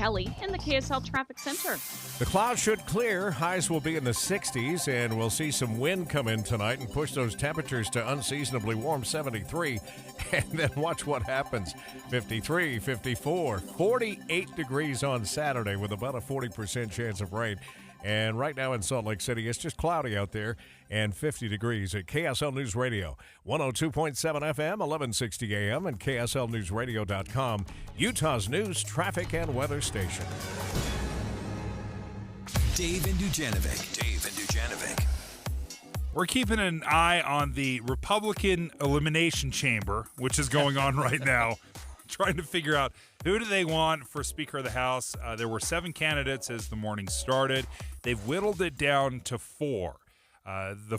Kelly in the KSL Traffic Center. The clouds should clear. Highs will be in the 60s, and we'll see some wind come in tonight and push those temperatures to unseasonably warm 73. And then watch what happens. 53, 54, 48 degrees on Saturday with about a 40% chance of rain. And right now in Salt Lake City, it's just cloudy out there and 50 degrees at KSL News Radio, 102.7 FM, 1160 AM, and KSLNewsRadio.com, Utah's news, traffic, and weather station. Dave and Dujanovic. We're keeping an eye on the Republican Elimination Chamber, which is going on right now, trying to figure out who do they want for Speaker of the House. There were 7 candidates as the morning started. They've whittled it down to 4. The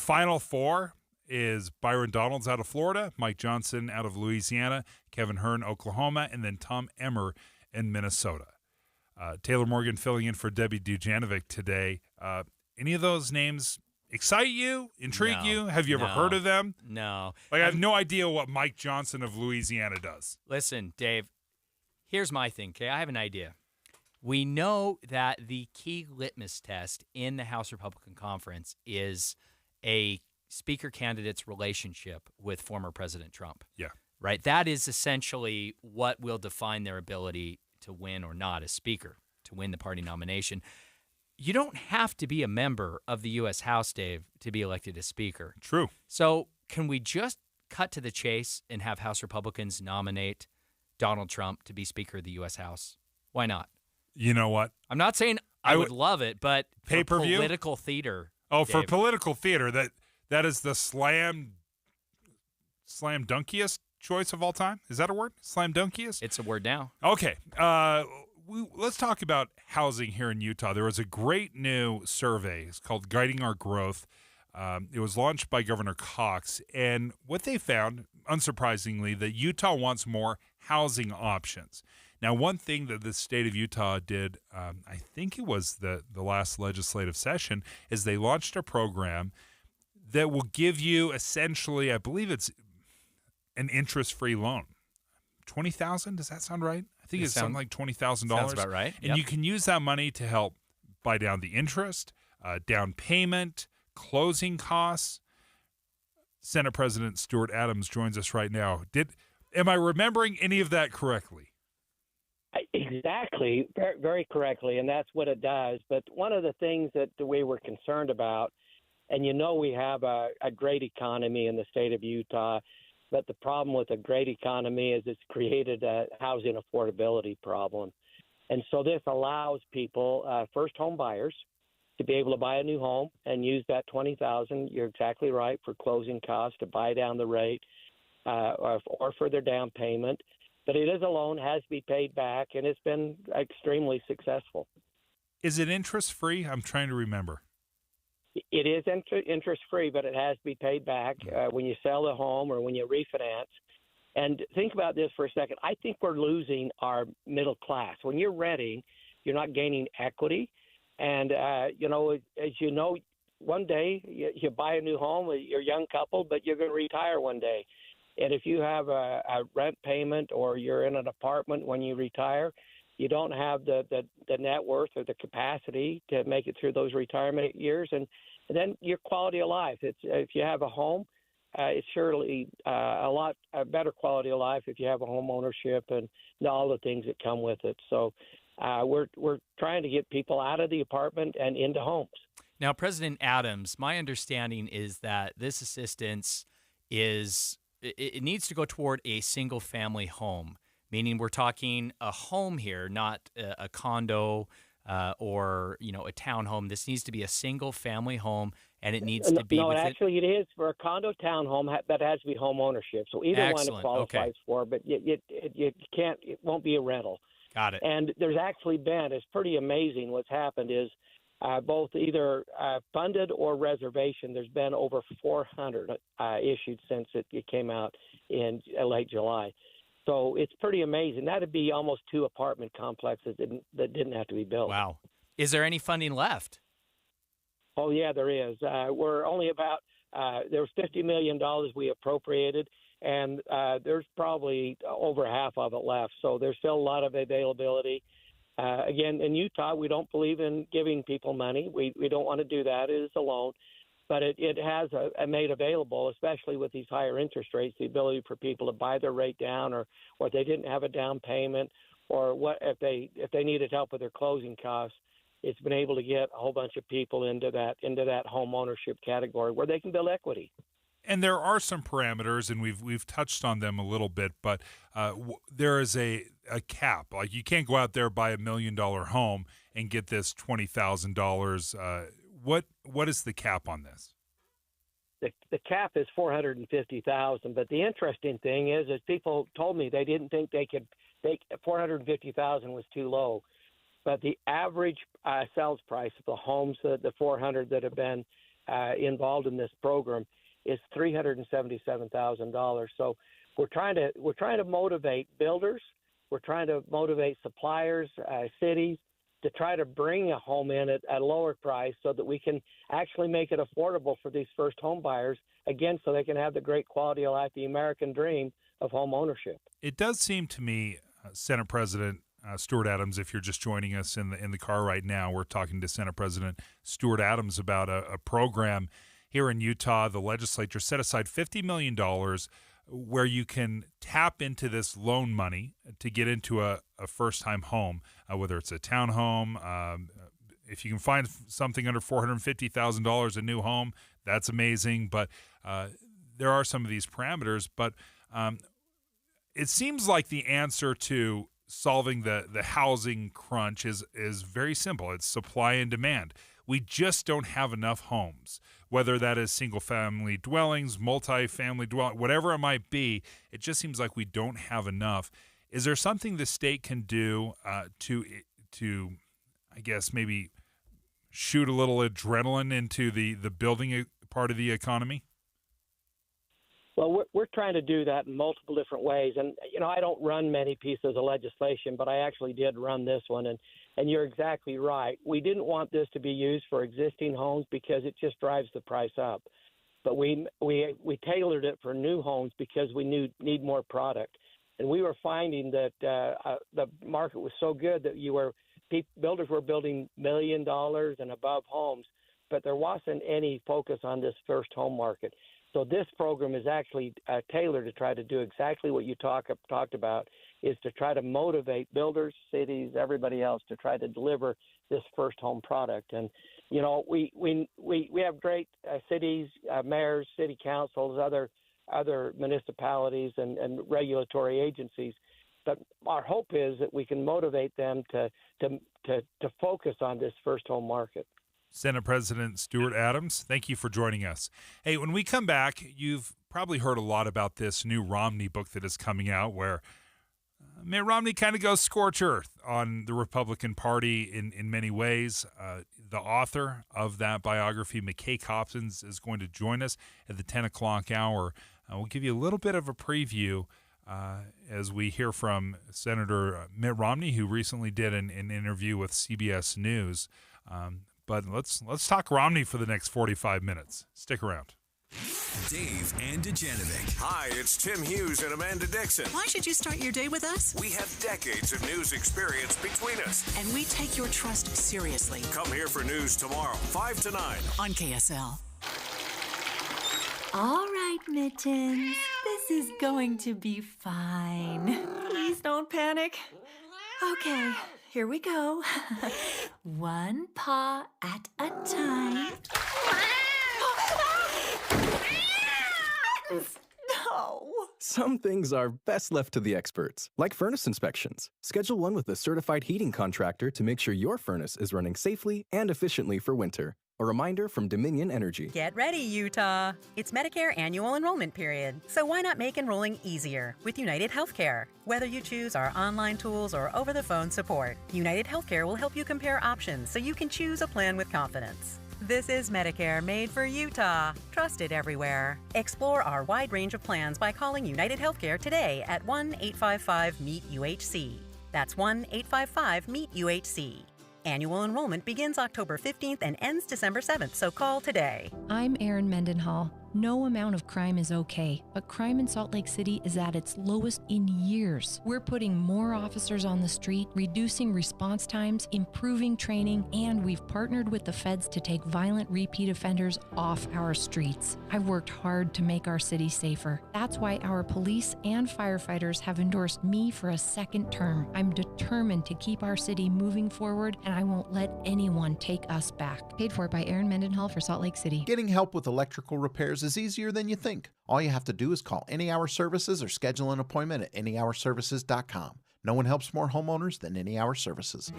final 4 is Byron Donalds out of Florida, Mike Johnson out of Louisiana, Kevin Hearn, Oklahoma, and then Tom Emmer in Minnesota. Taylor Morgan filling in for Debbie Dujanovic today. Any of those names excite you, intrigue you? Have you ever heard of them? No. I have no idea what Mike Johnson of Louisiana does. Listen, Dave, here's my thing, okay? I have an idea. We know that the key litmus test in the House Republican Conference is a speaker candidate's relationship with former President Trump. Yeah. Right? That is essentially what will define their ability to win or not as speaker, to win the party nomination. You don't have to be a member of the U.S. House, Dave, to be elected as speaker. True. So can we just cut to the chase and have House Republicans nominate Donald Trump to be Speaker of the U.S. House? Why not? You know what? I'm not saying I would love it, but pay-per-view? for political theater. Oh, Dave. for political theater, that is the slam dunkiest choice of all time. Is that a word? Slam dunkiest? It's a word now. Okay. Let's talk about housing here in Utah. There was a great new survey. It's called Guiding Our Growth. It was launched by Governor Cox, and what they found, unsurprisingly, that Utah wants more housing options. Now, one thing that the state of Utah did, I think it was the last legislative session, is they launched a program that will give you essentially, I believe it's an interest-free loan. $20,000? Does that sound right? I think it's something like $20,000. Sounds about right. And you can use that money to help buy down the interest, down payment, closing costs. Senate President Stuart Adams joins us right now. Am I remembering any of that correctly? Exactly, very, very correctly, and that's what it does. But one of the things that we were concerned about, and we have a great economy in the state of Utah, but the problem with a great economy is it's created a housing affordability problem. And so this allows people, first home buyers, to be able to buy a new home and use that $20,000, you're exactly right, for closing costs, to buy down the rate or for their down payment. But it is a loan, has to be paid back, and it's been extremely successful. Is it interest-free? I'm trying to remember. It is interest-free, but it has to be paid back when you sell the home or when you refinance. And think about this for a second. I think we're losing our middle class. When you're renting, you're not gaining equity. And, as you know, one day you buy a new home, you're a young couple, but you're going to retire one day. And if you have a rent payment or you're in an apartment when you retire, you don't have the net worth or the capacity to make it through those retirement years. And then your quality of life. If you have a home, it's surely a better quality of life if you have a home ownership and all the things that come with it. So we're trying to get people out of the apartment and into homes. Now, President Adams, my understanding is that this assistance it needs to go toward a single-family home, meaning we're talking a home here, not a condo or a townhome. This needs to be a single-family home, and it needs to be. No, actually, it is for a condo townhome that has to be home ownership. So either one it qualifies for, but you can't. It won't be a rental. Got it. And there's actually been. It's pretty amazing what's happened is. Both either funded or reservation. There's been over 400 issued since it came out in late July. So it's pretty amazing. That would be almost 2 apartment complexes that didn't have to be built. Wow. Is there any funding left? Oh, yeah, there is. We're only about there was $50 million we appropriated, and there's probably over half of it left. So there's still a lot of availability. Again, in Utah, we don't believe in giving people money. We don't want to do that. It is a loan. But it has made available, especially with these higher interest rates, the ability for people to buy their rate down, or if they didn't have a down payment, or what if they needed help with their closing costs. It's been able to get a whole bunch of people into that home ownership category where they can build equity. And there are some parameters, and we've touched on them a little bit, but there is a cap. Like, you can't go out there, buy $1 million home and get this $20,000. What is the cap on this? The cap is $450,000, but the interesting thing is people told me they didn't think they could. $450,000 was too low, but the average sales price of the homes, the 400 that have been involved in this program, is $377,000. So we're trying to motivate builders. We're trying to motivate suppliers, cities, to try to bring a home in at a lower price so that we can actually make it affordable for these first home buyers, again, so they can have the great quality of life, the American dream of home ownership. It does seem to me, Senate President Stuart Adams, if you're just joining us in the car right now, we're talking to Senate President Stuart Adams about a program here in Utah. The legislature set aside $50 million where you can tap into this loan money to get into a first-time home, whether it's a townhome. If you can find something under $450,000, a new home, that's amazing. But there are some of these parameters. But it seems like the answer to solving the housing crunch is very simple. It's supply and demand. We just don't have enough homes, whether that is single-family dwellings, multi-family dwellings, whatever it might be. It just seems like we don't have enough. Is there something the state can do to, I guess, maybe shoot a little adrenaline into the building part of the economy? Well, we're trying to do that in multiple different ways. And, I don't run many pieces of legislation, but I actually did run this one. And you're exactly right. We didn't want this to be used for existing homes because it just drives the price up. But we tailored it for new homes because we need more product. And we were finding that the market was so good that builders were building $1 million and above homes, but there wasn't any focus on this first home market. So this program is actually tailored to try to do exactly what you talked about, is to try to motivate builders, cities, everybody else to try to deliver this first home product. And, we have great cities, mayors, city councils, other municipalities and regulatory agencies. But our hope is that we can motivate them to focus on this first home market. Senate President Stuart Adams, thank you for joining us. Hey, when we come back, you've probably heard a lot about this new Romney book that is coming out where Mitt Romney kind of goes scorch earth on the Republican Party in many ways. The author of that biography, McKay Coppins, is going to join us at the 10 o'clock hour. We'll give you a little bit of a preview as we hear from Senator Mitt Romney, who recently did an interview with CBS News. But let's talk Romney for the next 45 minutes. Stick around. Dave and Dujanovic. Hi, it's Tim Hughes and Amanda Dixon. Why should you start your day with us? We have decades of news experience between us. And we take your trust seriously. Come here for news tomorrow, 5 to 9. On KSL. All right, Mittens. This is going to be fine. Please don't panic. Okay, here we go. One paw at a time. No. Some things are best left to the experts, like furnace inspections. Schedule one with a certified heating contractor to make sure your furnace is running safely and efficiently for winter. A reminder from Dominion Energy. Get ready, Utah. It's Medicare annual enrollment period, so why not make enrolling easier with United Healthcare? Whether you choose our online tools or over-the-phone support, United Healthcare will help you compare options so you can choose a plan with confidence. This is Medicare made for Utah, trusted everywhere. Explore our wide range of plans by calling United Healthcare today at 1-855-MEET-UHC. That's 1-855-MEET-UHC. Annual enrollment begins October 15th and ends December 7th, so call today. I'm Erin Mendenhall. No amount of crime is okay, but crime in Salt Lake City is at its lowest in years. We're putting more officers on the street, reducing response times, improving training, and we've partnered with the feds to take violent repeat offenders off our streets. I've worked hard to make our city safer. That's why our police and firefighters have endorsed me for a second term. I'm determined to keep our city moving forward, and I won't let anyone take us back. Paid for by Aaron Mendenhall for Salt Lake City. Getting help with electrical repairs is easier than you think. All you have to do is call Any Hour Services or schedule an appointment at anyhourservices.com. No one helps more homeowners than Any Hour Services.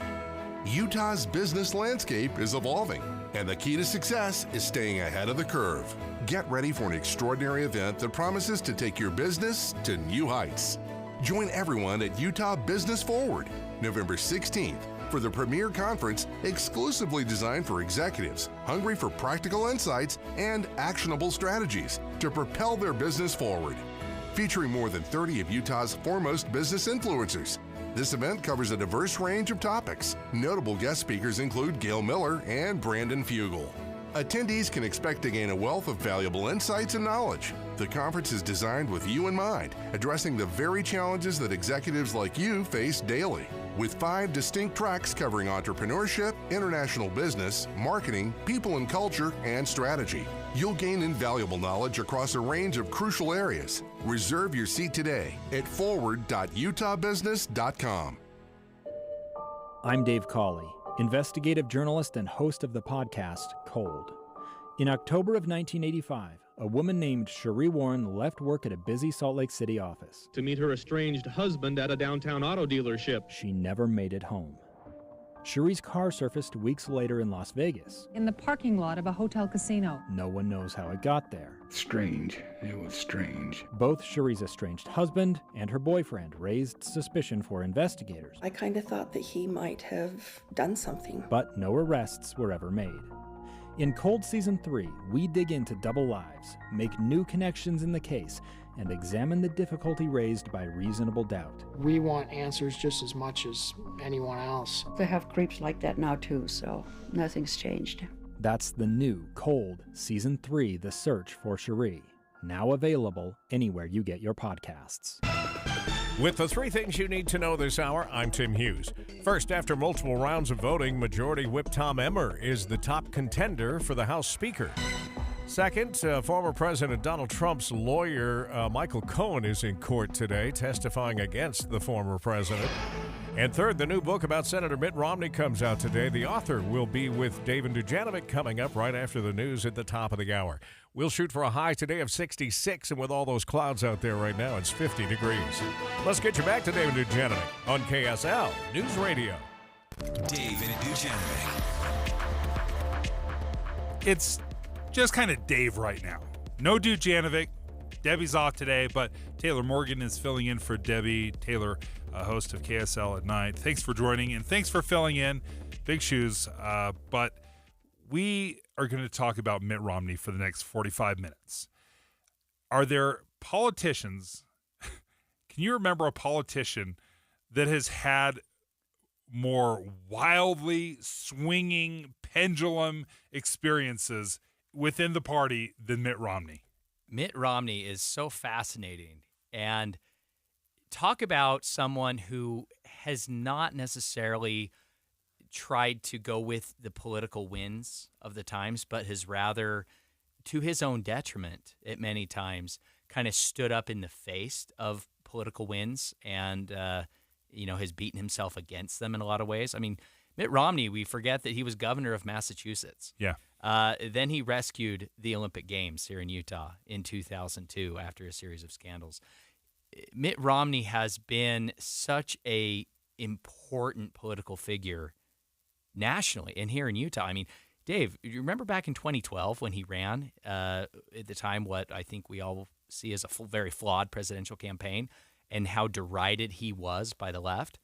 Utah's business landscape is evolving, and the key to success is staying ahead of the curve. Get ready for an extraordinary event that promises to take your business to new heights. Join everyone at Utah Business Forward, November 16th, for the premier conference exclusively designed for executives hungry for practical insights and actionable strategies to propel their business forward. Featuring more than 30 of Utah's foremost business influencers, this event covers a diverse range of topics. Notable guest speakers include Gail Miller and Brandon Fugel. Attendees can expect to gain a wealth of valuable insights and knowledge. The conference is designed with you in mind, addressing the very challenges that executives like you face daily. With 5 distinct tracks covering entrepreneurship, international business, marketing, people and culture, and strategy, you'll gain invaluable knowledge across a range of crucial areas. Reserve your seat today at forward.utahbusiness.com. I'm Dave Cawley, investigative journalist and host of the podcast Cold. In October of 1985, a woman named Cherie Warren left work at a busy Salt Lake City office to meet her estranged husband at a downtown auto dealership. She never made it home. Cherie's car surfaced weeks later in Las Vegas. In the parking lot of a hotel casino. No one knows how it got there. Strange. It was strange. Both Cherie's estranged husband and her boyfriend raised suspicion for investigators. I kind of thought that he might have done something. But no arrests were ever made. In Cold Season 3, we dig into double lives, make new connections in the case, and examine the difficulty raised by reasonable doubt. We want answers just as much as anyone else. They have creeps like that now too, so nothing's changed. That's the new Cold Season 3, The Search for Cherie, now available anywhere you get your podcasts. With the 3 things you need to know this hour, I'm Tim Hughes. First, after multiple rounds of voting, Majority Whip Tom Emmer is the top contender for the House Speaker. Second, former President Donald Trump's lawyer, Michael Cohen, is in court today, testifying against the former president. And third, the new book about Senator Mitt Romney comes out today. The author will be with David Dujanovic coming up right after the news at the top of the hour. We'll shoot for a high today of 66, and with all those clouds out there right now, it's 50 degrees. Let's get you back to David Dujanovic on KSL News Radio. David Dujanovic. It's just kind of Dave right now. No Dujanovic. Debbie's off today, but Taylor Morgan is filling in for Debbie. Taylor, host of KSL at Night. Thanks for joining, and thanks for filling in. Big shoes, but we are going to talk about Mitt Romney for the next 45 minutes. Are there politicians, can you remember a politician that has had more wildly swinging pendulum experiences within the party than Mitt Romney? Mitt Romney is so fascinating. And talk about someone who has not necessarily tried to go with the political winds of the times, but has rather, to his own detriment at many times, kind of stood up in the face of political winds and, has beaten himself against them in a lot of ways. I mean, Mitt Romney, we forget that he was governor of Massachusetts. Yeah. Then he rescued the Olympic Games here in Utah in 2002 after a series of scandals. Mitt Romney has been such a important political figure nationally and here in Utah. I mean, Dave, you remember back in 2012 when he ran at the time what I think we all see as a very flawed presidential campaign and how derided he was by the left?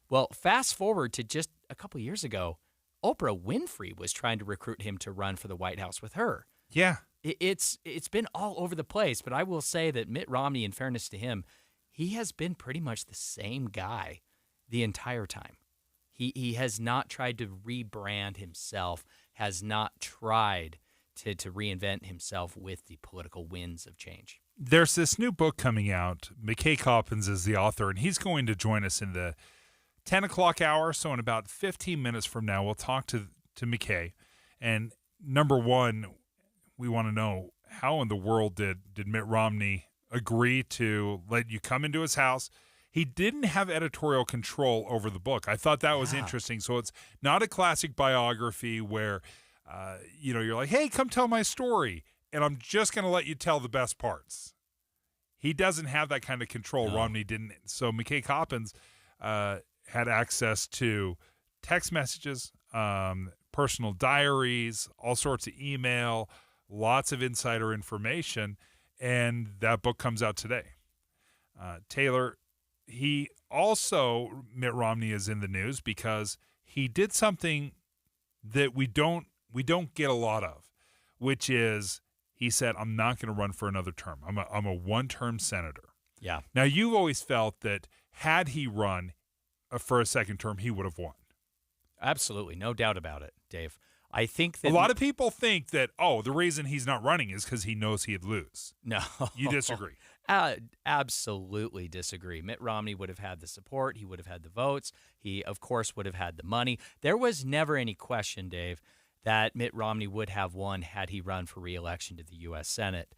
Well, fast forward to just a couple years ago, Oprah Winfrey was trying to recruit him to run for the White House with her. Yeah. It's been all over the place, but I will say that Mitt Romney, in fairness to him, he has been pretty much the same guy the entire time. He has not tried to rebrand himself, has not tried to reinvent himself with the political winds of change. There's this new book coming out. McKay Coppins is the author, and he's going to join us in the 10 o'clock hour. So in about 15 minutes from now, we'll talk to McKay. And number one, we want to know, how in the world did Mitt Romney agree to let you come into his house? He didn't have editorial control over the book. I thought that was interesting. So it's not a classic biography where, you're like, hey, come tell my story, and I'm just going to let you tell the best parts. He doesn't have that kind of control. No. Romney didn't. So McKay Coppins had access to text messages, personal diaries, all sorts of email, lots of insider information, and that book comes out today. Taylor, Mitt Romney is in the news because he did something that we don't get a lot of, which is he said, I'm not going to run for another term. I'm a one-term senator. Yeah. Now, you've always felt that had he run for a second term, he would have won. Absolutely. No doubt about it, Dave. I think that a lot of people think that, the reason he's not running is because he knows he'd lose. No. You disagree? Absolutely disagree. Mitt Romney would have had the support. He would have had the votes. He, of course, would have had the money. There was never any question, Dave, that Mitt Romney would have won had he run for re-election to the U.S. Senate.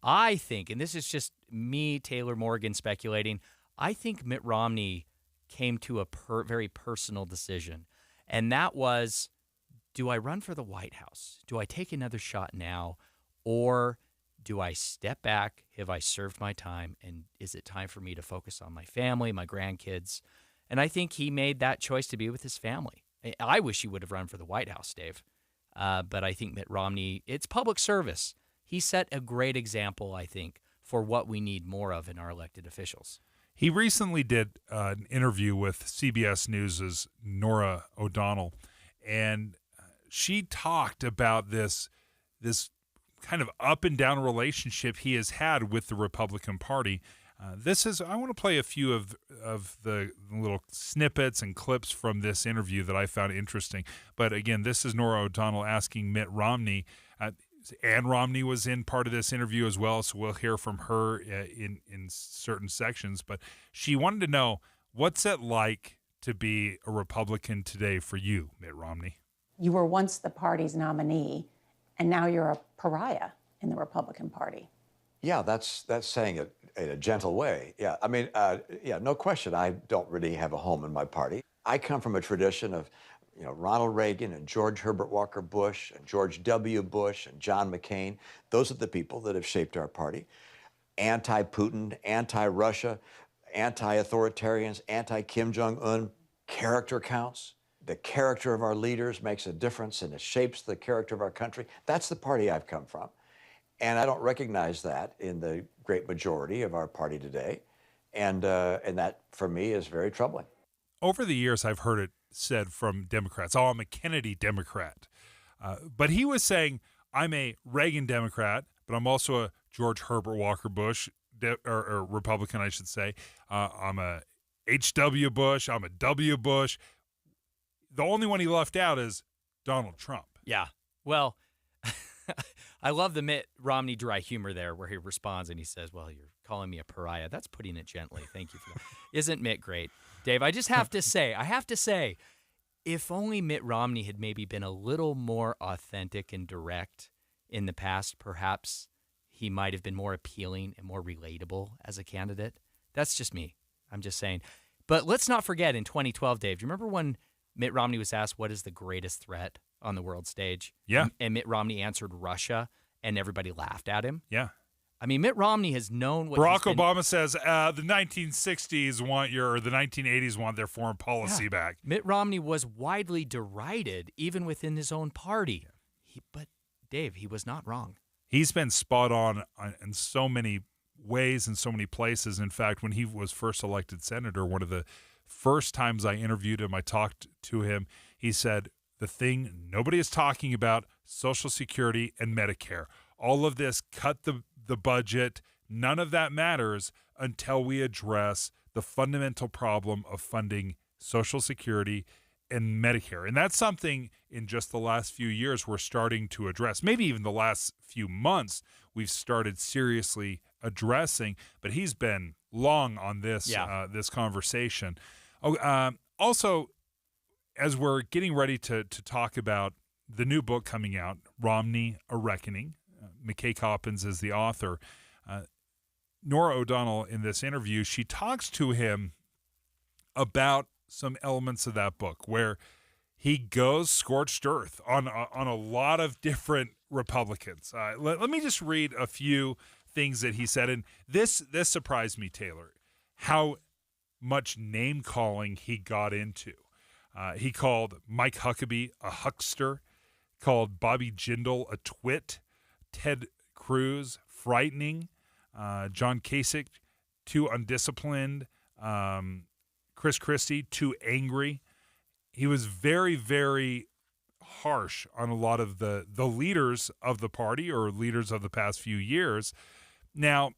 I think, and this is just me, Taylor Morgan, speculating, I think Mitt Romney came to a very personal decision, and that was, do I run for the White House? Do I take another shot now, or do I step back? Have I served my time, and is it time for me to focus on my family, my grandkids? And I think he made that choice to be with his family. I wish he would have run for the White House, Dave. But I think Mitt Romney, it's public service. He set a great example, I think, for what we need more of in our elected officials. He recently did an interview with CBS News' Norah O'Donnell, and she talked about this kind of up and down relationship he has had with the Republican Party. I want to play a few of the little snippets and clips from this interview that I found interesting. But again, this is Norah O'Donnell asking Mitt Romney. Ann Romney was in part of this interview as well, so we'll hear from her in certain sections. But she wanted to know, what's it like to be a Republican today for you, Mitt Romney? You were once the party's nominee, and now you're a pariah in the Republican Party. Yeah, that's saying it in a gentle way. Yeah, I mean, no question. I don't really have a home in my party. I come from a tradition of, Ronald Reagan and George Herbert Walker Bush and George W. Bush and John McCain. Those are the people that have shaped our party. Anti-Putin, anti-Russia, anti-authoritarians, anti-Kim Jong-un. Character counts. The character of our leaders makes a difference, and it shapes the character of our country. That's the party I've come from. And I don't recognize that in the great majority of our party today. And that, for me, is very troubling. Over the years, I've heard it said from Democrats, I'm a Kennedy Democrat. But he was saying, I'm a Reagan Democrat, but I'm also a George Herbert Walker Bush, or Republican, I should say. I'm a H.W. Bush. I'm a W. Bush. The only one he left out is Donald Trump. Yeah. Well, I love the Mitt Romney dry humor there where he responds and he says, well, you're calling me a pariah. That's putting it gently. Thank you for that. Isn't Mitt great? Dave, I just have to say, if only Mitt Romney had maybe been a little more authentic and direct in the past, perhaps he might have been more appealing and more relatable as a candidate. That's just me. I'm just saying. But let's not forget in 2012, Dave, do you remember when Mitt Romney was asked what is the greatest threat on the world stage? Yeah. And Mitt Romney answered Russia, and everybody laughed at him. Yeah. I mean, Mitt Romney has known what Barack Obama says the 1960s or the 1980s want their foreign policy back. Mitt Romney was widely derided, even within his own party. But, Dave, he was not wrong. He's been spot on in so many ways and so many places. In fact, when he was first elected senator, one of the first times I interviewed him, I talked to him, he said, the thing nobody is talking about, Social Security and Medicare. All of this, cut the budget, none of that matters until we address the fundamental problem of funding Social Security and Medicare. And that's something in just the last few years we're starting to address. Maybe even the last few months we've started seriously addressing, but he's been long on this this conversation. Also, as we're getting ready to talk about the new book coming out, Romney, A Reckoning, McKay Coppins is the author. Nora O'Donnell, in this interview, she talks to him about some elements of that book where he goes scorched earth on a lot of different Republicans. Let me just read a few things that he said, and this surprised me, Taylor, how much name calling he got into. He called Mike Huckabee a huckster, called Bobby Jindal a twit, Ted Cruz frightening, John Kasich too undisciplined, Chris Christie too angry. He was very, very harsh on a lot of the leaders of the party or leaders of the past few years. Now,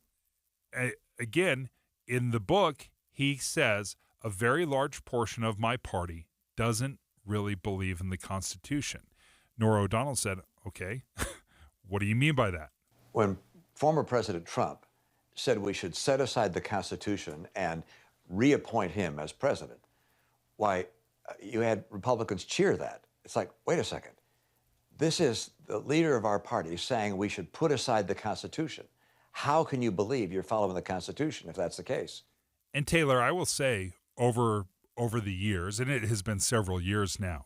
again, in the book, he says a very large portion of my party doesn't really believe in the Constitution. Nora O'Donnell said, okay, what do you mean by that? When former President Trump said we should set aside the Constitution and reappoint him as president, why, you had Republicans cheer that. It's like, wait a second. This is the leader of our party saying we should put aside the Constitution. How can you believe you're following the Constitution if that's the case? And Taylor, I will say over the years, and it has been several years now,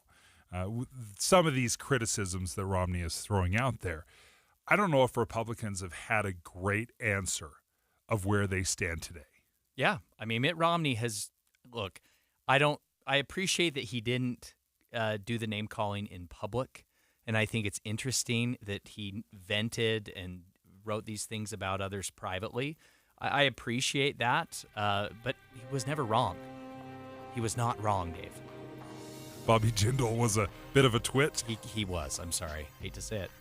some of these criticisms that Romney is throwing out there, I don't know if Republicans have had a great answer of where they stand today. Yeah. I mean, Mitt Romney has, look, I appreciate that he didn't do the name calling in public. And I think it's interesting that he vented and wrote these things about others privately. I appreciate that, but he was never wrong. He was not wrong, Dave. Bobby Jindal was a bit of a twit. He was. I'm sorry. Hate to say it.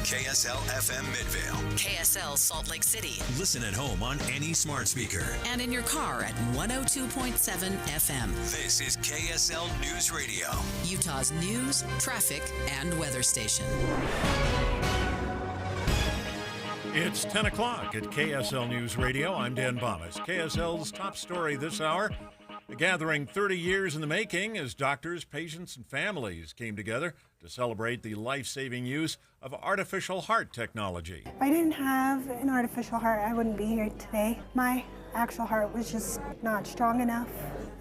KSL FM Midvale. KSL Salt Lake City. Listen at home on any smart speaker. And in your car at 102.7 FM. This is KSL News Radio. Utah's news, traffic, and weather station. It's 10 o'clock at KSL News Radio. I'm Dan Bomas. KSL's top story this hour. A gathering 30 years in the making as doctors, patients, and families came together to celebrate the life-saving use of artificial heart technology. If I didn't have an artificial heart, I wouldn't be here today. My actual heart was just not strong enough.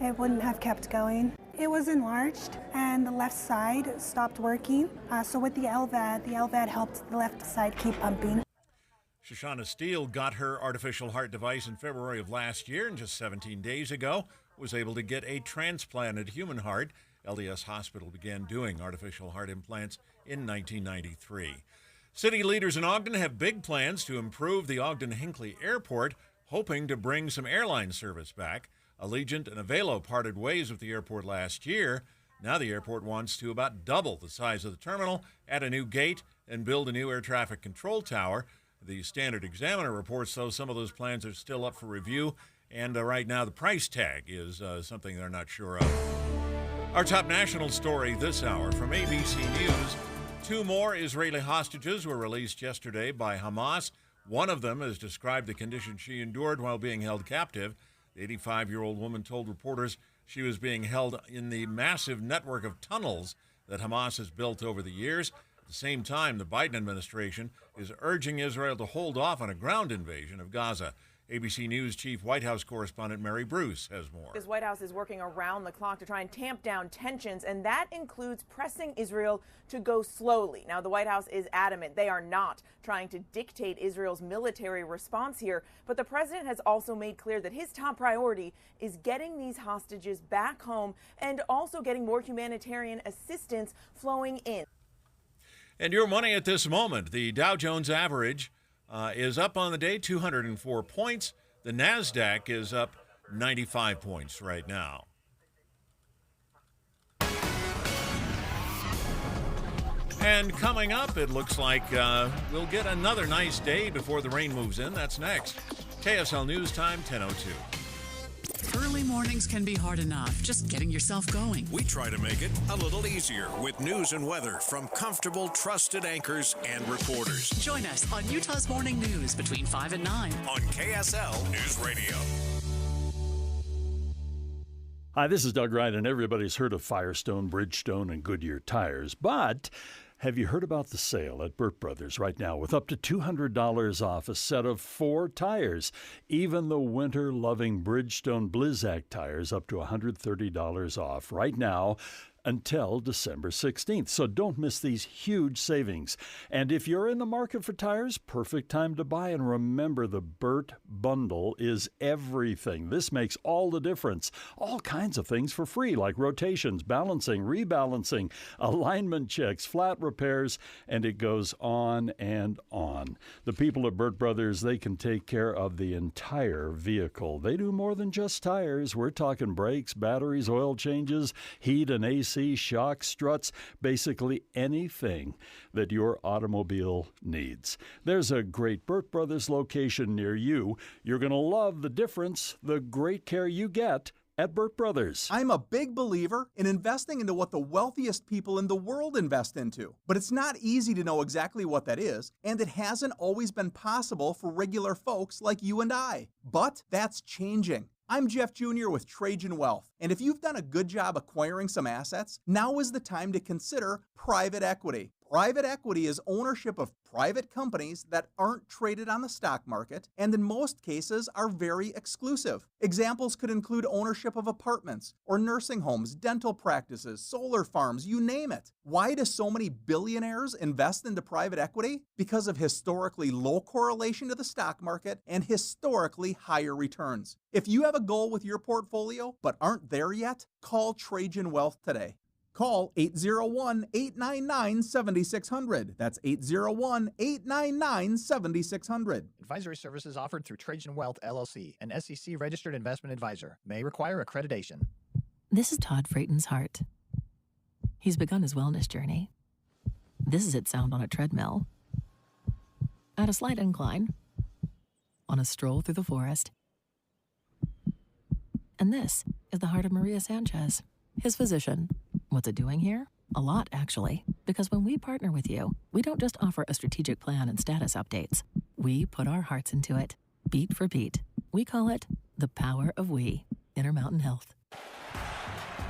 It wouldn't have kept going. It was enlarged and the left side stopped working. So with the LVAD helped the left side keep pumping. Shoshana Steele got her artificial heart device in February of last year, and just 17 days ago was able to get a transplanted human heart. LDS Hospital began doing artificial heart implants in 1993. City leaders in Ogden have big plans to improve the Ogden-Hinckley Airport, hoping to bring some airline service back. Allegiant and Avelo parted ways with the airport last year. Now the airport wants to about double the size of the terminal, add a new gate, and build a new air traffic control tower. The Standard Examiner reports, though, some of those plans are still up for review, and right now the price tag is something they're not sure of. Our top national story this hour from ABC News. 2 more Israeli hostages were released yesterday by Hamas. One of them has described the conditions she endured while being held captive. The 85-year-old woman told reporters she was being held in the massive network of tunnels that Hamas has built over the years. At the same time, the Biden administration is urging Israel to hold off on a ground invasion of Gaza. ABC News Chief White House correspondent Mary Bruce has more. The White House is working around the clock to try and tamp down tensions, and that includes pressing Israel to go slowly. Now, the White House is adamant they are not trying to dictate Israel's military response here, but the president has also made clear that his top priority is getting these hostages back home and also getting more humanitarian assistance flowing in. And your money at this moment, the Dow Jones average is up on the day, 204 points. The NASDAQ is up 95 points right now. And coming up, it looks like we'll get another nice day before the rain moves in. That's next. KSL News Time, 10:02. Early mornings can be hard enough, just getting yourself going. We try to make it a little easier with news and weather from comfortable, trusted anchors and reporters. Join us on Utah's Morning News between 5 and 9 on KSL News Radio. Hi, this is Doug Wright, and everybody's heard of Firestone, Bridgestone, and Goodyear tires, but have you heard about the sale at Burt Brothers right now with up to $200 off a set of 4 tires? Even the winter-loving Bridgestone Blizzak tires up to $130 off right now until December 16th. So don't miss these huge savings. And if you're in the market for tires, perfect time to buy. And remember, the Burt Bundle is everything. This makes all the difference. All kinds of things for free, like rotations, balancing, rebalancing, alignment checks, flat repairs, and it goes on and on. The people at Burt Brothers, they can take care of the entire vehicle. They do more than just tires. We're talking brakes, batteries, oil changes, heat and AC, shocks, struts, basically anything that your automobile needs. There's a great Burt Brothers location near you. You're going to love the difference, the great care you get at Burt Brothers. I'm a big believer in investing into what the wealthiest people in the world invest into. But it's not easy to know exactly what that is, and it hasn't always been possible for regular folks like you and I. But that's changing. I'm Jeff Jr. with Trajan Wealth, and if you've done a good job acquiring some assets, now is the time to consider private equity. Private equity is ownership of private companies that aren't traded on the stock market and in most cases are very exclusive. Examples could include ownership of apartments or nursing homes, dental practices, solar farms, you name it. Why do so many billionaires invest into private equity? Because of historically low correlation to the stock market and historically higher returns. If you have a goal with your portfolio but aren't there yet, call Trajan Wealth today. Call 801-899-7600. That's 801-899-7600. Advisory services offered through Trajan Wealth, LLC, an SEC-registered investment advisor. May require accreditation. This is Todd Frayton's heart. He's begun his wellness journey. This is its sound on a treadmill, at a slight incline, on a stroll through the forest. And this is the heart of Maria Sanchez, his physician. What's it doing here? A lot, actually. Because when we partner with you, we don't just offer a strategic plan and status updates. We put our hearts into it, beat for beat. We call it the power of we, Intermountain Health.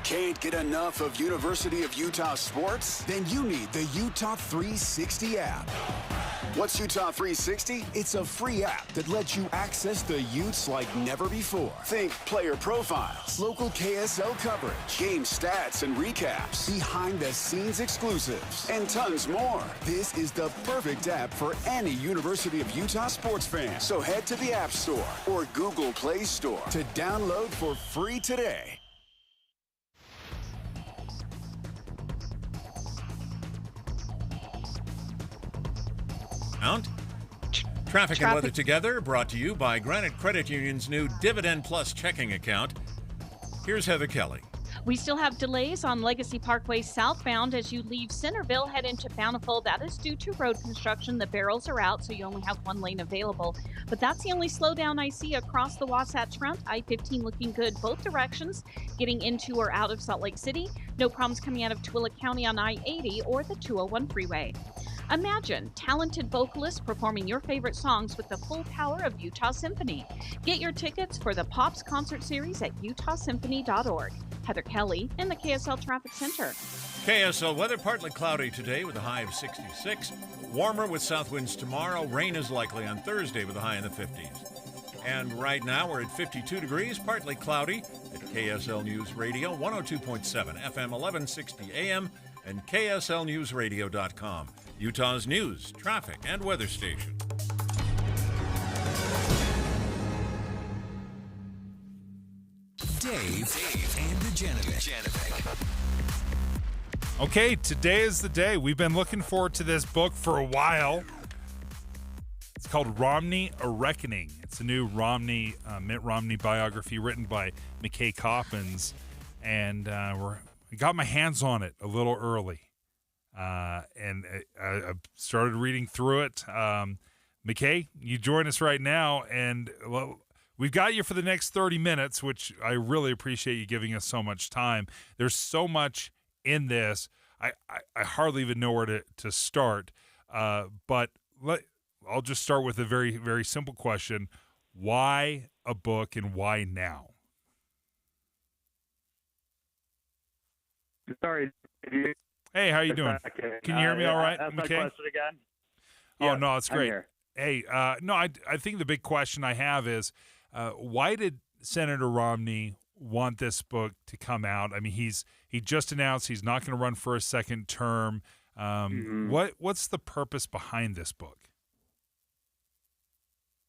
Can't get enough of University of Utah sports? Then you need the Utah 360 app. What's Utah 360? It's a free app that lets you access the Utes like never before. Think player profiles, local KSL coverage, game stats and recaps, behind-the-scenes exclusives, and tons more. This is the perfect app for any University of Utah sports fan. So head to the App Store or Google Play Store to download for free today. Traffic and weather together, brought to you by Granite Credit Union's new Dividend Plus checking account. Here's Heather Kelly. We still have delays on Legacy Parkway southbound as you leave Centerville, head into Bountiful. That is due to road construction. The barrels are out, so you only have one lane available. But that's the only slowdown I see across the Wasatch Front. I-15 looking good both directions, getting into or out of Salt Lake City. No problems coming out of Tooele County on I-80 or the 201 freeway. Imagine talented vocalists performing your favorite songs with the full power of Utah Symphony. Get your tickets for the Pops Concert Series at utahsymphony.org. Heather Kelly in the KSL Traffic Center. KSL weather, partly cloudy today with a high of 66. Warmer with south winds tomorrow. Rain is likely on Thursday with a high in the 50s. And right now we're at 52 degrees, partly cloudy at KSL News Radio, 102.7 FM, 1160 AM, and KSLNewsRadio.com. Utah's news, traffic, and weather station. Dave and Dujanovic. Okay, today is the day. We've been looking forward to this book for a while. It's called Romney: A Reckoning. It's a new Mitt Romney biography written by McKay Coppins, and I got my hands on it a little early, and I started reading through it. McKay, you join us right now, and well, we've got you for the next 30 minutes, which I really appreciate you giving us so much time. There's so much in this. I hardly even know where to start, but I'll just start with a very, very simple question. Why a book and why now? Sorry. Hey, how you doing? Can you hear me all right, Ask my McKay? question again. Oh, Yeah, no, it's I'm great. here. Hey, no, I think the big question I have is why did Senator Romney want this book to come out? I mean, he just announced he's not going to run for a second term. What's the purpose behind this book?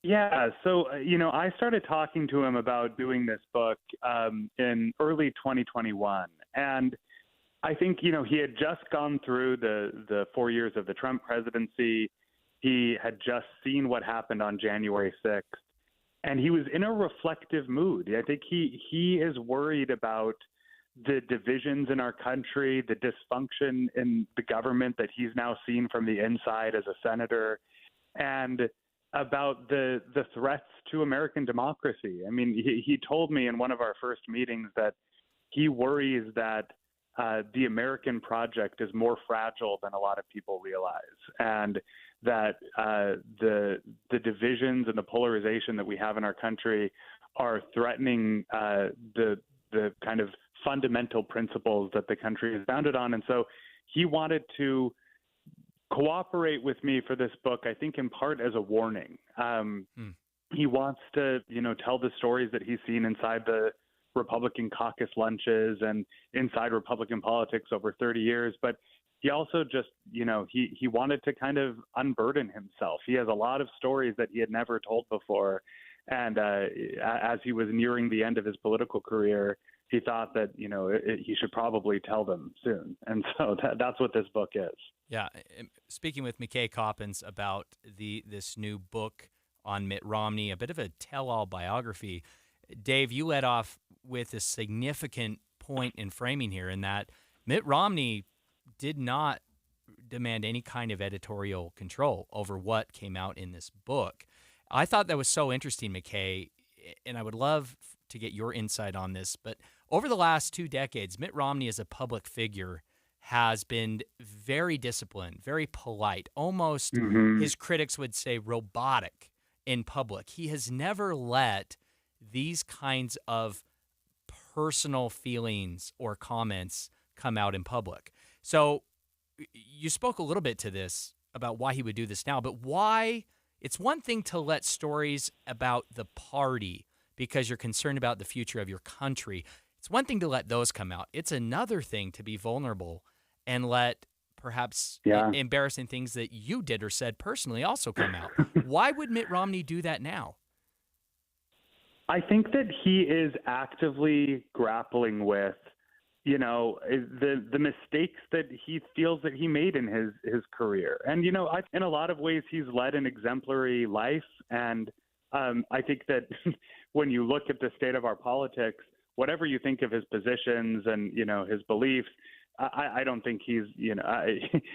Yeah, so, I started talking to him about doing this book in early 2021. And I think, he had just gone through the 4 years of the Trump presidency. He had just seen what happened on January 6th. And he was in a reflective mood. I think he is worried about the divisions in our country, the dysfunction in the government that he's now seen from the inside as a senator, and about the threats to American democracy. I mean, he told me in one of our first meetings that he worries that the American project is more fragile than a lot of people realize, and that the divisions and the polarization that we have in our country are threatening the kind of fundamental principles that the country is founded on. And so he wanted to cooperate with me for this book, I think in part as a warning. He wants to, tell the stories that he's seen inside the Republican caucus lunches and inside Republican politics over 30 years. But he also just, he wanted to kind of unburden himself. He has a lot of stories that he had never told before. And as he was nearing the end of his political career, he thought that, he should probably tell them soon. And so that's what this book is. Yeah. Speaking with McKay Coppins about this new book on Mitt Romney, a bit of a tell-all biography. Dave, you led off with a significant point in framing here in that Mitt Romney did not demand any kind of editorial control over what came out in this book. I thought that was so interesting, McKay, and I would love to get your insight on this. But over the last 2 decades, Mitt Romney as a public figure has been very disciplined, very polite, almost his critics would say robotic in public. He has never let these kinds of personal feelings or comments come out in public. So you spoke a little bit to this about why he would do this now, but why? It's one thing to let stories about the party because you're concerned about the future of your country. It's one thing to let those come out. It's another thing to be vulnerable and let perhaps embarrassing things that you did or said personally also come out. Why would Mitt Romney do that now? I think that he is actively grappling with, the mistakes that he feels that he made in his career. And, in a lot of ways, he's led an exemplary life. And I think that when you look at the state of our politics, whatever you think of his positions and, his beliefs, I don't think he's,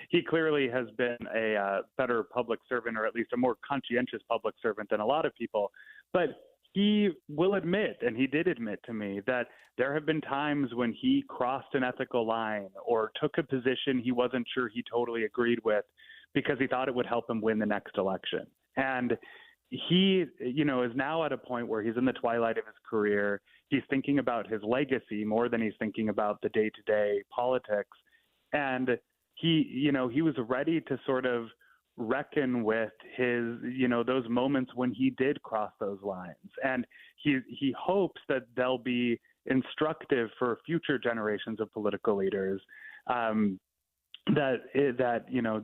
he clearly has been a better public servant, or at least a more conscientious public servant than a lot of people. But he will admit, and he did admit to me, that there have been times when he crossed an ethical line or took a position he wasn't sure he totally agreed with because he thought it would help him win the next election. And he, is now at a point where he's in the twilight of his career. He's thinking about his legacy more than he's thinking about the day-to-day politics. And he was ready to sort of reckon with his, those moments when he did cross those lines. And he hopes that they'll be instructive for future generations of political leaders, that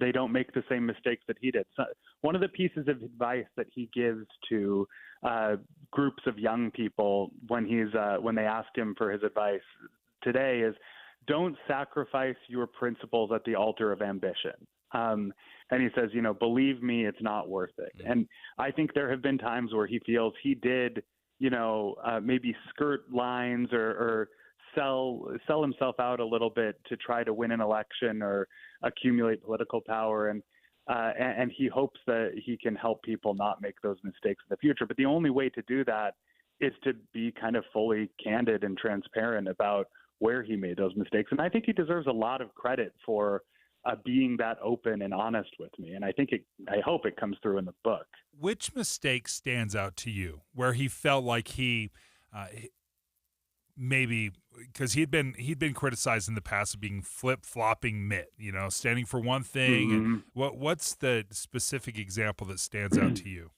they don't make the same mistakes that he did. So one of the pieces of advice that he gives to groups of young people when they ask him for his advice today is, don't sacrifice your principles at the altar of ambition. And he says, believe me, it's not worth it. And I think there have been times where he feels he did, maybe skirt lines or sell himself out a little bit to try to win an election or accumulate political power. And and he hopes that he can help people not make those mistakes in the future. But the only way to do that is to be kind of fully candid and transparent about where he made those mistakes. And I think he deserves a lot of credit for being that open and honest with me. And I hope it comes through in the book. Which mistake stands out to you where he felt like he maybe, because he'd been criticized in the past of being flip-flopping Mitt, standing for one thing. Mm-hmm. And what's the specific example that stands out to you?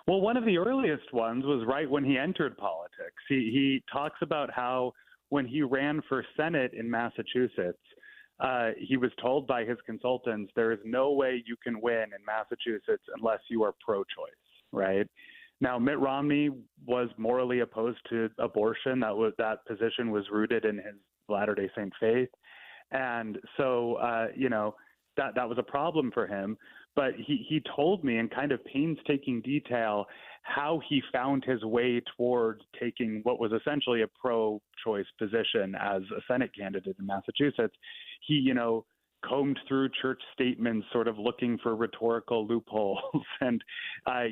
Well, one of the earliest ones was right when he entered politics. He talks about how when he ran for Senate in Massachusetts, he was told by his consultants, there is no way you can win in Massachusetts unless you are pro-choice, right? Now, Mitt Romney was morally opposed to abortion. That position was rooted in his Latter-day Saint faith. And so, that was a problem for him. But he told me in kind of painstaking detail how he found his way towards taking what was essentially a pro-choice position as a Senate candidate in Massachusetts. He, combed through church statements, sort of looking for rhetorical loopholes, and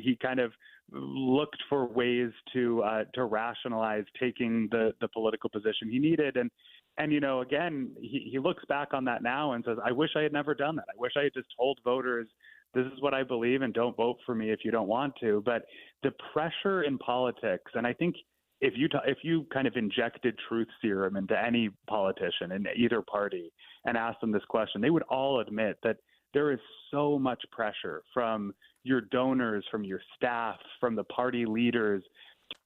he kind of looked for ways to rationalize taking the political position he needed. And again, he looks back on that now and says, I wish I had never done that. I wish I had just told voters, this is what I believe, and don't vote for me if you don't want to. But the pressure in politics, and I think if you kind of injected truth serum into any politician in either party and asked them this question, they would all admit that there is so much pressure from your donors, from your staff, from the party leaders to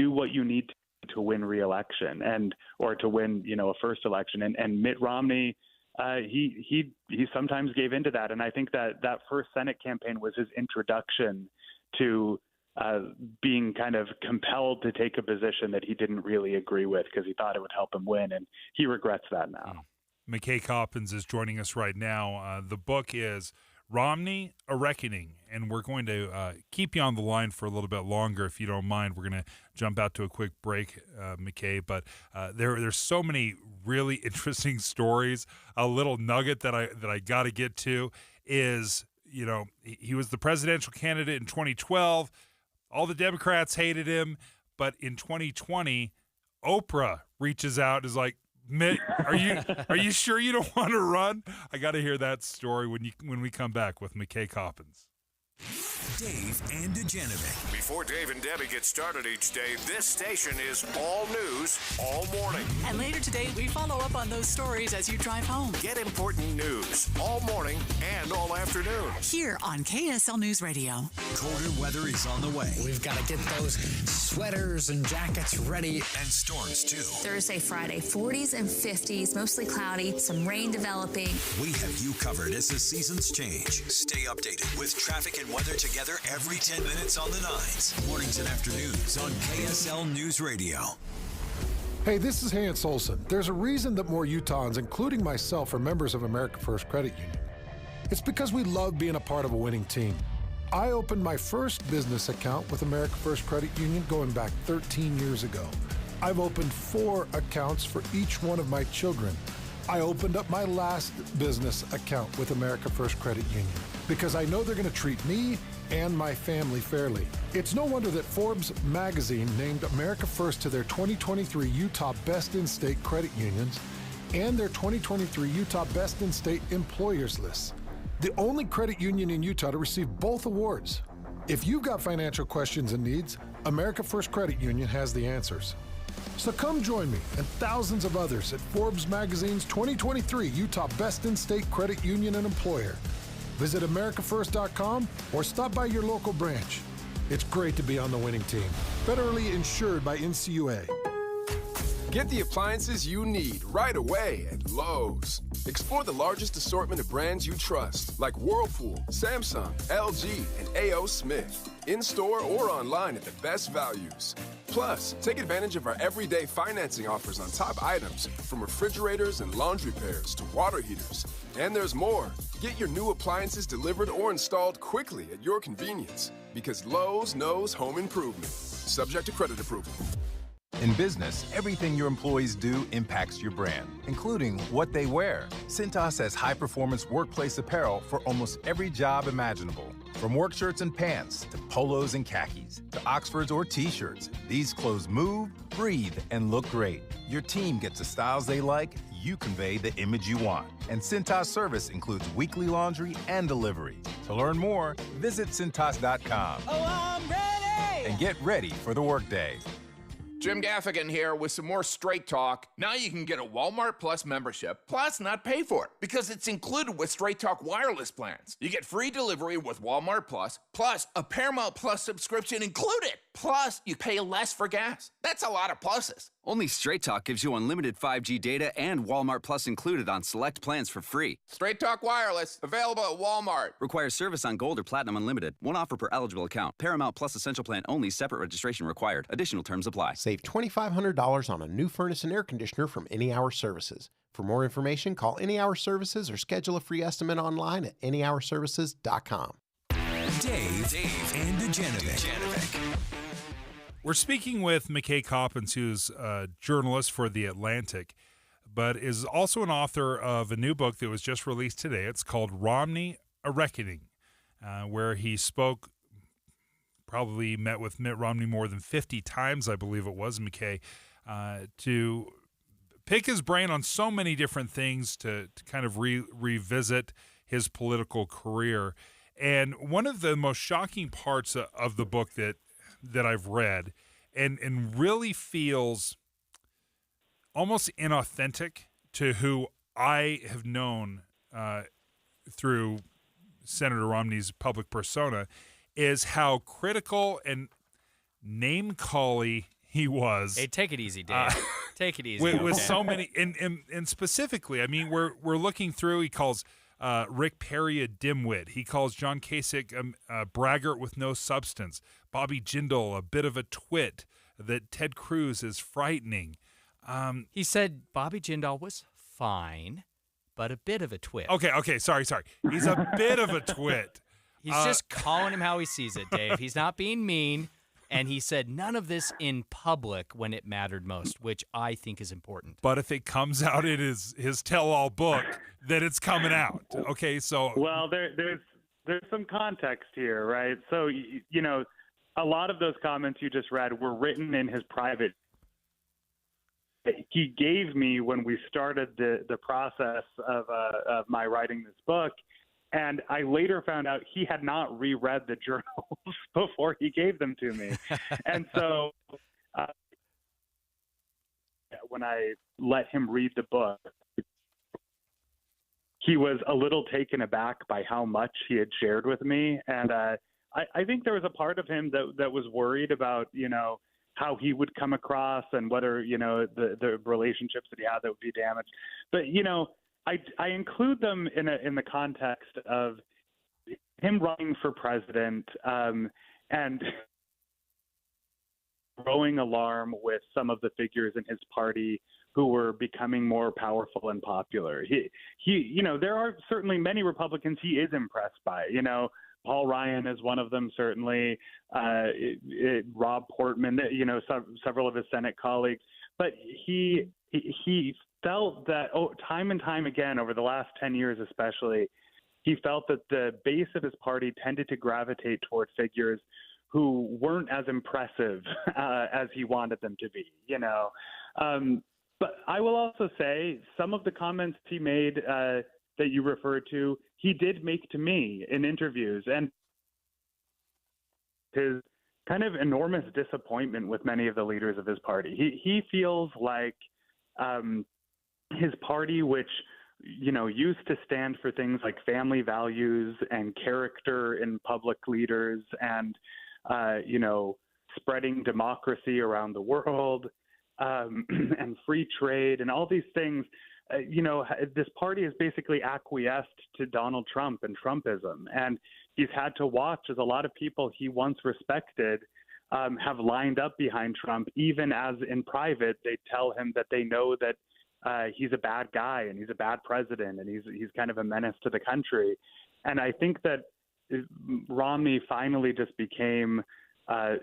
do what you need to win re-election or to win, a first election. And Mitt Romney, he sometimes gave into that. And I think that first Senate campaign was his introduction to being kind of compelled to take a position that he didn't really agree with because he thought it would help him win. And he regrets that now. McKay Coppins is joining us right now. The book is Romney, A Reckoning, and we're going to keep you on the line for a little bit longer if you don't mind. We're going to jump out to a quick break, McKay, but there's so many really interesting stories. A little nugget that I got to get to is, he was the presidential candidate in 2012. All the Democrats hated him, but in 2020, Oprah reaches out and is like, Mitt, are you sure you don't want to run? I got to hear that story when we come back with McKay Coppins. Dave and Dujanovic. Before Dave and Debbie get started each day, this station is all news all morning. And later today, we follow up on those stories as you drive home. Get important news all morning and all afternoon. Here on KSL News Radio. Colder weather is on the way. We've got to get those sweaters and jackets ready. And storms, too. Thursday, Friday, 40s and 50s, mostly cloudy, some rain developing. We have you covered as the seasons change. Stay updated with traffic and weather together every 10 minutes on the 9s. Mornings and afternoons on KSL News Radio. Hey, this is Hans Olsen. There's a reason that more Utahns, including myself, are members of America First Credit Union. It's because we love being a part of a winning team. I opened my first business account with America First Credit Union going back 13 years ago. I've opened 4 accounts for each one of my children. I opened up my last business account with America First Credit Union because I know they're going to treat me and my family fairly. It's no wonder that Forbes magazine named America First to their 2023 Utah Best in State Credit Unions and their 2023 Utah Best in State Employers list. The only credit union in Utah to receive both awards. If you've got financial questions and needs, America First Credit Union has the answers. So come join me and thousands of others at Forbes Magazine's 2023 Utah Best in State Credit Union and Employer. Visit AmericaFirst.com or stop by your local branch. It's great to be on the winning team. Federally insured by NCUA. Get the appliances you need right away at Lowe's. Explore the largest assortment of brands you trust, like Whirlpool, Samsung, LG, and A.O. Smith. In-store or online at the best values. Plus, take advantage of our everyday financing offers on top items, from refrigerators and laundry pairs to water heaters. And there's more. Get your new appliances delivered or installed quickly at your convenience, because Lowe's knows home improvement. Subject to credit approval. In business, everything your employees do impacts your brand, including what they wear. Cintas has high-performance workplace apparel for almost every job imaginable. From work shirts and pants, to polos and khakis, to Oxfords or T-shirts, these clothes move, breathe, and look great. Your team gets the styles they like, you convey the image you want. And Cintas service includes weekly laundry and delivery. To learn more, visit Cintas.com. Oh, I'm ready! And get ready for the workday. Jim Gaffigan here with some more Straight Talk. Now you can get a Walmart Plus membership, plus not pay for it, because it's included with Straight Talk wireless plans. You get free delivery with Walmart Plus, plus a Paramount Plus subscription included. Plus, you pay less for gas. That's a lot of pluses. Only Straight Talk gives you unlimited 5G data and Walmart Plus included on select plans for free. Straight Talk wireless, available at Walmart. Requires service on Gold or Platinum Unlimited. One offer per eligible account. Paramount Plus Essential Plan only. Separate registration required. Additional terms apply. Save $2,500 on a new furnace and air conditioner from Any Hour Services. For more information, call Any Hour Services or schedule a free estimate online at anyhourservices.com. Dave and Dujanovic. We're speaking with McKay Coppins, who's a journalist for The Atlantic, but is also an author of a new book that was just released today. It's called Romney, A Reckoning, where he spoke, probably met with Mitt Romney more than 50 times, I believe it was, McKay, to pick his brain on so many different things to kind of revisit his political career. And one of the most shocking parts of the book that I've read and really feels almost inauthentic to who I have known through Senator Romney's public persona is how critical and name-cally he was. Hey, take it easy, Dave. Take it easy. With so many, and specifically, I mean, we're looking through, he calls Rick Perry a dimwit. He calls John Kasich a braggart with no substance. Bobby Jindal a bit of a twit. That Ted Cruz is frightening. He said Bobby Jindal was fine, but a bit of a twit. Okay, sorry. He's a bit of a twit. He's just calling him how he sees it, Dave. He's not being mean. And he said none of this in public when it mattered most, which I think is important. But if it comes out in his tell-all book, then it's coming out. Okay, so well, there's some context here, right? So you know, a lot of those comments you just read were written in his private. He gave me when we started the process of my writing this book. And I later found out he had not reread the journals before he gave them to me. And so when I let him read the book, he was a little taken aback by how much he had shared with me. And I think there was a part of him that was worried about, you know, how he would come across and whether, you know, the relationships that he had that would be damaged. But, you know, I include them in the context of him running for president and growing alarm with some of the figures in his party who were becoming more powerful and popular. He you know, there are certainly many Republicans he is impressed by. You know, Paul Ryan is one of them, certainly. Rob Portman, you know, several of his Senate colleagues. But he felt that time and time again over the last 10 years especially, he felt that the base of his party tended to gravitate toward figures who weren't as impressive as he wanted them to be, you know. But I will also say some of the comments he made that you referred to, he did make to me in interviews, and his kind of enormous disappointment with many of the leaders of his party. He feels like his party, which, you know, used to stand for things like family values and character in public leaders and, you know, spreading democracy around the world and free trade and all these things, you know, this party has basically acquiesced to Donald Trump and Trumpism. And he's had to watch as a lot of people he once respected have lined up behind Trump, even as in private they tell him that they know that he's a bad guy and he's a bad president and he's kind of a menace to the country. And I think that Romney finally just became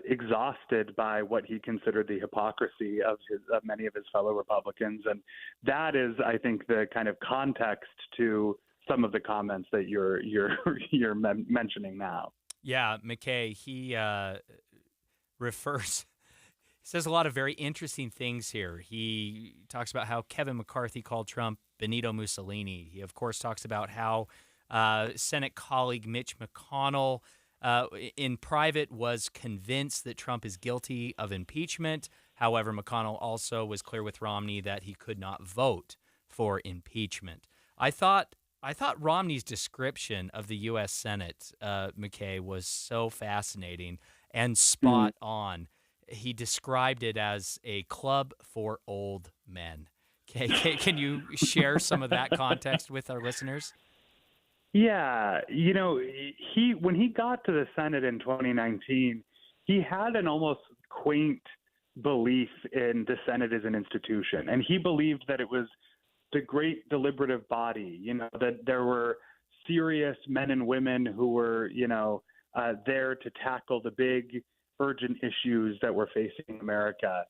exhausted by what he considered the hypocrisy of many of his fellow Republicans, and that is, I think, the kind of context to some of the comments that you're mentioning now. Yeah, McKay, he says a lot of very interesting things here. He talks about how Kevin McCarthy called Trump Benito Mussolini. He, of course, talks about how Senate colleague Mitch McConnell in private was convinced that Trump is guilty of impeachment. However, McConnell also was clear with Romney that he could not vote for impeachment. I thought Romney's description of the U.S. Senate, McKay, was so fascinating and spot on. He described it as a club for old men. Can you share some of that context with our listeners? Yeah, when he got to the Senate in 2019, he had an almost quaint belief in the Senate as an institution, and he believed that it was the great deliberative body, that there were serious men and women who were, there to tackle the big urgent issues that were facing America.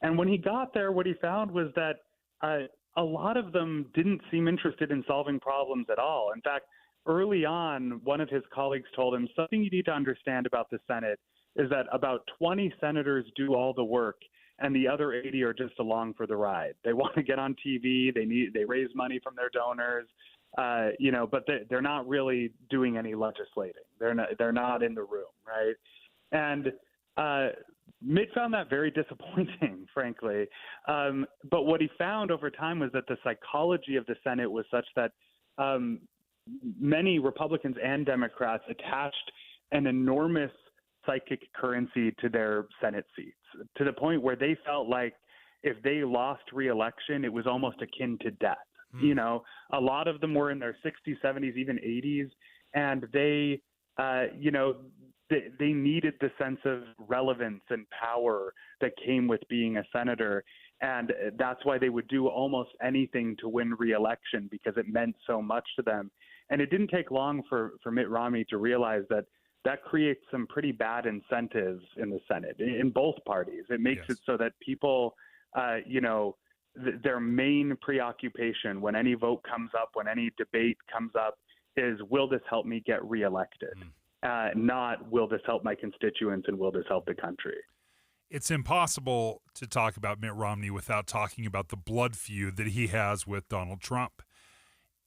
And when he got there, what he found was that a lot of them didn't seem interested in solving problems at all. In fact, early on, one of his colleagues told him, something you need to understand about the Senate is that about 20 senators do all the work, and the other 80 are just along for the ride. They want to get on TV. They raise money from their donors, but they're not really doing any legislating. They're not in the room, right? And Mitt found that very disappointing, frankly. But what he found over time was that the psychology of the Senate was such that many Republicans and Democrats attached an enormous psychic currency to their Senate seats, to the point where they felt like if they lost re-election, it was almost akin to death. A lot of them were in their 60s, 70s, even 80s, and they needed the sense of relevance and power that came with being a senator. And that's why they would do almost anything to win re-election, because it meant so much to them. And it didn't take long for Mitt Romney to realize that creates some pretty bad incentives in the Senate, in both parties. It makes it so that people, their main preoccupation when any vote comes up, when any debate comes up, is, will this help me get reelected? Not, will this help my constituents and will this help the country? It's impossible to talk about Mitt Romney without talking about the blood feud that he has with Donald Trump.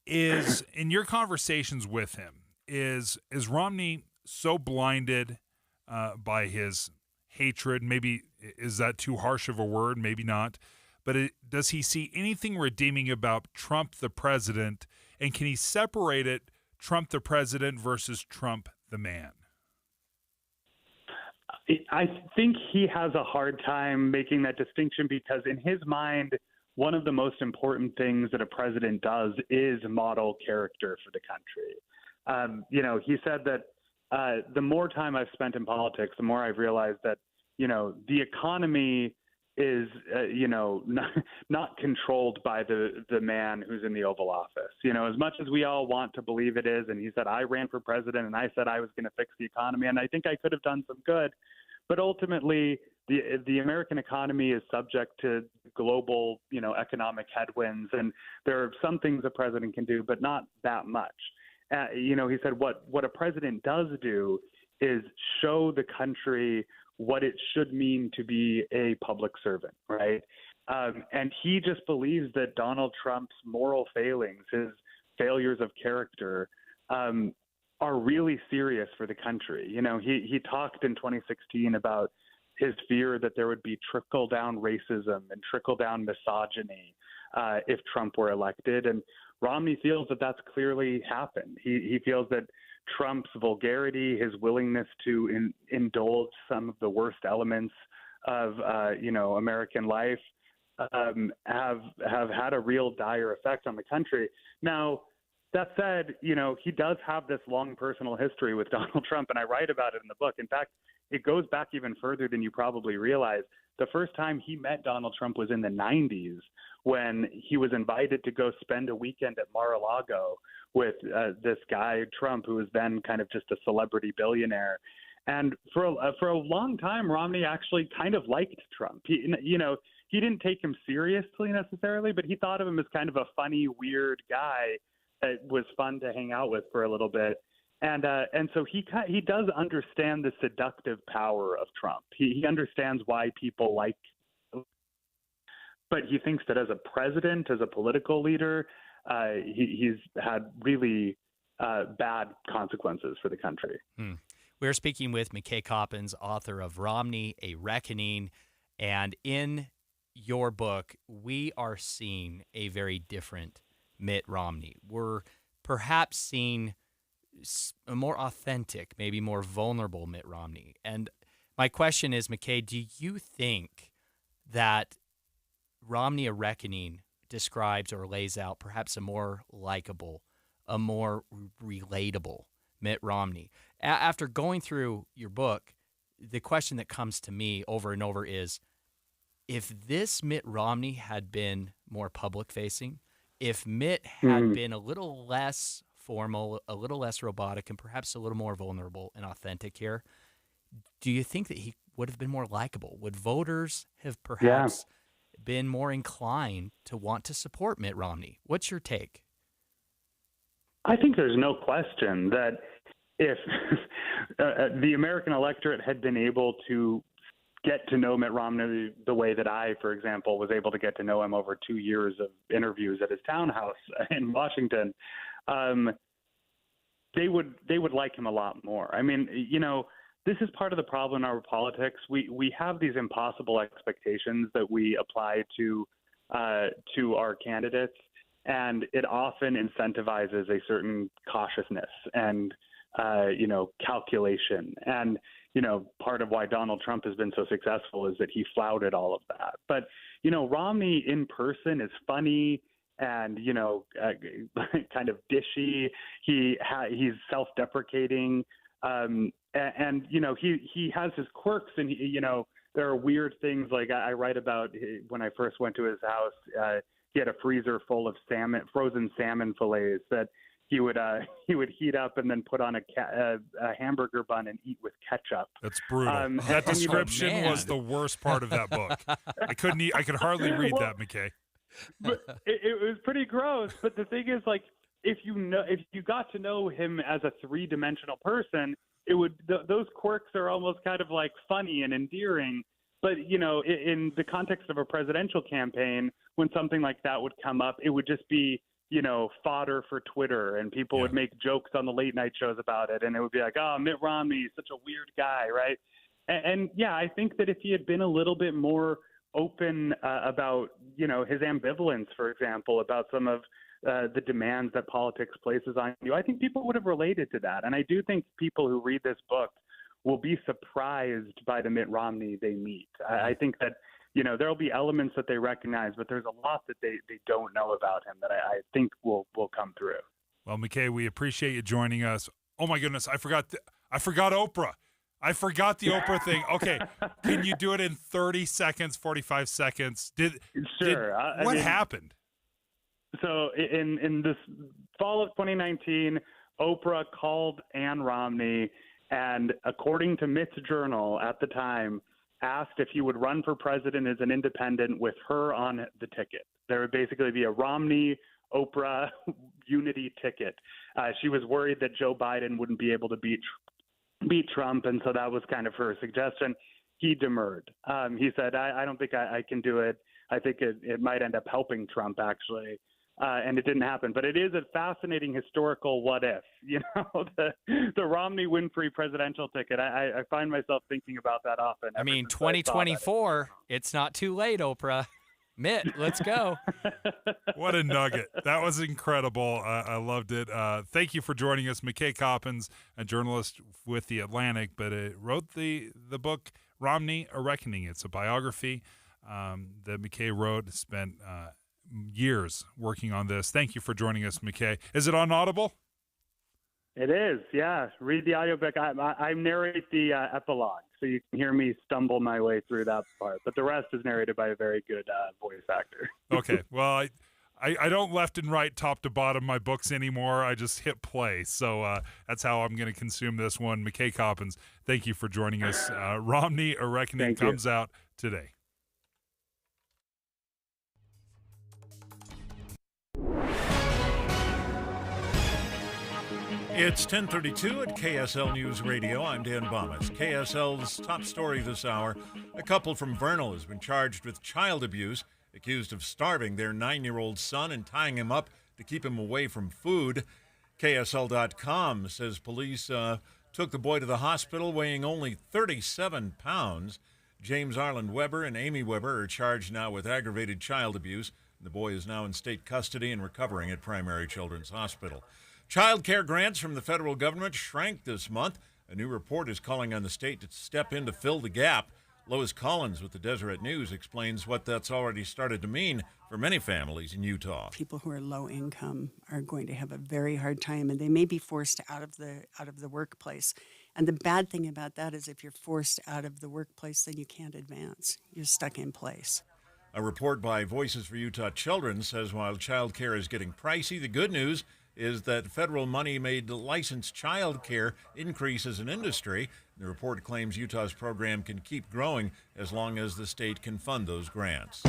In your conversations with him, is Romney so blinded by his hatred? Maybe, is that too harsh of a word? Maybe not. But does he see anything redeeming about Trump the president? And can he separate it, Trump the president versus Trump the man? I think he has a hard time making that distinction, because in his mind, one of the most important things that a president does is model character for the country. He said that the more time I've spent in politics, the more I've realized that, the economy is, not controlled by the man who's in the Oval Office. As much as we all want to believe it is, and he said, I ran for president and I said I was going to fix the economy, and I think I could have done some good. But ultimately, the American economy is subject to global, economic headwinds, and there are some things a president can do, but not that much. He said what a president does do is show the country what it should mean to be a public servant, right? And he just believes that Donald Trump's moral failings, his failures of character, are really serious for the country. He talked in 2016 about his fear that there would be trickle-down racism and trickle-down misogyny if Trump were elected. And Romney feels that that's clearly happened. He feels that Trump's vulgarity, his willingness to indulge some of the worst elements of, American life have had a real dire effect on the country. Now, that said, he does have this long personal history with Donald Trump, and I write about it in the book. In fact, it goes back even further than you probably realize. The first time he met Donald Trump was in the 90s, when he was invited to go spend a weekend at Mar-a-Lago with this guy, Trump, who was then kind of just a celebrity billionaire. And for a long time, Romney actually kind of liked Trump. He didn't take him seriously necessarily, but he thought of him as kind of a funny, weird guy that was fun to hang out with for a little bit. And so he does understand the seductive power of Trump. He understands why people like, but he thinks that as a president, as a political leader, he's had really bad consequences for the country. We're speaking with McKay Coppins, author of Romney, A Reckoning. And in your book, we are seeing a very different Mitt Romney. We're perhaps seeing a more authentic, maybe more vulnerable Mitt Romney. And my question is, McKay, do you think that Romney, A Reckoning describes or lays out perhaps a more likable, a more relatable Mitt Romney? After going through your book, the question that comes to me over and over is, if this Mitt Romney had been more public-facing, if Mitt had been a little less formal, a little less robotic, and perhaps a little more vulnerable and authentic here, do you think that he would have been more likable? Would voters have perhaps been more inclined to want to support Mitt Romney? What's your take? I think there's no question that if the American electorate had been able to get to know Mitt Romney the way that I, for example, was able to get to know him over 2 years of interviews at his townhouse in Washington, they would like him a lot more. I mean, this is part of the problem in our politics. We have these impossible expectations that we apply to our candidates, and it often incentivizes a certain cautiousness and calculation. And part of why Donald Trump has been so successful is that he flouted all of that. But Romney in person is funny and kind of dishy. He's self-deprecating, and he has his quirks, and there are weird things like I write about when I first went to his house. He had a freezer full of frozen salmon fillets that he would heat up and then put on a hamburger bun and eat with ketchup. That's brutal. That description was the worst part of that book. I could hardly read that, McKay. But it was pretty gross. But the thing is, like, if you got to know him as a three-dimensional person, those quirks are almost kind of like funny and endearing. But in the context of a presidential campaign, when something like that would come up, it would just be fodder for Twitter, and people would make jokes on the late night shows about it, and it would be like, oh, Mitt Romney is such a weird guy, right? And I think that if he had been a little bit more open about, his ambivalence, for example, about some of the demands that politics places on you, I think people would have related to that. And I do think people who read this book will be surprised by the Mitt Romney they meet. I think that there'll be elements that they recognize, but there's a lot that they don't know about him that I think will come through. Well, McKay, we appreciate you joining us. Oh my goodness, I forgot Oprah. I forgot the Oprah thing. Okay, can you do it in 30 seconds, 45 seconds? Sure. What happened? So in this fall of 2019, Oprah called Ann Romney, and according to Mitt's Journal at the time, asked if he would run for president as an independent with her on the ticket. There would basically be a Romney-Oprah unity ticket. She was worried that Joe Biden wouldn't be able to beat Trump, and so that was kind of her suggestion. He demurred. He said, I don't think I can do it. I think it might end up helping Trump, actually. And it didn't happen. But it is a fascinating historical what if, the Romney-Winfrey presidential ticket. I find myself thinking about that often. I mean, 2024, it's not too late, Oprah. Mitt, let's go. What a nugget. That was incredible. I loved it. Thank you for joining us. McKay Coppins, a journalist with The Atlantic, but wrote the book Romney, A Reckoning. It's a biography that McKay wrote, spent years working on this. Thank you for joining us, McKay. Is it on Audible? It is, yeah. Read the audiobook. I narrate the epilogue, so you can hear me stumble my way through that part. But the rest is narrated by a very good voice actor. Okay. Well, I don't left and right, top to bottom my books anymore. I just hit play. So that's how I'm going to consume this one. McKay Coppins, thank you for joining us. Romney, A Reckoning comes out today. It's 10:32 at KSL News Radio. I'm Dan Bomas. KSL's top story this hour. A couple from Vernal has been charged with child abuse, accused of starving their 9-year-old son and tying him up to keep him away from food. KSL.com says police took the boy to the hospital weighing only 37 pounds. James Arland Weber and Amy Weber are charged now with aggravated child abuse. The boy is now in state custody and recovering at Primary Children's Hospital. Child care grants from the federal government shrank this month. A new report is calling on the state to step in to fill the gap. Lois Collins with the Deseret News explains what that's already started to mean for many families in Utah. People who are low income are going to have a very hard time, and they may be forced out of the workplace. And the bad thing about that is if you're forced out of the workplace, then you can't advance. You're stuck in place. A report by Voices for Utah Children says while child care is getting pricey, the good news is that federal money made licensed child care increase as an industry. The report claims Utah's program can keep growing as long as the state can fund those grants.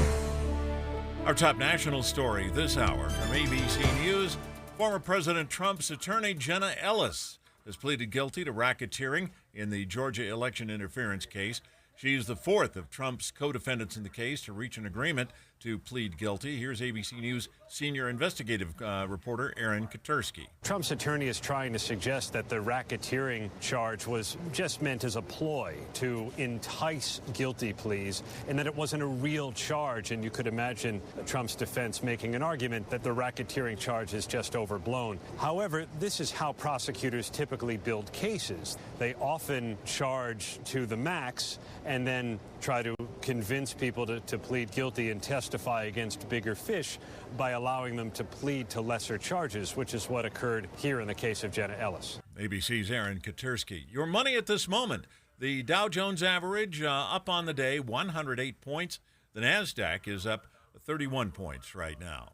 Our top national story this hour from ABC News. Former President Trump's attorney, Jenna Ellis, has pleaded guilty to racketeering in the Georgia election interference case. She's the fourth of Trump's co-defendants in the case to reach an agreement to plead guilty. Here's ABC News senior investigative reporter Aaron Katersky. Trump's attorney is trying to suggest that the racketeering charge was just meant as a ploy to entice guilty pleas and that it wasn't a real charge. And you could imagine Trump's defense making an argument that the racketeering charge is just overblown. However, this is how prosecutors typically build cases. They often charge to the max and then try to convince people to plead guilty and testify against bigger fish by allowing them to plead to lesser charges, which is what occurred here in the case of Jenna Ellis. ABC's Aaron Katersky. Your money at this moment. The Dow Jones average up on the day, 108 points. The NASDAQ is up 31 points right now.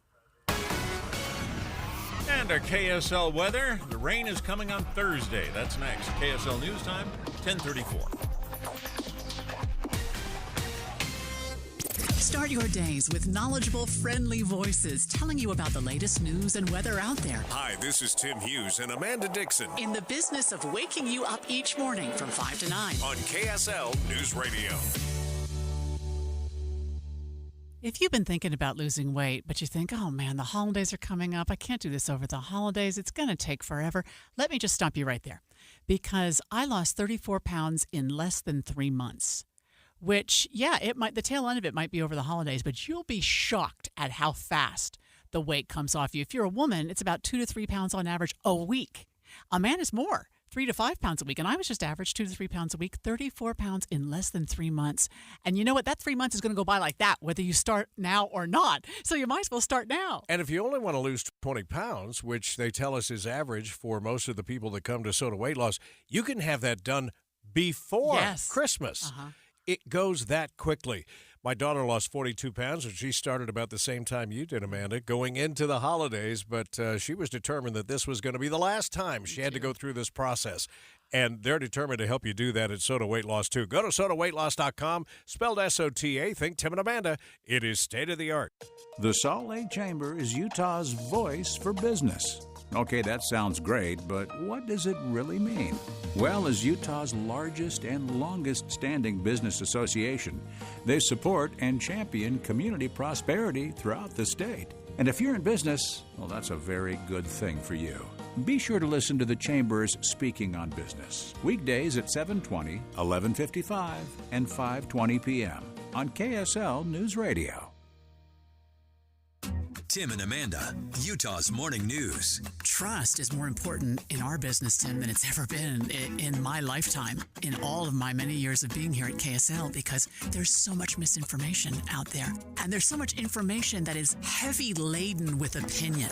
And our KSL weather. The rain is coming on Thursday. That's next. KSL News Time, 10:34. Start your days with knowledgeable, friendly voices telling you about the latest news and weather out there. Hi, this is Tim Hughes and Amanda Dixon. In the business of waking you up each morning from 5 to 9. On KSL News Radio. If you've been thinking about losing weight, but you think, oh man, the holidays are coming up. I can't do this over the holidays. It's going to take forever. Let me just stop you right there. Because I lost 34 pounds in less than 3 months. Which, yeah, the tail end of it might be over the holidays, but you'll be shocked at how fast the weight comes off you. If you're a woman, it's about 2 to 3 pounds on average a week. A man is more, 3 to 5 pounds a week. And I was just average 2 to 3 pounds a week, 34 pounds in less than 3 months. And you know what? That 3 months is going to go by like that, whether you start now or not. So you might as well start now. And if you only want to lose 20 pounds, which they tell us is average for most of the people that come to Soda Weight Loss, you can have that done before Christmas. It goes that quickly. My daughter lost 42 pounds, and she started about the same time you did, Amanda, going into the holidays, but she was determined that this was going to be the last time she had to go through this process. And they're determined to help you do that at Soda Weight Loss, too. Go to sodaweightloss.com, spelled S-O-T-A. Think Tim and Amanda. It is state-of-the-art. The Salt Lake Chamber is Utah's voice for business. Okay, that sounds great, but what does it really mean? Well, as Utah's largest and longest-standing business association, they support and champion community prosperity throughout the state. And if you're in business, well, that's a very good thing for you. Be sure to listen to the Chamber's Speaking on Business, weekdays at 7:20, 11:55, and 5:20 p.m. on KSL News Radio. Tim and Amanda, Utah's Morning News. Trust is more important in our business, Tim, than it's ever been in my lifetime, in all of my many years of being here at KSL, because there's so much misinformation out there. And there's so much information that is heavy laden with opinion.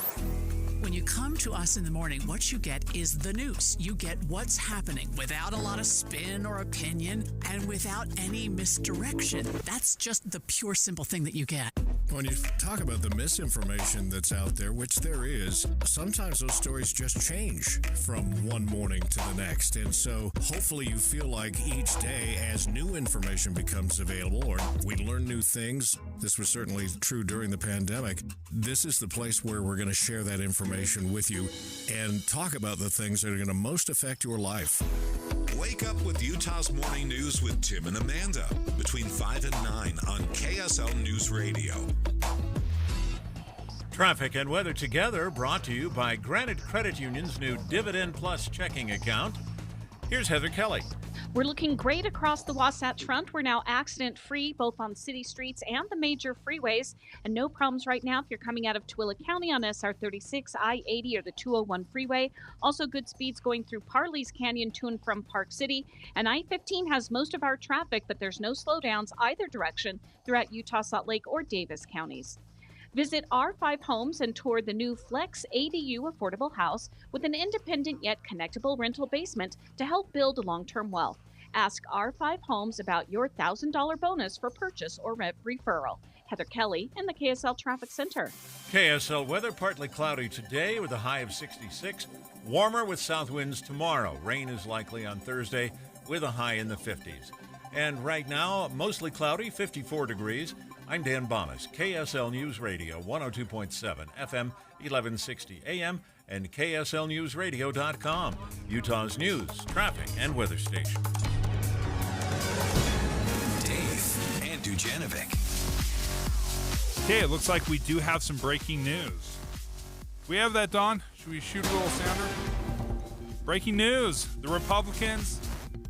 When you come to us in the morning, what you get is the news. You get what's happening without a lot of spin or opinion and without any misdirection. That's just the pure, simple thing that you get. When you talk about the misinformation that's out there, which there is, sometimes those stories just change from one morning to the next. And so hopefully you feel like each day as new information becomes available or we learn new things, this was certainly true during the pandemic, this is the place where we're going to share that information with you and talk about the things that are going to most affect your life. Wake up with Utah's Morning News with Tim and Amanda between 5 and 9 on KSL News Radio. Traffic and weather together brought to you by Granite Credit Union's new Dividend Plus checking account. Here's Heather Kelly. We're looking great across the Wasatch Front. We're now accident-free both on city streets and the major freeways. And no problems right now if you're coming out of Tooele County on SR 36, I-80, or the 201 freeway. Also good speeds going through Parley's Canyon to and from Park City. And I-15 has most of our traffic, but there's no slowdowns either direction throughout Utah, Salt Lake, or Davis counties. Visit R5 Homes and tour the new Flex ADU affordable house with an independent yet connectable rental basement to help build long-term wealth. Ask R5 Homes about your $1,000 bonus for purchase or referral. Heather Kelly in the KSL Traffic Center. KSL weather, partly cloudy today with a high of 66. Warmer with south winds tomorrow. Rain is likely on Thursday with a high in the 50s. And right now, mostly cloudy, 54 degrees. I'm Dan Bomas, KSL News Radio, 102.7 FM, 1160 AM, and KSLNewsRadio.com, Utah's news, traffic, and weather station. Dave and Dujanovic. Okay, it looks like we do have some breaking news. Do we have that, Don? Should we shoot a little sounder? Breaking news. The Republicans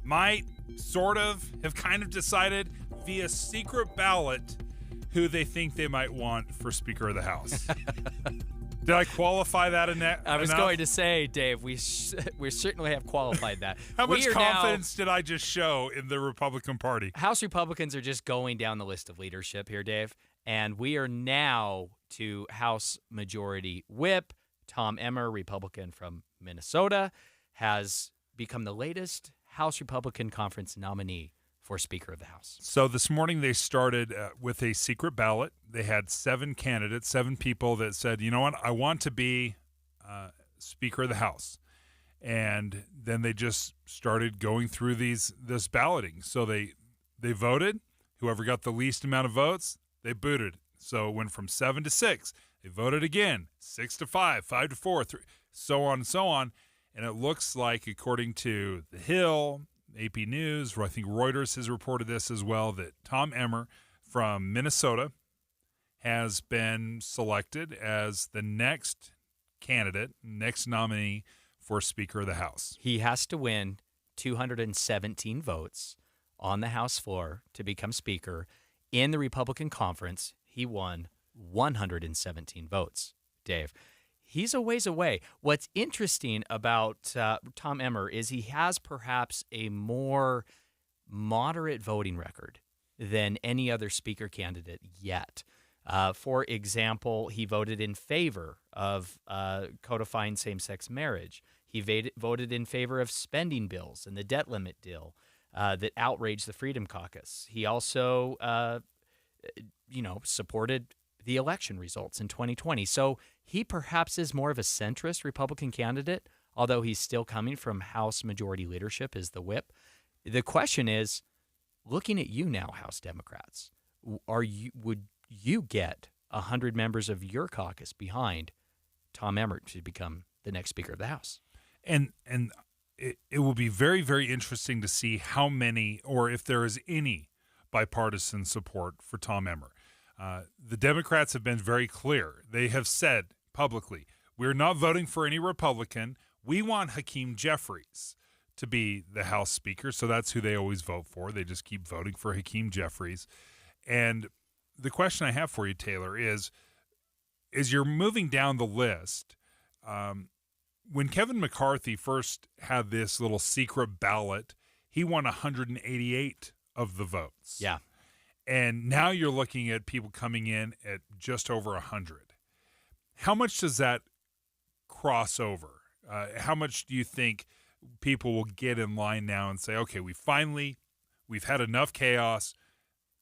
might, sort of, have kind of decided via secret ballot who they think they might want for Speaker of the House. Did I qualify that enough? I was going to say, Dave, we certainly have qualified that. How much confidence did I just show in the Republican Party? House Republicans are just going down the list of leadership here, Dave. And we are now to House Majority Whip. Tom Emmer, Republican from Minnesota, has become the latest House Republican Conference nominee for Speaker of the House. So this morning they started with a secret ballot. They had 7 candidates, 7 people that said, you know what, I want to be Speaker of the House. And then they just started going through this balloting. So they voted. Whoever got the least amount of votes, they booted. So it went from 7 to 6. They voted again, 6 to 5, 5 to 4, 3, so on and so on. And it looks like, according to The Hill, AP News, I think Reuters has reported this as well, that Tom Emmer from Minnesota has been selected as the next candidate, next nominee for Speaker of the House. He has to win 217 votes on the House floor to become Speaker. In the Republican conference, he won 117 votes, Dave. He's a ways away. What's interesting about Tom Emmer is he has perhaps a more moderate voting record than any other speaker candidate yet. For example, he voted in favor of codifying same-sex marriage. He voted in favor of spending bills and the debt limit deal that outraged the Freedom Caucus. He also, supported the election results in 2020. So he perhaps is more of a centrist Republican candidate, although he's still coming from House Majority Leadership as the whip. The question is, looking at you now, House Democrats, would you get 100 members of your caucus behind Tom Emmer to become the next Speaker of the House? And it will be very, very interesting to see how many, or if there is any, bipartisan support for Tom Emmer. The Democrats have been very clear. They have said publicly, we're not voting for any Republican. We want Hakeem Jeffries to be the House Speaker, so that's who they always vote for. They just keep voting for Hakeem Jeffries. And the question I have for you, Taylor, is you're moving down the list, when Kevin McCarthy first had this little secret ballot, he won 188 of the votes. Yeah. And now you're looking at people coming in at just over 100. How much does that crossover? How much do you think people will get in line now and say, okay, we've had enough chaos.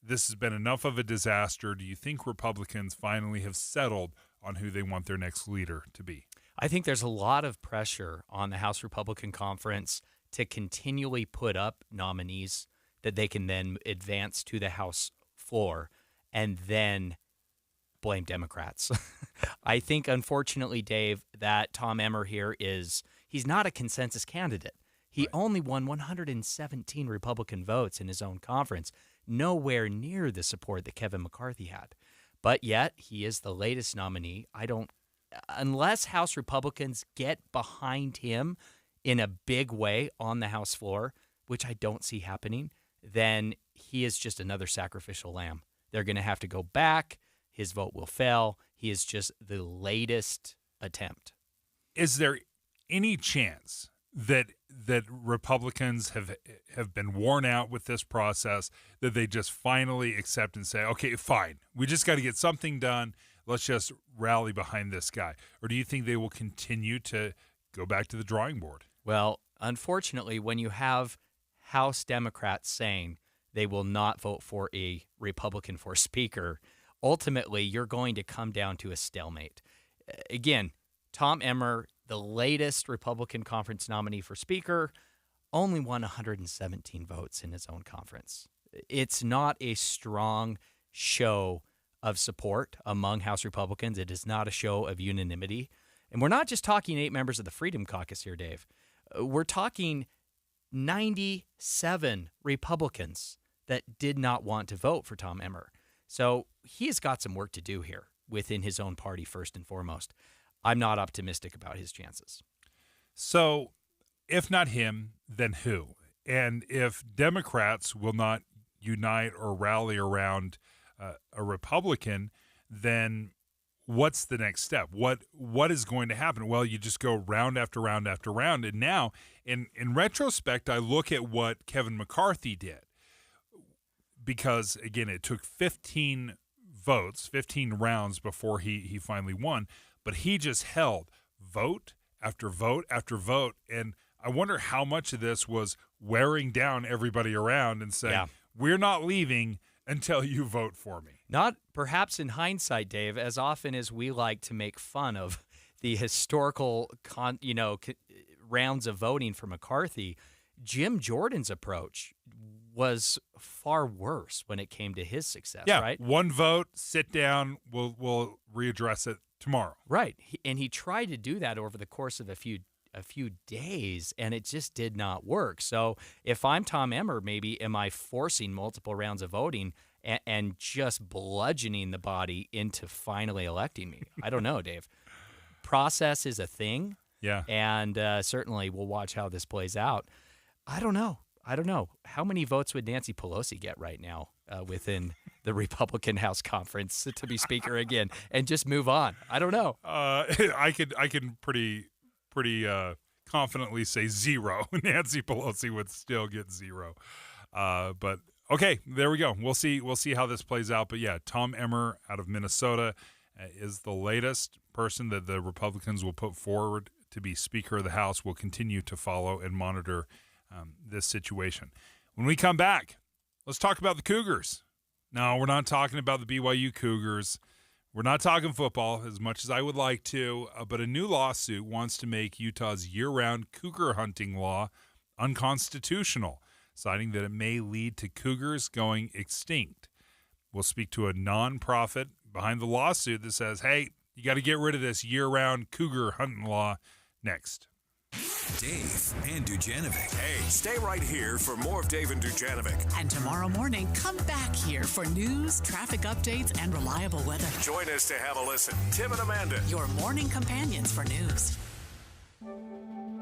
This has been enough of a disaster. Do you think Republicans finally have settled on who they want their next leader to be? I think there's a lot of pressure on the House Republican Conference to continually put up nominees that they can then advance to the House floor and then blame Democrats. I think, unfortunately, Dave, that Tom Emmer here he's not a consensus candidate. He only won 117 Republican votes in his own conference, nowhere near the support that Kevin McCarthy had. But yet, he is the latest nominee. Unless House Republicans get behind him in a big way on the House floor, which I don't see happening, then he is just another sacrificial lamb. They're going to have to go back. His vote will fail. He is just the latest attempt. Is there any chance that Republicans have been worn out with this process, that they just finally accept and say, okay, fine, we just got to get something done. Let's just rally behind this guy? Or do you think they will continue to go back to the drawing board? Well, unfortunately, when you have House Democrats saying they will not vote for a Republican for Speaker, ultimately you're going to come down to a stalemate. Again, Tom Emmer, the latest Republican conference nominee for Speaker, only won 117 votes in his own conference. It's not a strong show of support among House Republicans. It is not a show of unanimity. And we're not just talking 8 members of the Freedom Caucus here, Dave. We're talking 97 Republicans that did not want to vote for Tom Emmer. So he has got some work to do here within his own party, first and foremost. I'm not optimistic about his chances. So if not him, then who? And if Democrats will not unite or rally around a Republican, then what's the next step? What is going to happen? Well, you just go round after round after round. And now, in retrospect, I look at what Kevin McCarthy did. Because, again, it took 15 votes, 15 rounds before he finally won. But he just held vote after vote after vote. And I wonder how much of this was wearing down everybody around and saying, we're not leaving until you vote for me. Not perhaps in hindsight, Dave, as often as we like to make fun of the historical rounds of voting for McCarthy, Jim Jordan's approach was far worse when it came to his success, right? One vote, sit down, we'll readdress it tomorrow. Right. And he tried to do that over the course of a few days, and it just did not work. So if I'm Tom Emmer, maybe am I forcing multiple rounds of voting and just bludgeoning the body into finally electing me? I don't know, Dave. Process is a thing. Yeah. And certainly we'll watch how this plays out. I don't know. How many votes would Nancy Pelosi get right now within the Republican House Conference to be Speaker again and just move on? I don't know. I can pretty confidently say 0. Nancy Pelosi would still get 0. But okay, there we go. We'll see how this plays out. But yeah, Tom Emmer out of Minnesota is the latest person that the Republicans will put forward to be Speaker of the House. We'll continue to follow and monitor this situation. When we come back, let's talk about the Cougars. No, we're not talking about the BYU Cougars. We're not talking football as much as I would like to, but a new lawsuit wants to make Utah's year-round cougar hunting law unconstitutional, citing that it may lead to cougars going extinct. We'll speak to a nonprofit behind the lawsuit that says, hey, you got to get rid of this year-round cougar hunting law next. Dave and Dujanovic. Hey, stay right here for more of Dave and Dujanovic. And tomorrow morning, come back here for news, traffic updates, and reliable weather. Join us to have a listen. Tim and Amanda. Your morning companions for news.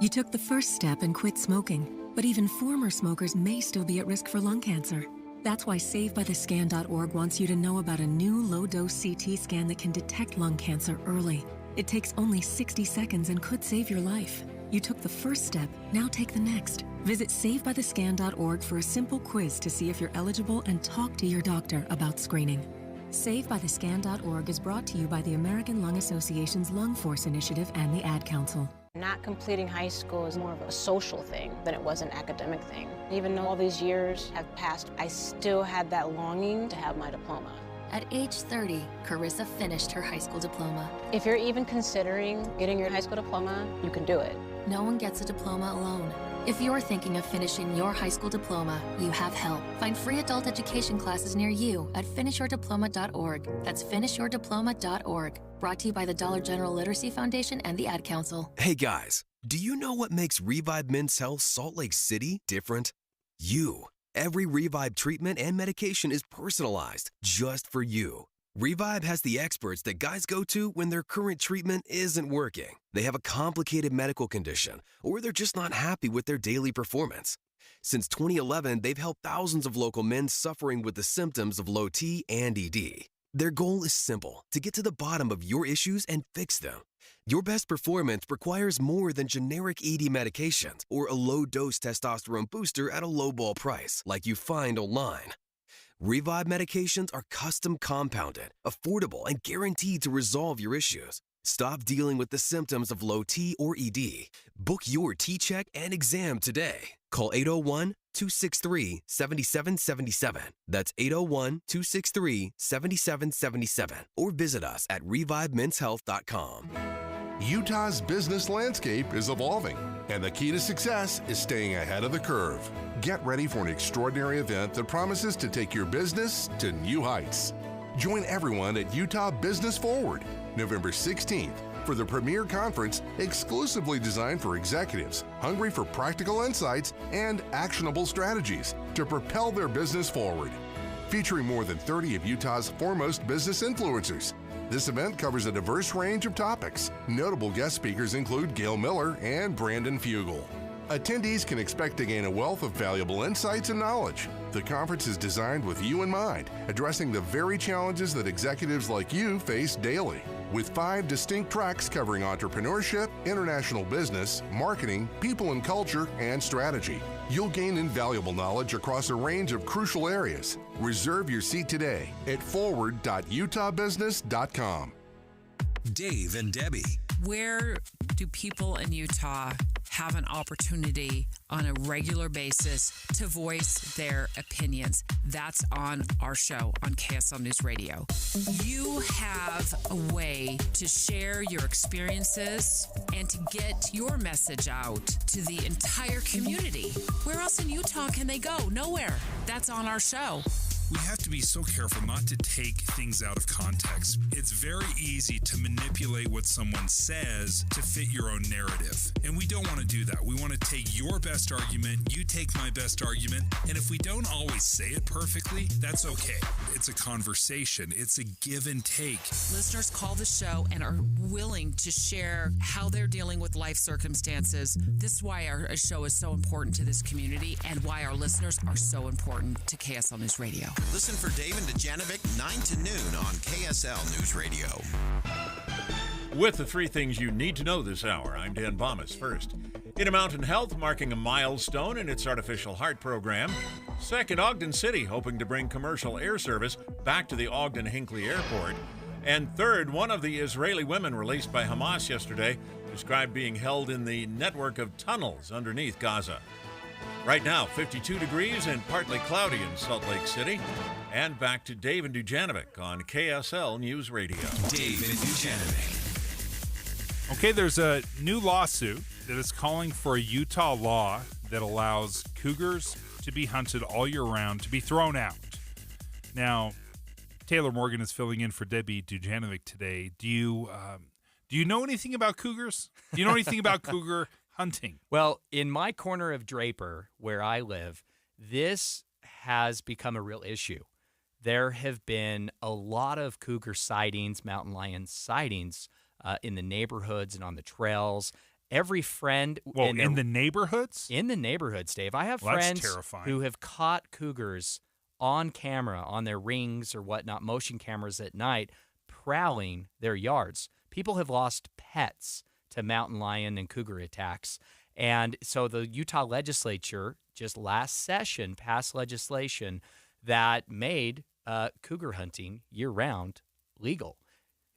You took the first step and quit smoking, but even former smokers may still be at risk for lung cancer. That's why SaveByTheScan.org wants you to know about a new low-dose CT scan that can detect lung cancer early. It takes only 60 seconds and could save your life. You took the first step, now take the next. Visit SaveByTheScan.org for a simple quiz to see if you're eligible and talk to your doctor about screening. SaveByTheScan.org is brought to you by the American Lung Association's Lung Force Initiative and the Ad Council. Not completing high school is more of a social thing than it was an academic thing. Even though all these years have passed, I still had that longing to have my diploma. At age 30, Carissa finished her high school diploma. If you're even considering getting your high school diploma, you can do it. No one gets a diploma alone. If you're thinking of finishing your high school diploma, you have help. Find free adult education classes near you at finishyourdiploma.org. That's finishyourdiploma.org. Brought to you by the Dollar General Literacy Foundation and the Ad Council. Hey guys, do you know what makes Revive Men's Health Salt Lake City different? You. Every Revive treatment and medication is personalized just for you. Revive has the experts that guys go to when their current treatment isn't working. They have a complicated medical condition, or they're just not happy with their daily performance. Since 2011, they've helped thousands of local men suffering with the symptoms of low T and ED. Their goal is simple: to get to the bottom of your issues and fix them. Your best performance requires more than generic ED medications or a low-dose testosterone booster at a low-ball price like you find online. Revive medications are custom compounded, affordable, and guaranteed to resolve your issues. Stop dealing with the symptoms of low T or ED. Book your T-check and exam today. Call 801-263-7777. That's 801-263-7777. Or visit us at revivemenshealth.com. Utah's business landscape is evolving, and the key to success is staying ahead of the curve. Get ready for an extraordinary event that promises to take your business to new heights. Join everyone at Utah Business Forward, November 16th, for the premier conference exclusively designed for executives hungry for practical insights and actionable strategies to propel their business forward. Featuring more than 30 of Utah's foremost business influencers, this event covers a diverse range of topics. Notable guest speakers include Gail Miller and Brandon Fugel. Attendees can expect to gain a wealth of valuable insights and knowledge. The conference is designed with you in mind, addressing the very challenges that executives like you face daily. With 5 distinct tracks covering entrepreneurship, international business, marketing, people and culture, and strategy. You'll gain invaluable knowledge across a range of crucial areas. Reserve your seat today at forward.utahbusiness.com. Dave and Debbie. Where do people in Utah have an opportunity on a regular basis to voice their opinions? That's on our show on KSL News Radio. You have a way to share your experiences and to get your message out to the entire community. Where else in Utah can they go? Nowhere. That's on our show. We have to be so careful not to take things out of context. It's very easy to manipulate what someone says to fit your own narrative. And we don't want to do that. We want to take your best argument, you take my best argument, and if we don't always say it perfectly, that's okay. It's a conversation. It's a give and take. Listeners call the show and are willing to share how they're dealing with life circumstances. This is why our show is so important to this community and why our listeners are so important to KSL News Radio. Listen for Dave and Dujanovic 9 to noon on KSL News Radio. With the 3 things you need to know this hour, I'm Dan Bomas. First, Intermountain Health marking a milestone in its artificial heart program. Second, Ogden City hoping to bring commercial air service back to the Ogden-Hinckley Airport. And third, one of the Israeli women released by Hamas yesterday described being held in the network of tunnels underneath Gaza. Right now, 52 degrees and partly cloudy in Salt Lake City. And back to Dave and Dujanovic on KSL News Radio. Dave and Dujanovic. Okay, there's a new lawsuit that is calling for a Utah law that allows cougars to be hunted all year round to be thrown out. Now, Taylor Morgan is filling in for Debbie Dujanovic today. Do you know anything about cougars? Do you know anything about cougar hunting? Well, in my corner of Draper, where I live, this has become a real issue. There have been a lot of cougar sightings, mountain lion sightings in the neighborhoods and on the trails. Every friend... Well, in the neighborhoods? In the neighborhoods, Dave. I have friends who have caught cougars on camera, on their rings or whatnot, motion cameras at night, prowling their yards. People have lost pets to mountain lion and cougar attacks. And so the Utah legislature just last session passed legislation that made cougar hunting year-round legal.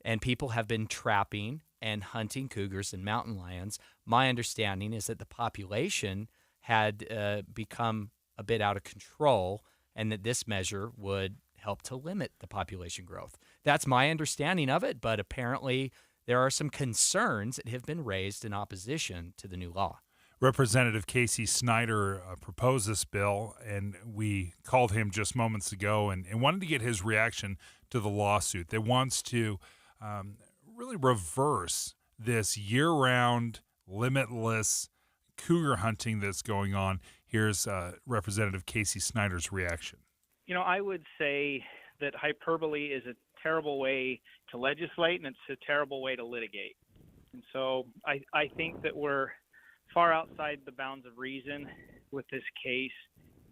And people have been trapping and hunting cougars and mountain lions. My understanding is that the population had become a bit out of control, and that this measure would help to limit the population growth. That's my understanding of it, but apparently there are some concerns that have been raised in opposition to the new law. Representative Casey Snyder proposed this bill, and we called him just moments ago and wanted to get his reaction to the lawsuit that wants to really reverse this year-round, limitless cougar hunting that's going on. Here's Representative Casey Snyder's reaction. You know, I would say that hyperbole is a terrible way to legislate, and it's a terrible way to litigate. And so I think that we're far outside the bounds of reason with this case,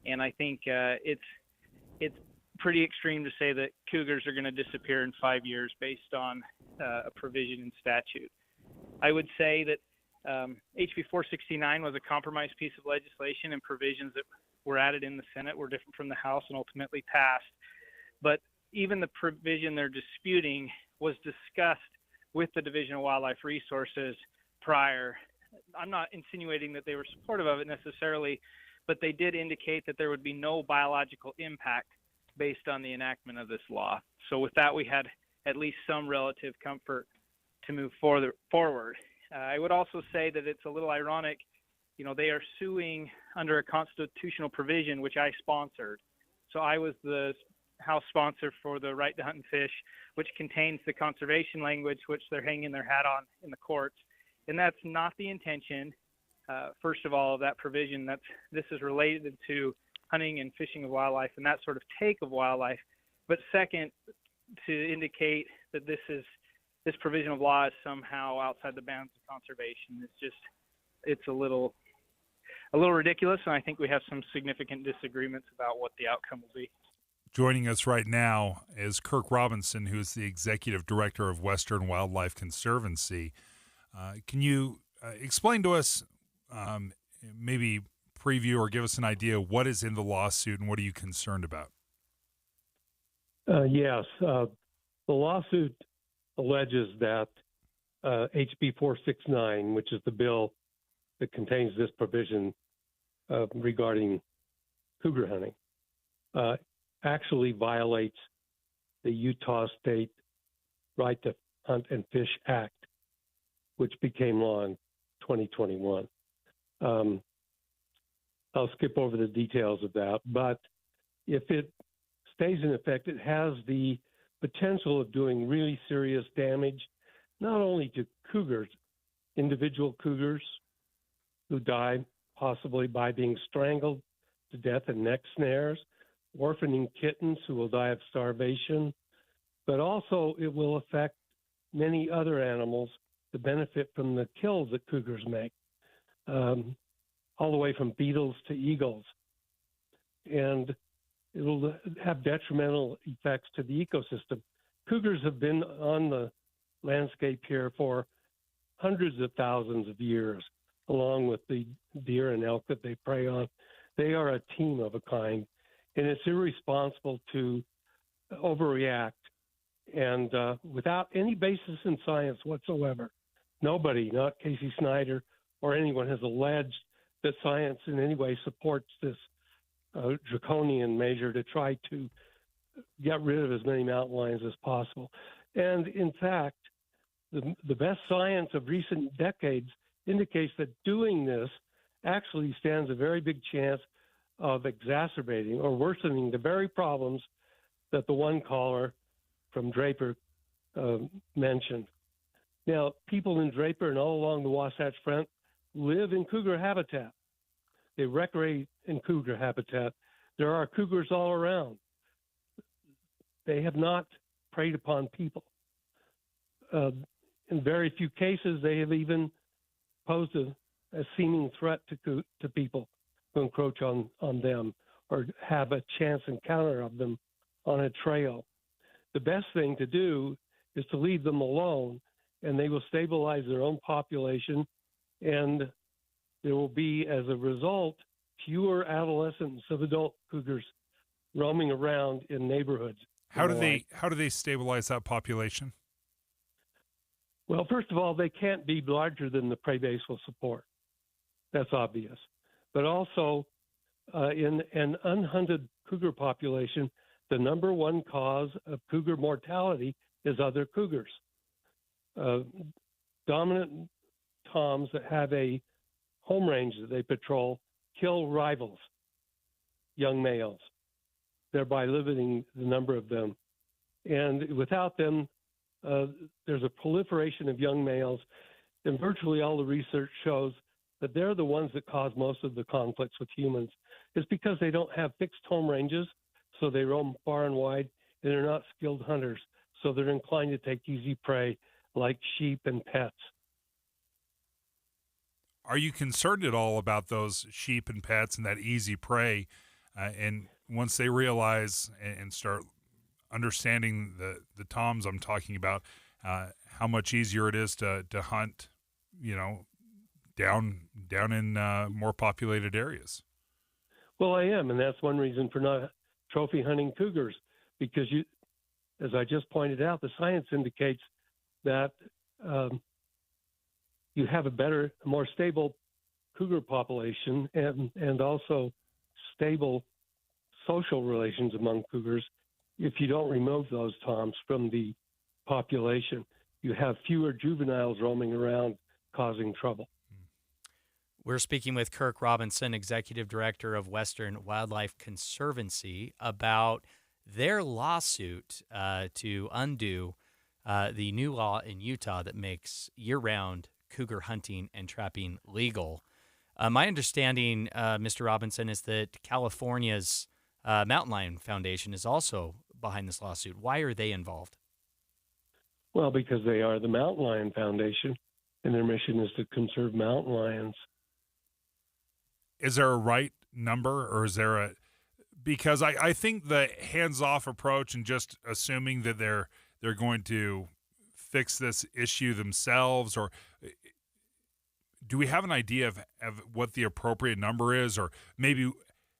and I think it's pretty extreme to say that cougars are going to disappear in 5 years based on a provision in statute. I would say that HB 469 was a compromise piece of legislation, and provisions that were added in the Senate were different from the House and ultimately passed. But even the provision they're disputing was discussed with the Division of Wildlife Resources prior. I'm not insinuating that they were supportive of it necessarily, but they did indicate that there would be no biological impact based on the enactment of this law. So with that, we had at least some relative comfort to move forward. I would also say that it's a little ironic, you know, they are suing under a constitutional provision, which I sponsored. So I was the House sponsor for the right to hunt and fish, which contains the conservation language, which they're hanging their hat on in the courts. And that's not the intention, first of all, of that provision. This is related to hunting and fishing of wildlife and that sort of take of wildlife. But second, to indicate that this provision of law is somehow outside the bounds of conservation. It's a little ridiculous, and I think we have some significant disagreements about what the outcome will be. Joining us right now is Kirk Robinson, who is the Executive Director of Western Wildlife Conservancy. Can you explain to us, maybe preview or give us an idea what is in the lawsuit and what are you concerned about? Yes. The lawsuit alleges that HB 469, which is the bill that contains this provision regarding cougar hunting, actually violates the Utah State Right to Hunt and Fish Act, which became law in 2021. I'll skip over the details of that, but if it stays in effect, it has the potential of doing really serious damage, not only to cougars, individual cougars who die possibly by being strangled to death in neck snares, orphaning kittens who will die of starvation, but also it will affect many other animals that benefit from the kills that cougars make, all the way from beetles to eagles. And it'll have detrimental effects to the ecosystem. Cougars have been on the landscape here for hundreds of thousands of years, along with the deer and elk that they prey on. They are a team of a kind, and it's irresponsible to overreact and without any basis in science whatsoever. Nobody, not Casey Snyder or anyone, has alleged that science in any way supports this draconian measure to try to get rid of as many mountain lions as possible. And in fact, the best science of recent decades indicates that doing this actually stands a very big chance of exacerbating or worsening the very problems that the one caller from Draper mentioned. Now, people in Draper and all along the Wasatch Front live in cougar habitat. They recreate in cougar habitat. There are cougars all around. They have not preyed upon people. In very few cases, they have even posed a seeming threat to people who encroach on them or have a chance encounter of them on a trail. The best thing to do is to leave them alone, and they will stabilize their own population, and there will be, as a result, fewer adolescents of adult cougars roaming around in neighborhoods. How do they stabilize that population? Well, first of all, they can't be larger than the prey base will support. That's obvious. But also, in an unhunted cougar population, the number one cause of cougar mortality is other cougars. Dominant toms that have a home range that they patrol kill rivals, young males, thereby limiting the number of them. And without them, there's a proliferation of young males, and virtually all the research shows that they're the ones that cause most of the conflicts with humans. It's because they don't have fixed home ranges, so they roam far and wide, and they're not skilled hunters, so they're inclined to take easy prey like sheep and pets. Are you concerned at all about those sheep and pets and that easy prey? And once they realize and start understanding the toms I'm talking about, how much easier it is to hunt, down in more populated areas. Well, I am, and that's one reason for not trophy hunting cougars, because as I just pointed out, the science indicates that you have a better, more stable cougar population and also stable social relations among cougars if you don't remove those toms from the population. You have fewer juveniles roaming around causing trouble. We're speaking with Kirk Robinson, Executive Director of Western Wildlife Conservancy, about their lawsuit to undo the new law in Utah that makes year-round cougar hunting and trapping legal. My understanding, Mr. Robinson, is that California's Mountain Lion Foundation is also behind this lawsuit. Why are they involved? Well, because they are the Mountain Lion Foundation, and their mission is to conserve mountain lions. Is there a right number, or is there a – because I think the hands-off approach and just assuming that they're going to fix this issue themselves, or do we have an idea of what the appropriate number is, or maybe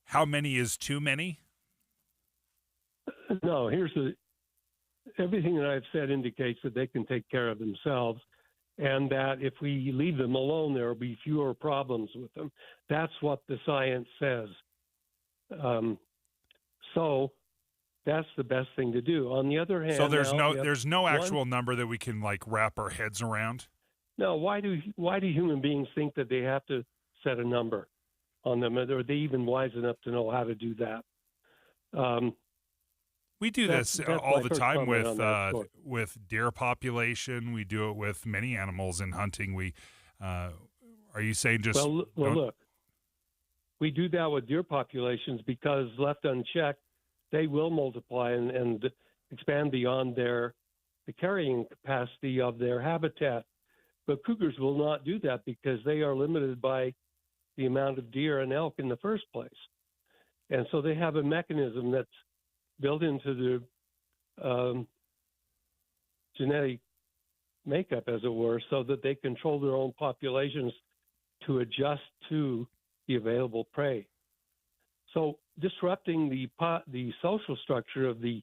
how many is too many? No, everything that I've said indicates that they can take care of themselves, and that if we leave them alone, there will be fewer problems with them. That's what the science says. So that's the best thing to do. On the other hand, so there's no actual number that we can wrap our heads around. No, why do human beings think that they have to set a number on them? Are they even wise enough to know how to do that? We do this all the time with deer population. We do it with many animals in hunting. Are you saying just look, we do that with deer populations because left unchecked, they will multiply and expand beyond the carrying capacity of their habitat. But cougars will not do that because they are limited by the amount of deer and elk in the first place. And so they have a mechanism that's built into the genetic makeup, as it were, so that they control their own populations to adjust to the available prey. So disrupting the social structure of the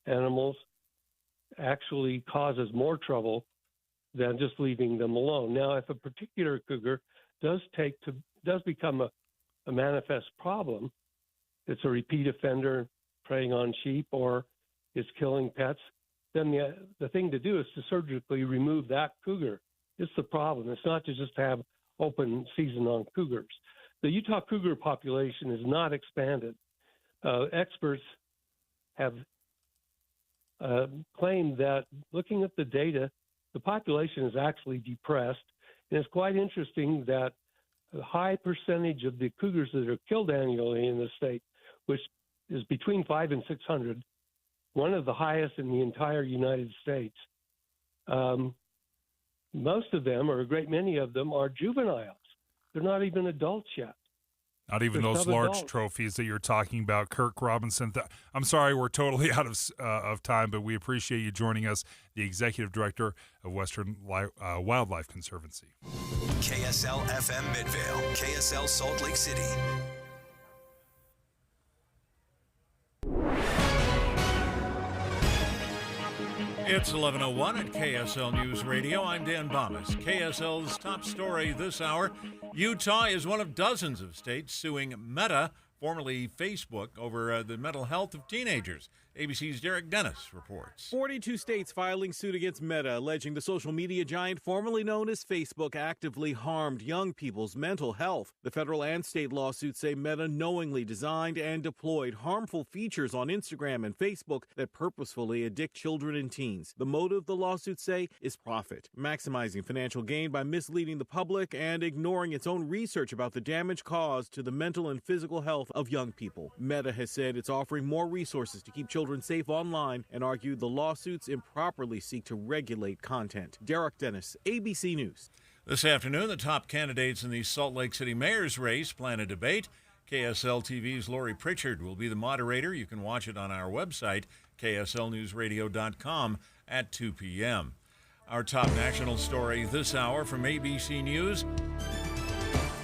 animals actually causes more trouble than just leaving them alone. Now, if a particular cougar does become a manifest problem, it's a repeat offender preying on sheep or is killing pets, then the thing to do is to surgically remove that cougar. It's the problem. It's not to just have open season on cougars. The Utah cougar population is not expanded. Experts have claimed that looking at the data, the population is actually depressed. And it's quite interesting that a high percentage of the cougars that are killed annually in the state, which is between 500 and 600, one of the highest in the entire United States. Most of them, or a great many of them, are juveniles. They're not even adults yet. Not even those large trophies that you're talking about. Kirk Robinson, I'm sorry, we're totally out of time, but we appreciate you joining us, the Executive Director of Western Wildlife Conservancy. KSL FM Midvale, KSL Salt Lake City. It's 11:01 at KSL News Radio. I'm Dan Bomas. KSL's top story this hour. Utah is one of dozens of states suing Meta, formerly Facebook, over the mental health of teenagers. ABC's Derek Dennis reports. 42 states filing suit against Meta, alleging the social media giant formerly known as Facebook actively harmed young people's mental health. The federal and state lawsuits say Meta knowingly designed and deployed harmful features on Instagram and Facebook that purposefully addict children and teens. The motive, the lawsuits say, is profit, maximizing financial gain by misleading the public and ignoring its own research about the damage caused to the mental and physical health of young people. Meta has said it's offering more resources to keep children safe online and argued the lawsuits improperly seek to regulate content. Derek Dennis, ABC News. This afternoon, the top candidates in the Salt Lake City mayor's race plan a debate. KSL TV's Lori Pritchard will be the moderator. You can watch it on our website, kslnewsradio.com at 2 p.m. Our top national story this hour from ABC News.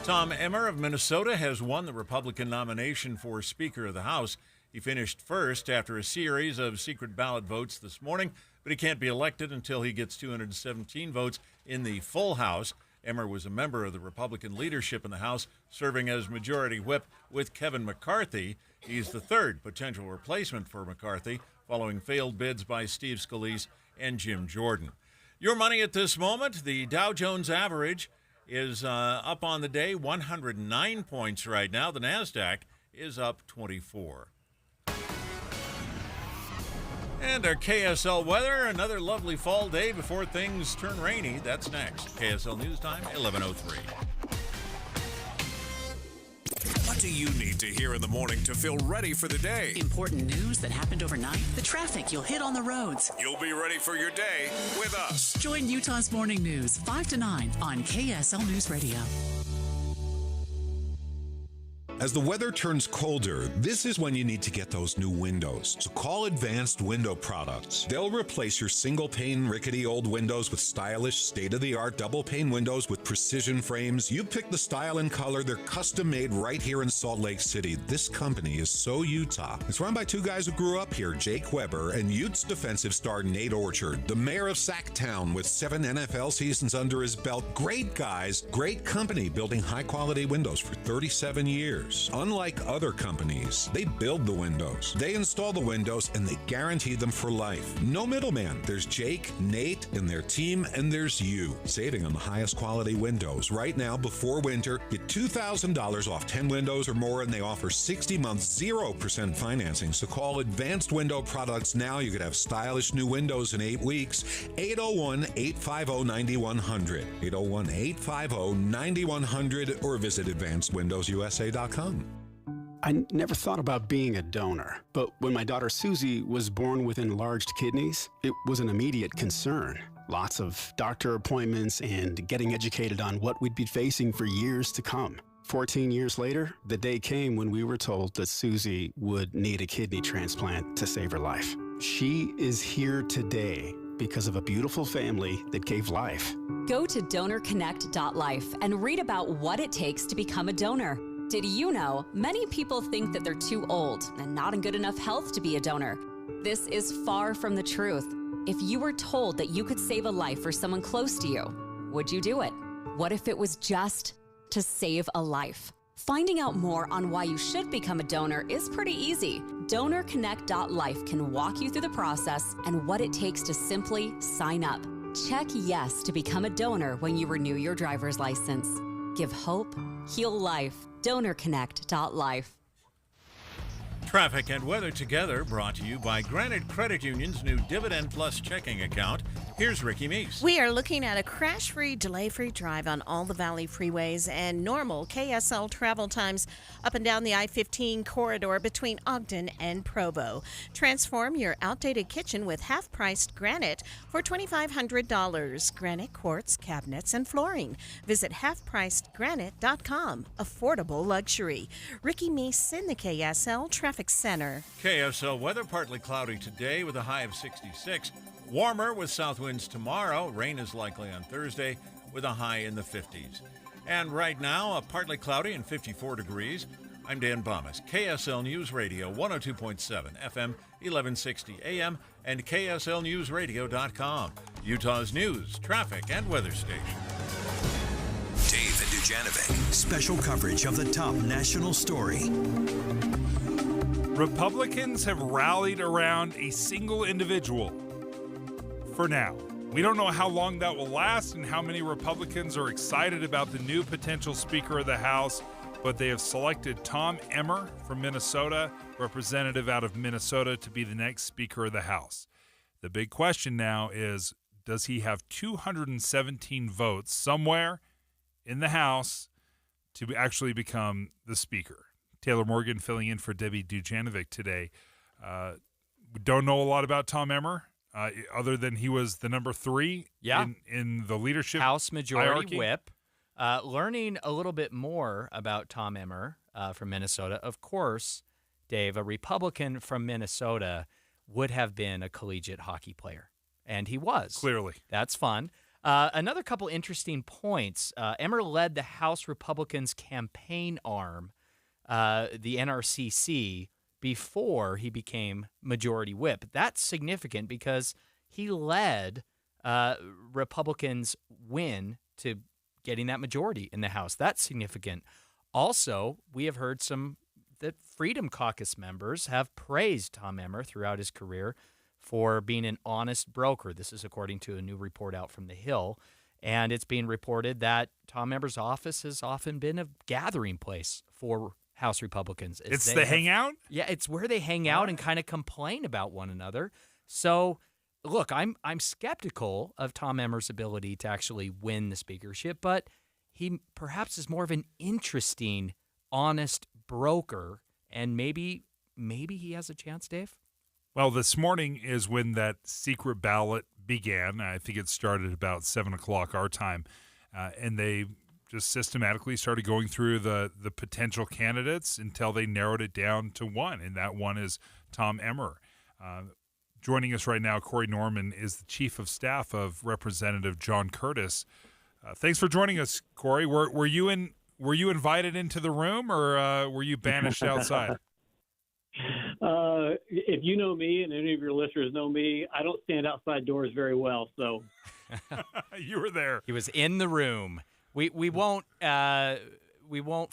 Tom Emmer of Minnesota has won the Republican nomination for Speaker of the House. He finished first after a series of secret ballot votes this morning, but he can't be elected until he gets 217 votes in the full House. Emmer was a member of the Republican leadership in the House, serving as Majority Whip with Kevin McCarthy. He's the third potential replacement for McCarthy, following failed bids by Steve Scalise and Jim Jordan. Your money at this moment, the Dow Jones average is up on the day, 109 points right now. The NASDAQ is up 24. And our KSL weather, another lovely fall day before things turn rainy. That's next. KSL News Time, 11:03. What do you need to hear in the morning to feel ready for the day? Important news that happened overnight, the traffic you'll hit on the roads. You'll be ready for your day with us. Join Utah's Morning News 5 to 9 on KSL News Radio. As the weather turns colder, this is when you need to get those new windows. So call Advanced Window Products. They'll replace your single-pane, rickety old windows with stylish, state-of-the-art double-pane windows with precision frames. You pick the style and color. They're custom-made right here in Salt Lake City. This company is so Utah. It's run by two guys who grew up here, Jake Weber and Utes defensive star Nate Orchard, the mayor of Sacktown with 7 NFL seasons under his belt. Great guys, great company building high-quality windows for 37 years. Unlike other companies, they build the windows, they install the windows, and they guarantee them for life. No middleman. There's Jake, Nate, and their team, and there's you, saving on the highest quality windows. Right now, before winter, get $2,000 off 10 windows or more, and they offer 60 months, 0% financing. So call Advanced Window Products now. You could have stylish new windows in 8 weeks. 801-850-9100. 801-850-9100, or visit AdvancedWindowsUSA.com. I never thought about being a donor, but when my daughter Susie was born with enlarged kidneys, it was an immediate concern. Lots of doctor appointments and getting educated on what we'd be facing for years to come. 14 years later, the day came when we were told that Susie would need a kidney transplant to save her life. She is here today because of a beautiful family that gave life. Go to DonorConnect.life and read about what it takes to become a donor. Did you know many people think that they're too old and not in good enough health to be a donor? This is far from the truth. If you were told that you could save a life for someone close to you, would you do it? What if it was just to save a life? Finding out more on why you should become a donor is pretty easy. DonorConnect.life can walk you through the process and what it takes to simply sign up. Check yes to become a donor when you renew your driver's license. Give hope, heal life. DonorConnect.life. Traffic and weather together brought to you by Granite Credit Union's new Dividend Plus checking account. Here's Ricky Meese. We are looking at a crash-free, delay-free drive on all the Valley freeways and normal KSL travel times up and down the I-15 corridor between Ogden and Provo. Transform your outdated kitchen with half-priced granite for $2,500. Granite quartz, cabinets, and flooring. Visit halfpricedgranite.com. Affordable luxury. Ricky Meese in the KSL Traffic Center. KSL weather, partly cloudy today with a high of 66. Warmer with south winds tomorrow. Rain is likely on Thursday with a high in the 50s. And right now, partly cloudy and 54 degrees. I'm Dan Bomas, KSL News Radio, 102.7 FM, 1160 AM, and KSLNewsRadio.com, Utah's news, traffic, and weather station. Dave and Dujanovic, special coverage of the top national story. Republicans have rallied around a single individual for now. We don't know how long that will last and how many Republicans are excited about the new potential Speaker of the House, but they have selected Tom Emmer from Minnesota, representative out of Minnesota, to be the next Speaker of the House. The big question now is, does he have 217 votes somewhere in the House to actually become the Speaker? Taylor Morgan filling in for Debbie Dujanovic today. We don't know a lot about Tom Emmer, other than he was the number 3 in the leadership House Majority hierarchy. Whip. Learning a little bit more about Tom Emmer from Minnesota. Of course, Dave, a Republican from Minnesota would have been a collegiate hockey player, and he was. Clearly. That's fun. Another couple interesting points. Emmer led the House Republicans' campaign arm, the NRCC, before he became Majority Whip. That's significant because he led Republicans' win to getting that majority in the House. That's significant. Also, we have heard that Freedom Caucus members have praised Tom Emmer throughout his career for being an honest broker. This is according to a new report out from The Hill. And it's being reported that Tom Emmer's office has often been a gathering place for House Republicans. It's the hangout? Yeah, it's where they hang out and kind of complain about one another. So, look, I'm skeptical of Tom Emmer's ability to actually win the speakership, but he perhaps is more of an interesting, honest broker, and maybe he has a chance, Dave? Well, this morning is when that secret ballot began. I think it started about 7 o'clock our time, and they just systematically started going through the potential candidates until they narrowed it down to one, and that one is Tom Emmer. Joining us right now, Corey Norman is the Chief of Staff of Representative John Curtis. Thanks for joining us, Corey. Were you invited into the room, or were you banished outside? If you know me, and any of your listeners know me, I don't stand outside doors very well. So you were there. He was in the room. We won't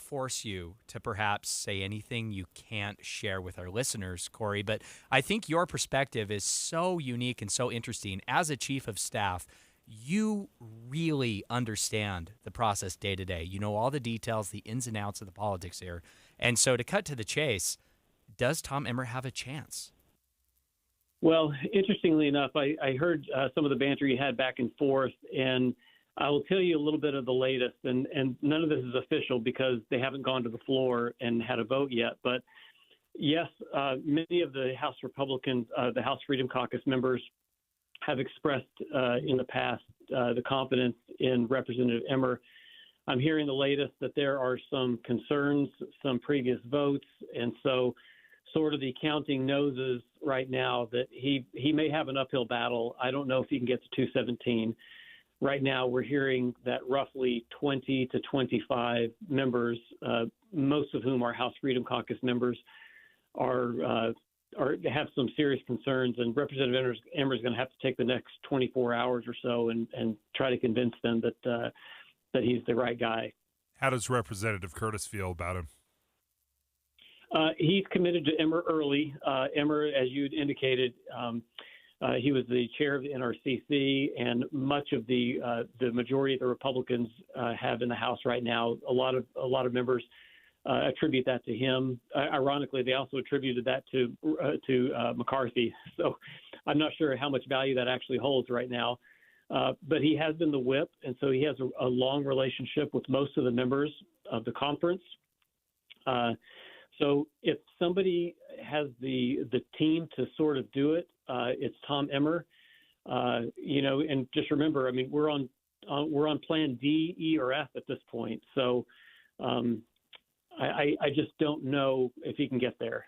force you to perhaps say anything you can't share with our listeners, Corey, but I think your perspective is so unique and so interesting. As a chief of staff, you really understand the process day to day. You know all the details, the ins and outs of the politics here. And so to cut to the chase, does Tom Emmer have a chance? Well, interestingly enough, I heard some of the banter you had back and forth, and I will tell you a little bit of the latest, and none of this is official because they haven't gone to the floor and had a vote yet. But yes, many of the House Republicans, the House Freedom Caucus members, have expressed in the past the confidence in Representative Emmer. I'm hearing the latest that there are some concerns, some previous votes, and so sort of the counting noses right now that he may have an uphill battle. I don't know if he can get to 217. Right now, we're hearing that roughly 20 to 25 members, most of whom are House Freedom Caucus members, have some serious concerns, and Representative Emmer is going to have to take the next 24 hours or so and try to convince them that he's the right guy. How does Representative Curtis feel about him? He's committed to Emmer early. Emmer, as you indicated, he was the chair of the NRCC, and much of the majority of the Republicans have in the House right now. A lot of members attribute that to him. Ironically, they also attributed that to McCarthy. So I'm not sure how much value that actually holds right now. But he has been the whip, and so he has a long relationship with most of the members of the conference. So if somebody has the team to sort of do it, it's Tom Emmer. And just remember, I mean, we're on plan D, E, or F at this point. So I just don't know if he can get there.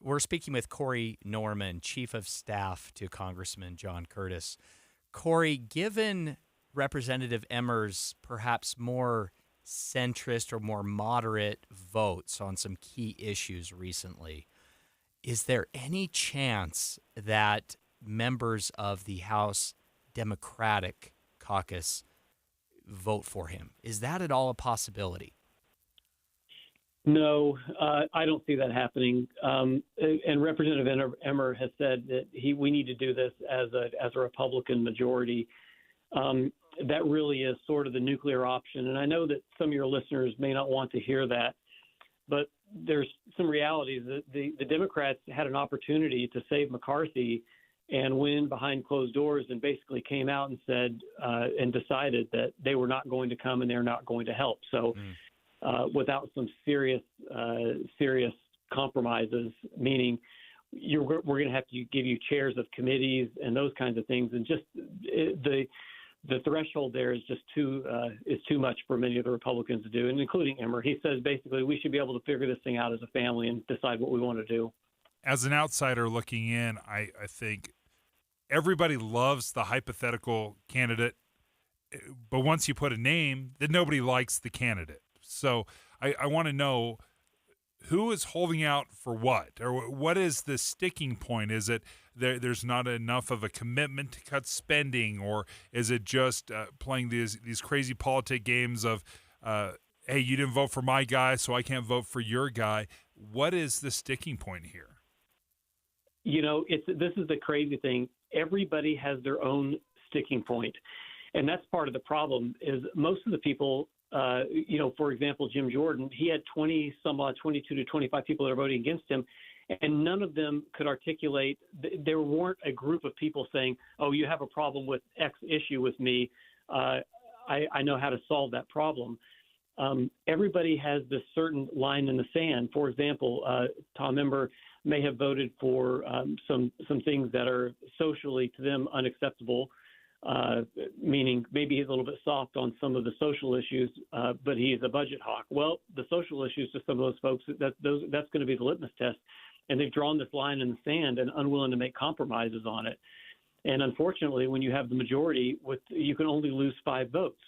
We're speaking with Corey Norman, Chief of Staff to Congressman John Curtis. Corey, given Representative Emmer's perhaps more centrist or more moderate votes on some key issues recently. Is there any chance that members of the House Democratic caucus vote for him? Is that at all a possibility? No, I don't see that happening. And Representative Emmer has said that we need to do this as a Republican majority. That really is sort of the nuclear option. And I know that some of your listeners may not want to hear that, but there's some realities that the Democrats had an opportunity to save McCarthy and win behind closed doors, and basically came out and said and decided that they were not going to come and they're not going to help. So without some serious compromises, meaning we're going to have to give you chairs of committees and those kinds of things, and just the threshold there is just too much for many of the Republicans to do, and including Emmer. He says basically we should be able to figure this thing out as a family and decide what we want to do. As an outsider looking in, I think everybody loves the hypothetical candidate, but once you put a name, then nobody likes the candidate. So I want to know who is holding out for what, or what is the sticking point? Is it there's not enough of a commitment to cut spending, or is it just playing these crazy politic games of, hey, you didn't vote for my guy, so I can't vote for your guy? What is the sticking point here? You know, this is the crazy thing. Everybody has their own sticking point, and that's part of the problem. Is most of the people. For example, Jim Jordan, he had 22 to 25 people that are voting against him, and none of them could articulate. There weren't a group of people saying, "Oh, you have a problem with X issue with me. I know how to solve that problem." Everybody has this certain line in the sand. For example, Tom Emmer may have voted for some things that are socially to them unacceptable. Meaning maybe he's a little bit soft on some of the social issues, but he's a budget hawk. Well, the social issues to some of those folks, that's going to be the litmus test. And they've drawn this line in the sand and unwilling to make compromises on it. And unfortunately, when you have the majority, you can only lose 5 votes.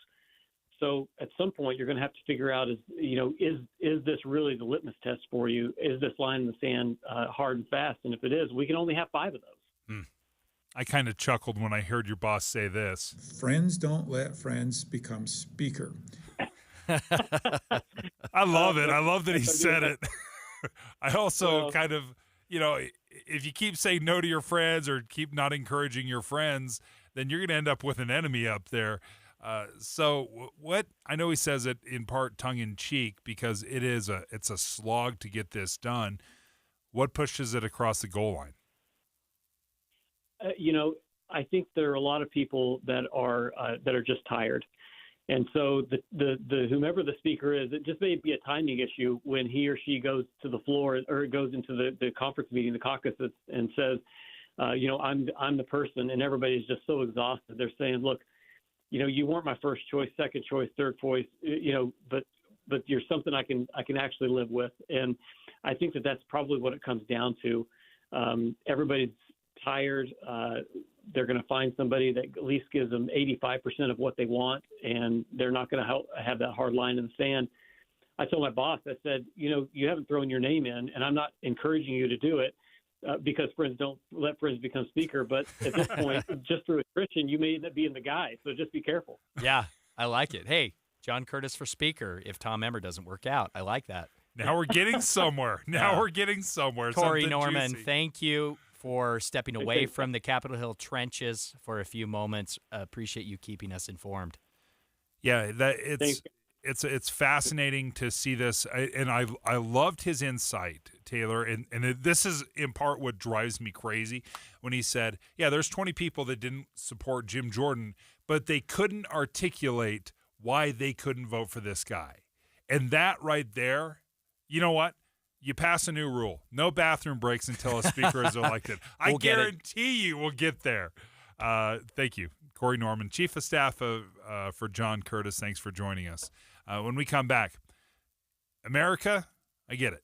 So at some point, you're going to have to figure out, is this really the litmus test for you? Is this line in the sand hard and fast? And if it is, we can only have 5 of those. I kind of chuckled when I heard your boss say this. Friends don't let friends become speaker. I love it. I love that he said it. I also kind of, if you keep saying no to your friends or keep not encouraging your friends, then you're going to end up with an enemy up there. So what I know he says it in part tongue in cheek because it's a slog to get this done. What pushes it across the goal line? I think there are a lot of people that are just tired, and so the whomever the speaker is, it just may be a timing issue when he or she goes to the floor or goes into the conference meeting, the caucus, and says, I'm the person, and everybody's just so exhausted. They're saying, look, you weren't my first choice, second choice, third choice, but you're something I can actually live with, and I think that's probably what it comes down to. Everybody's tired. They're going to find somebody that at least gives them 85% of what they want, and they're not going to have that hard line in the sand. I told my boss, I said, you haven't thrown your name in, and I'm not encouraging you to do it because friends don't let friends become speaker. But at this point, just through attrition, you may end up being the guy. So just be careful. Yeah, I like it. Hey, John Curtis for speaker if Tom Emmer doesn't work out. I like that. Now we're getting somewhere. We're getting somewhere. Corey Something Norman, juicy. Thank you for stepping away from the Capitol Hill trenches for a few moments. Appreciate you keeping us informed. Yeah, it's fascinating to see this, and I loved his insight, Taylor, and this is in part what drives me crazy when he said, yeah, there's 20 people that didn't support Jim Jordan, but they couldn't articulate why they couldn't vote for this guy. And that right there, you know what? You pass a new rule. No bathroom breaks until a speaker is elected. I guarantee you we'll get there. Thank you. Corey Norman, Chief of Staff for John Curtis. Thanks for joining us. When we come back, America, I get it.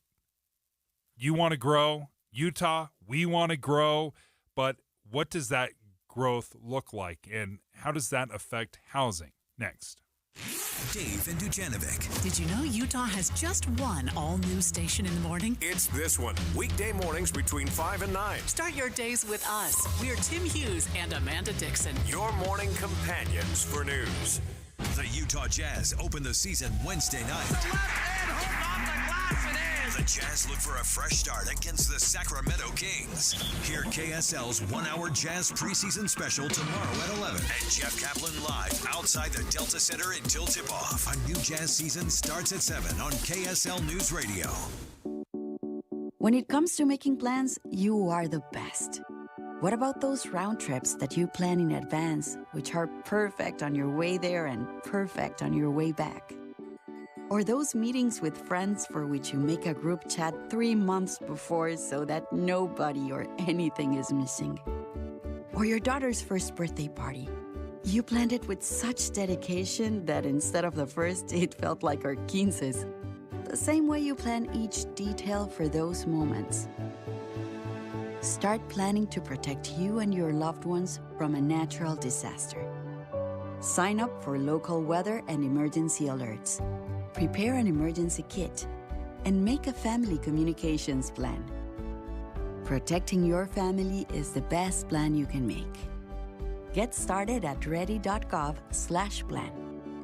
You want to grow. Utah, we want to grow. But what does that growth look like? And how does that affect housing? Next. Dave and Dujanovic. Did you know Utah has just one all-new station in the morning? It's this one, weekday mornings between 5 and 9. Start your days with us. We're Tim Hughes and Amanda Dixon. Your morning companions for news. The Utah Jazz open the season Wednesday night. The Jazz look for a fresh start against the Sacramento Kings. Hear KSL's 1-hour Jazz preseason special tomorrow at 11. And Jeff Kaplan live outside the Delta Center until tip-off. A new Jazz season starts at 7 on KSL News Radio. When it comes to making plans, you are the best. What about those round trips that you plan in advance, which are perfect on your way there and perfect on your way back? Or those meetings with friends for which you make a group chat 3 months before so that nobody or anything is missing? Or your daughter's first birthday party. You planned it with such dedication that instead of the first, it felt like our 15s. The same way you plan each detail for those moments. Start planning to protect you and your loved ones from a natural disaster. Sign up for local weather and emergency alerts. Prepare an emergency kit, and make a family communications plan. Protecting your family is the best plan you can make. Get started at ready.gov/plan.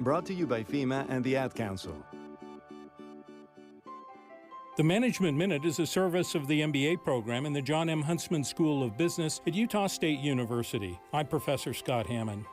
Brought to you by FEMA and the Ad Council. The Management Minute is a service of the MBA program in the John M. Huntsman School of Business at Utah State University. I'm Professor Scott Hammond.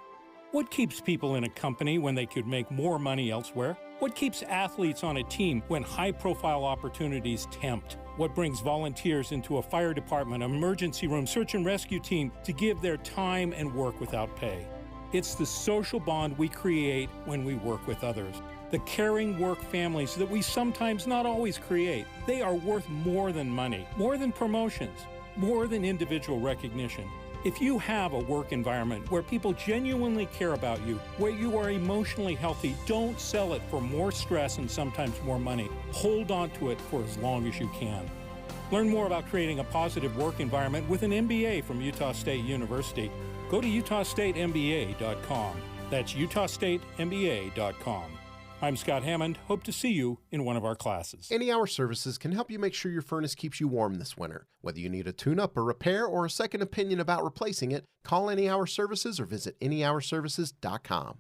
What keeps people in a company when they could make more money elsewhere? What keeps athletes on a team when high-profile opportunities tempt? What brings volunteers into a fire department, emergency room, search and rescue team to give their time and work without pay? It's the social bond we create when we work with others. The caring work families that we sometimes not always create. They are worth more than money, more than promotions, more than individual recognition. If you have a work environment where people genuinely care about you, where you are emotionally healthy, don't sell it for more stress and sometimes more money. Hold on to it for as long as you can. Learn more about creating a positive work environment with an MBA from Utah State University. Go to utahstatemba.com. That's utahstatemba.com. I'm Scott Hammond. Hope to see you in one of our classes. Any Hour Services can help you make sure your furnace keeps you warm this winter. Whether you need a tune-up, a repair, or a second opinion about replacing it, call Any Hour Services or visit anyhourservices.com.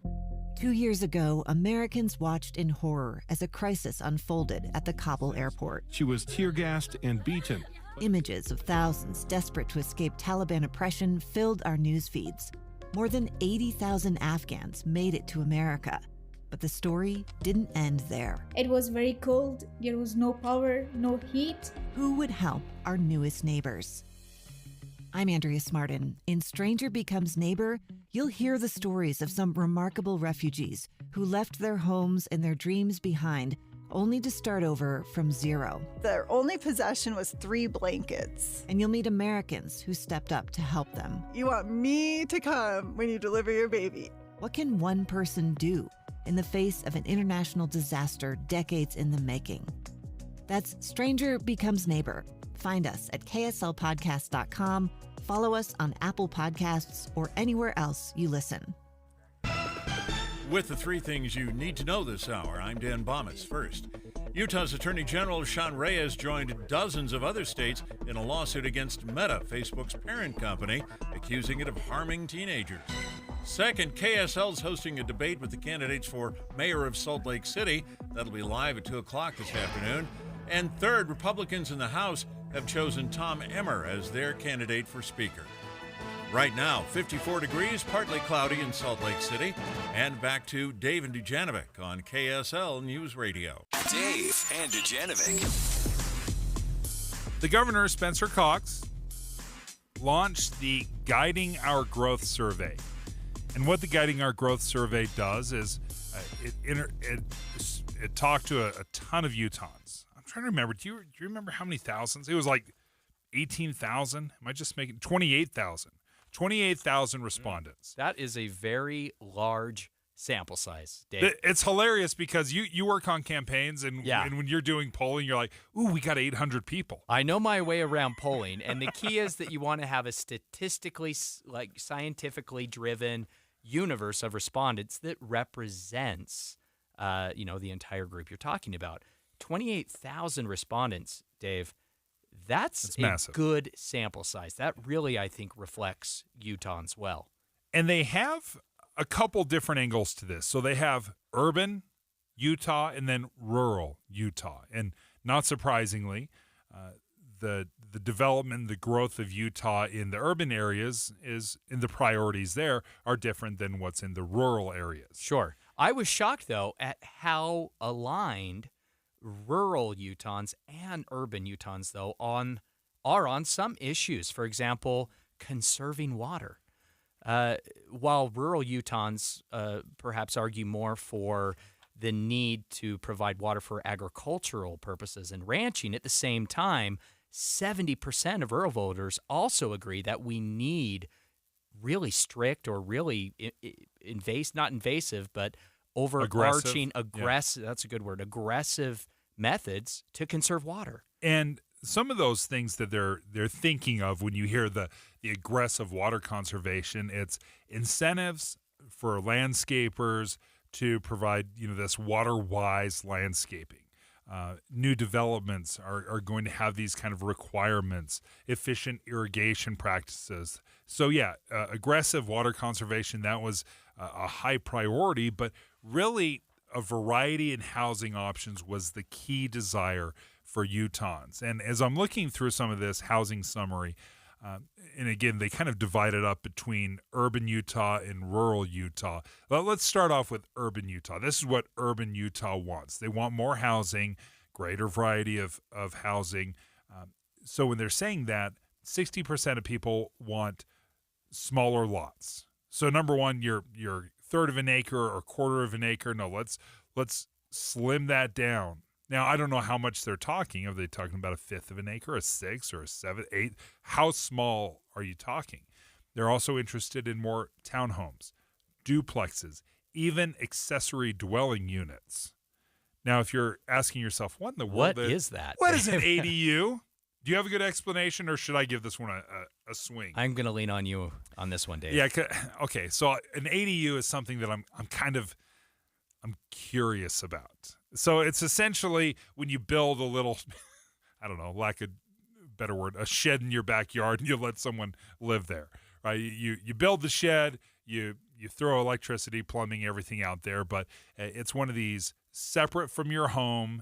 2 years ago, Americans watched in horror as a crisis unfolded at the Kabul airport. She was tear-gassed and beaten. Images of thousands desperate to escape Taliban oppression filled our news feeds. More than 80,000 Afghans made it to America. But the story didn't end there. It was very cold. There was no power, no heat. Who would help our newest neighbors? I'm Andrea Smartin. In Stranger Becomes Neighbor, you'll hear the stories of some remarkable refugees who left their homes and their dreams behind, only to start over from zero. Their only possession was 3 blankets. And you'll meet Americans who stepped up to help them. You want me to come when you deliver your baby. What can one person do in the face of an international disaster decades in the making? That's Stranger Becomes Neighbor. Find us at kslpodcast.com, follow us on Apple Podcasts, or anywhere else you listen. With the 3 things you need to know this hour, I'm Dan Bomas. First, Utah's Attorney General Sean Reyes joined dozens of other states in a lawsuit against Meta, Facebook's parent company, accusing it of harming teenagers. Second, KSL's hosting a debate with the candidates for mayor of Salt Lake City. That'll be live at 2 o'clock this afternoon. And third, Republicans in the House have chosen Tom Emmer as their candidate for Speaker. Right now, 54 degrees, partly cloudy in Salt Lake City. And back to Dave and Dujanovic on KSL News Radio. Dave and Dujanovic. The governor, Spencer Cox, launched the Guiding Our Growth Survey. And what the Guiding Our Growth Survey does is it talked to a ton of Utahns. I'm trying to remember. Do you remember how many thousands? It was like 18,000. Am I just making 28,000? 28,000 respondents. That is a very large sample size, Dave. It's hilarious because you work on campaigns and when you're doing polling, you're like, ooh, we got 800 people. I know my way around polling, and the key is that you want to have a statistically, scientifically driven universe of respondents that represents the entire group you're talking about. 28,000 respondents, Dave. That's a massive. Good sample size. That really, I think, reflects Utahns well. And they have a couple different angles to this. So they have urban Utah and then rural Utah. And not surprisingly, the development, the growth of Utah in the urban areas is in the priorities there are different than what's in the rural areas. Sure. I was shocked, though, at how aligned rural Utahns and urban Utahns, though, are on some issues. For example, conserving water. While rural Utahns perhaps argue more for the need to provide water for agricultural purposes and ranching, at the same time, 70% of rural voters also agree that we need really strict or really not invasive, but overarching, aggressive, that's a good word, aggressive methods to conserve water. And some of those things that they're thinking of when you hear the aggressive water conservation, it's incentives for landscapers to provide this water-wise landscaping. New developments are going to have these kind of requirements, efficient irrigation practices. So aggressive water conservation, that was a high priority, but really a variety in housing options was the key desire for Utahns. And as I'm looking through some of this housing summary, and again, they kind of divide it up between urban Utah and rural Utah. Well, let's start off with urban Utah. This is what urban Utah wants. They want more housing, greater variety of housing. So when they're saying that, 60% of people want smaller lots. So number one, your third of an acre or quarter of an acre. No, let's slim that down. Now, I don't know how much they're talking. Are they talking about a fifth of an acre, a sixth, or a seventh, eighth? How small are you talking? They're also interested in more townhomes, duplexes, even accessory dwelling units. Now, if you're asking yourself, what in the world is that? What is an ADU? Do you have a good explanation, or should I give this one a swing? I'm going to lean on you on this one, Dave. Yeah. Okay. So an ADU is something that I'm curious about. So it's essentially when you build a little, I don't know, lack of better word, a shed in your backyard, and you let someone live there, right? You build the shed, you throw electricity, plumbing, everything out there, but it's one of these separate from your home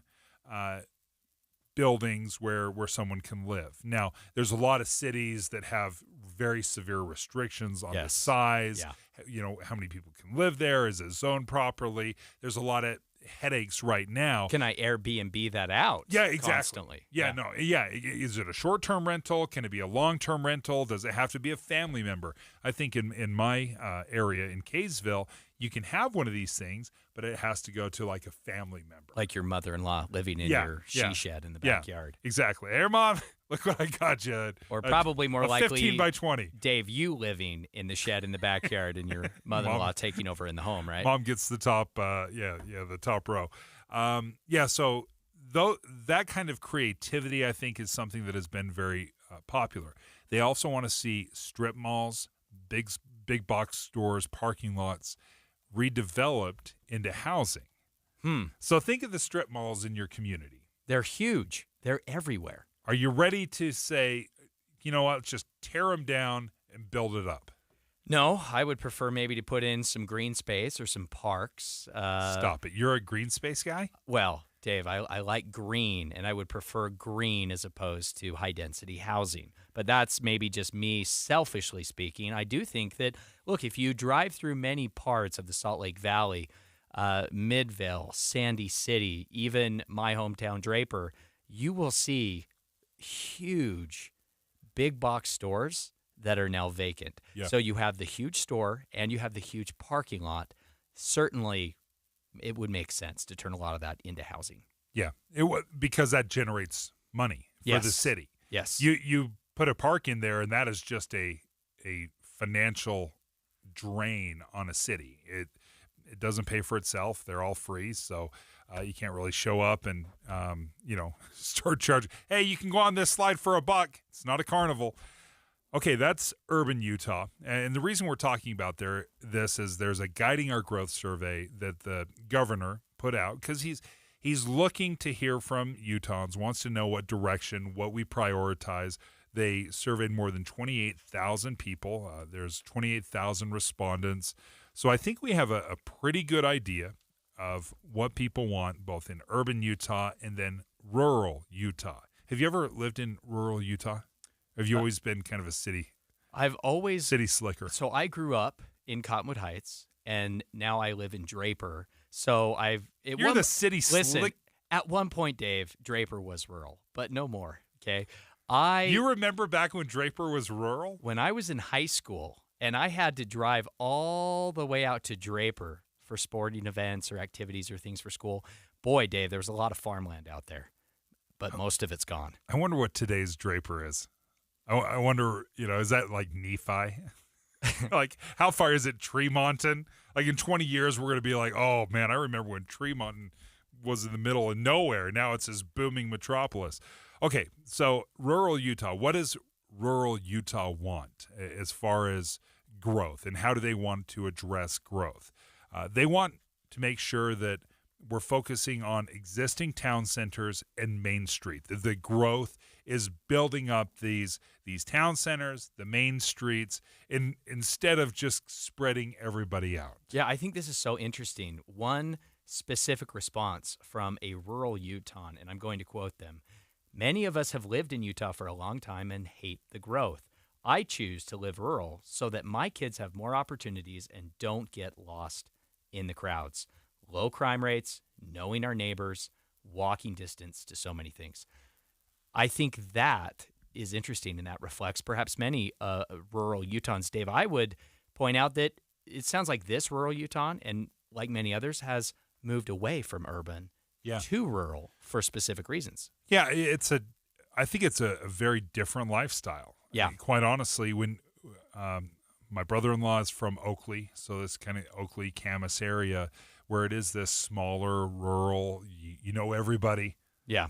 buildings where someone can live. Now, there's a lot of cities that have very severe restrictions on the size, how many people can live there, is it zoned properly? There's a lot of headaches right now. Can I Airbnb that out? Yeah, exactly. Constantly? Is it a short-term rental? Can it be a long-term rental? Does it have to be a family member? I think in my area in Kaysville, you can have one of these things, but it has to go to like a family member. Like your mother-in-law living in your she shed in the backyard. Yeah, exactly. Hey, Mom, look what I got you. Or probably more likely 15 by 20. Dave, you living in the shed in the backyard and your mother-in-law taking over in the home, right? Mom gets the top, the top row. So that kind of creativity, I think, is something that has been very popular. They also want to see strip malls, big box stores, parking lots redeveloped into housing. So think of the strip malls in your community. They're huge. They're everywhere. Are you ready to say, you know what, let's just tear them down and build it up? No, I would prefer maybe to put in some green space or some parks. Stop it. You're a green space guy? Well, Dave, I like green, and I would prefer green as opposed to high-density housing. But that's maybe just me selfishly speaking. I do think that, look, if you drive through many parts of the Salt Lake Valley, Midvale, Sandy City, even my hometown Draper, you will see huge big box stores that are now vacant. Yeah. So you have the huge store and you have the huge parking lot. Certainly, it would make sense to turn a lot of that into housing. Yeah, because that generates money for the city. Yes. You put a park in there, and that is just a financial drain on a city. It doesn't pay for itself. They're all free, so you can't really show up and start charging. Hey, you can go on this slide for $1. It's not a carnival. Okay, that's urban Utah. And the reason we're talking about this is there's a Guiding Our Growth survey that the governor put out because he's looking to hear from Utahns, wants to know what direction, what we prioritize. They surveyed more than 28,000 people. There's 28,000 respondents. So I think we have a pretty good idea of what people want, both in urban Utah and then rural Utah. Have you ever lived in rural Utah? Have you always been kind of a city? I've always city slicker. So I grew up in Cottonwood Heights, and now I live in Draper. So You're the city listen, slick. At one point, Dave, Draper was rural, but no more. Okay, You remember back when Draper was rural? When I was in high school, and I had to drive all the way out to Draper for sporting events or activities or things for school. Boy, Dave, there was a lot of farmland out there, but most of it's gone. I wonder what today's Draper is. I wonder, is that like Nephi? Like, how far is it Tremonton? Like, in 20 years, we're going to be like, oh, man, I remember when Tremonton was in the middle of nowhere. Now it's this booming metropolis. Okay, so rural Utah. What does rural Utah want as far as growth, and how do they want to address growth? They want to make sure that we're focusing on existing town centers and Main Street. The growth is building up these town centers, the main streets, instead of just spreading everybody out. Yeah, I think this is so interesting. One specific response from a rural Utahn, and I'm going to quote them. Many of us have lived in Utah for a long time and hate the growth. I choose to live rural so that my kids have more opportunities and don't get lost in the crowds. Low crime rates, knowing our neighbors, walking distance to so many things. I think that is interesting, and that reflects perhaps many rural Utahns. Dave, I would point out that it sounds like this rural Utahn, and like many others, has moved away from urban to rural for specific reasons. Yeah, I think it's a very different lifestyle. Yeah. Quite honestly, when my brother-in-law is from Oakley, so this kind of Oakley, Camas area, where it is this smaller, rural, you know everybody. Yeah.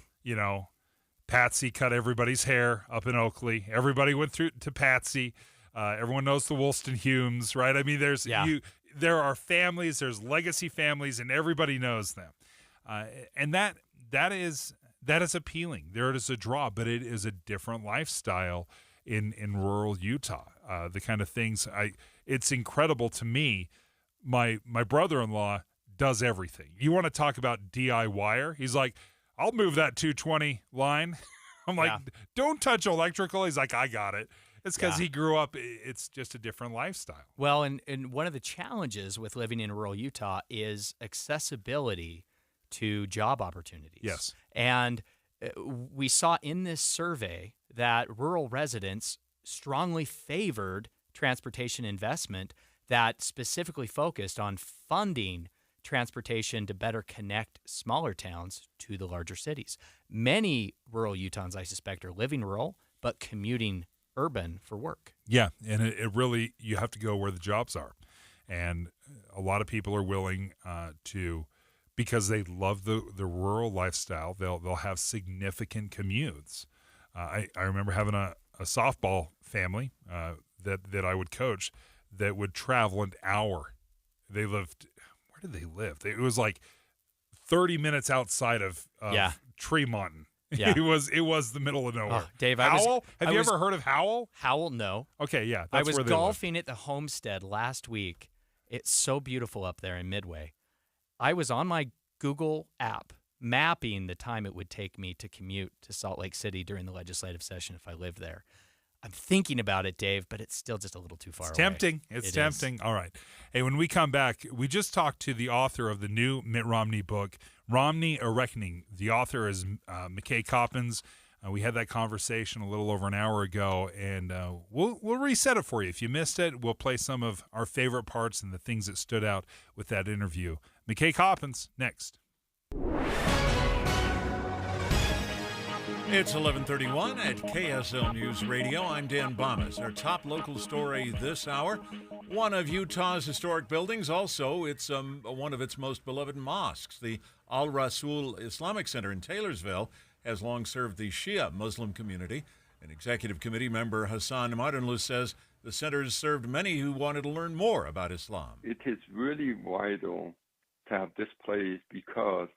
Patsy cut everybody's hair up in Oakley. Everybody went through to Patsy. Everyone knows the Woolston Humes, right? I mean, there are families, there's legacy families, and everybody knows them. And that is appealing. There is a draw, but it is a different lifestyle in rural Utah. The kind of things it's incredible to me. My brother-in-law does everything. You want to talk about DIYer? He's like, I'll move that 220 line. I'm like, don't touch electrical. He's like, I got it. It's because he grew up. It's just a different lifestyle. Well, and one of the challenges with living in rural Utah is accessibility to job opportunities. Yes. And we saw in this survey that rural residents strongly favored transportation investment that specifically focused on funding transportation to better connect smaller towns to the larger cities. Many rural Utahns, I suspect, are living rural but commuting urban for work. Yeah, and it really, you have to go where the jobs are. And a lot of people are willing to, because they love the rural lifestyle, they'll have significant commutes. I remember having a softball family that I would coach that would travel an hour. They lived, where did they live? It was like 30 minutes outside of Tremonton. Yeah. It was the middle of nowhere. Oh, Dave, Howell? Have you ever heard of Howell? Howell, no. Okay, yeah. I That's was where they golfing at the homestead last week. It's so beautiful up there in Midway. I was on my Google app mapping the time it would take me to commute to Salt Lake City during the legislative session if I lived there. I'm thinking about it, Dave, but it's still just a little too far away. Tempting. It's tempting. All right. Hey, when we come back, we just talked to the author of the new Mitt Romney book, Romney: A Reckoning. The author is McKay Coppins. We had that conversation a little over an hour ago, and we'll reset it for you. If you missed it, we'll play some of our favorite parts and the things that stood out with that interview. McKay Coppins, next. It's 11:31 at KSL News Radio. I'm Dan Bomas. Our top local story this hour, one of Utah's historic buildings. Also, it's one of its most beloved mosques. The Al Rasul Islamic Center in Taylorsville has long served the Shia Muslim community. An executive committee member, Hassan Martinlus, says the center has served many who wanted to learn more about Islam. It is really vital to have this place because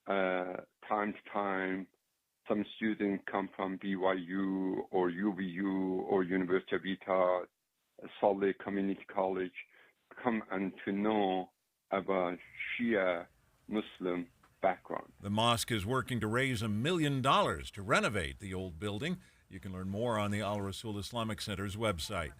time to time, some students come from BYU or UVU or University of Utah, Salt Lake Community College, come and to know about Shia Muslim background. The mosque is working to raise $1 million to renovate the old building. You can learn more on the Al Rasul Islamic Center's website.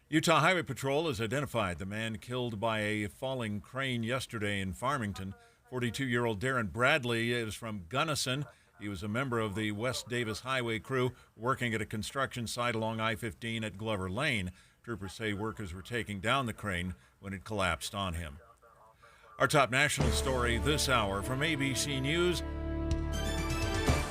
Utah Highway Patrol has identified the man killed by a falling crane yesterday in Farmington. 42-year-old Darren Bradley is from Gunnison. He was a member of the West Davis Highway crew working at a construction site along I-15 at Glover Lane. Troopers say workers were taking down the crane when it collapsed on him. Our top national story this hour from ABC News.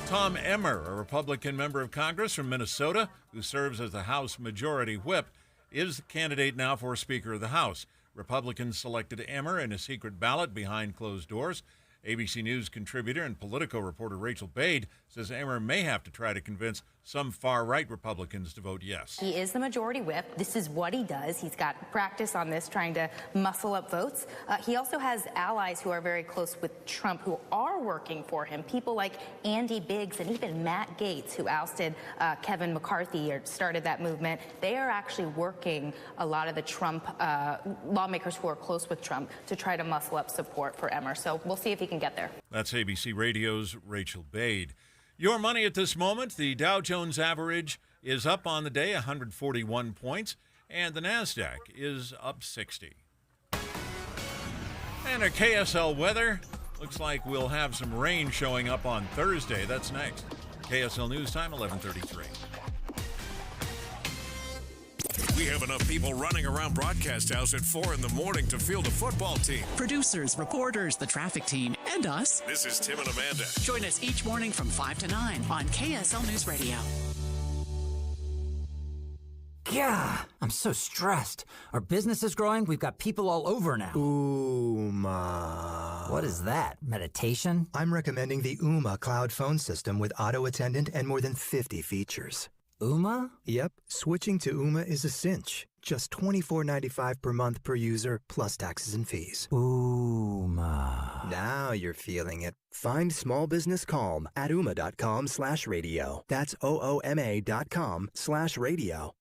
Tom Emmer, a Republican member of Congress from Minnesota who serves as the House Majority Whip, is the candidate now for Speaker of the House. Republicans selected Emmer in a secret ballot behind closed doors. ABC News contributor and Politico reporter Rachel Bade says Emmer may have to try to convince some far-right Republicans to vote yes. He is the majority whip. This is what he does. He's got practice on this, trying to muscle up votes. He also has allies who are very close with Trump who are working for him. People like Andy Biggs and even Matt Gaetz, who ousted Kevin McCarthy or started that movement. They are actually working a lot of the Trump lawmakers who are close with Trump to try to muscle up support for Emmer. So we'll see if he can get there. That's ABC Radio's Rachel Bade. Your money at this moment, the Dow Jones average is up on the day, 141 points, and the NASDAQ is up 60. And our KSL weather, looks like we'll have some rain showing up on Thursday. That's next. KSL News Time, 11:33. We have enough people running around Broadcast House at 4 in the morning to field a football team. Producers, reporters, the traffic team, and us. This is Tim and Amanda. Join us each morning from 5 to 9 on KSL News Radio. Yeah, I'm so stressed. Our business is growing. We've got people all over now. Ooma. What is that? Meditation? I'm recommending the Ooma cloud phone system with auto attendant and more than 50 features. Ooma? Yep. Switching to Ooma is a cinch. Just $24.95 per month per user, plus taxes and fees. Ooma. Now you're feeling it. Find small business calm at ooma.com/radio. That's OOMA.com/radio.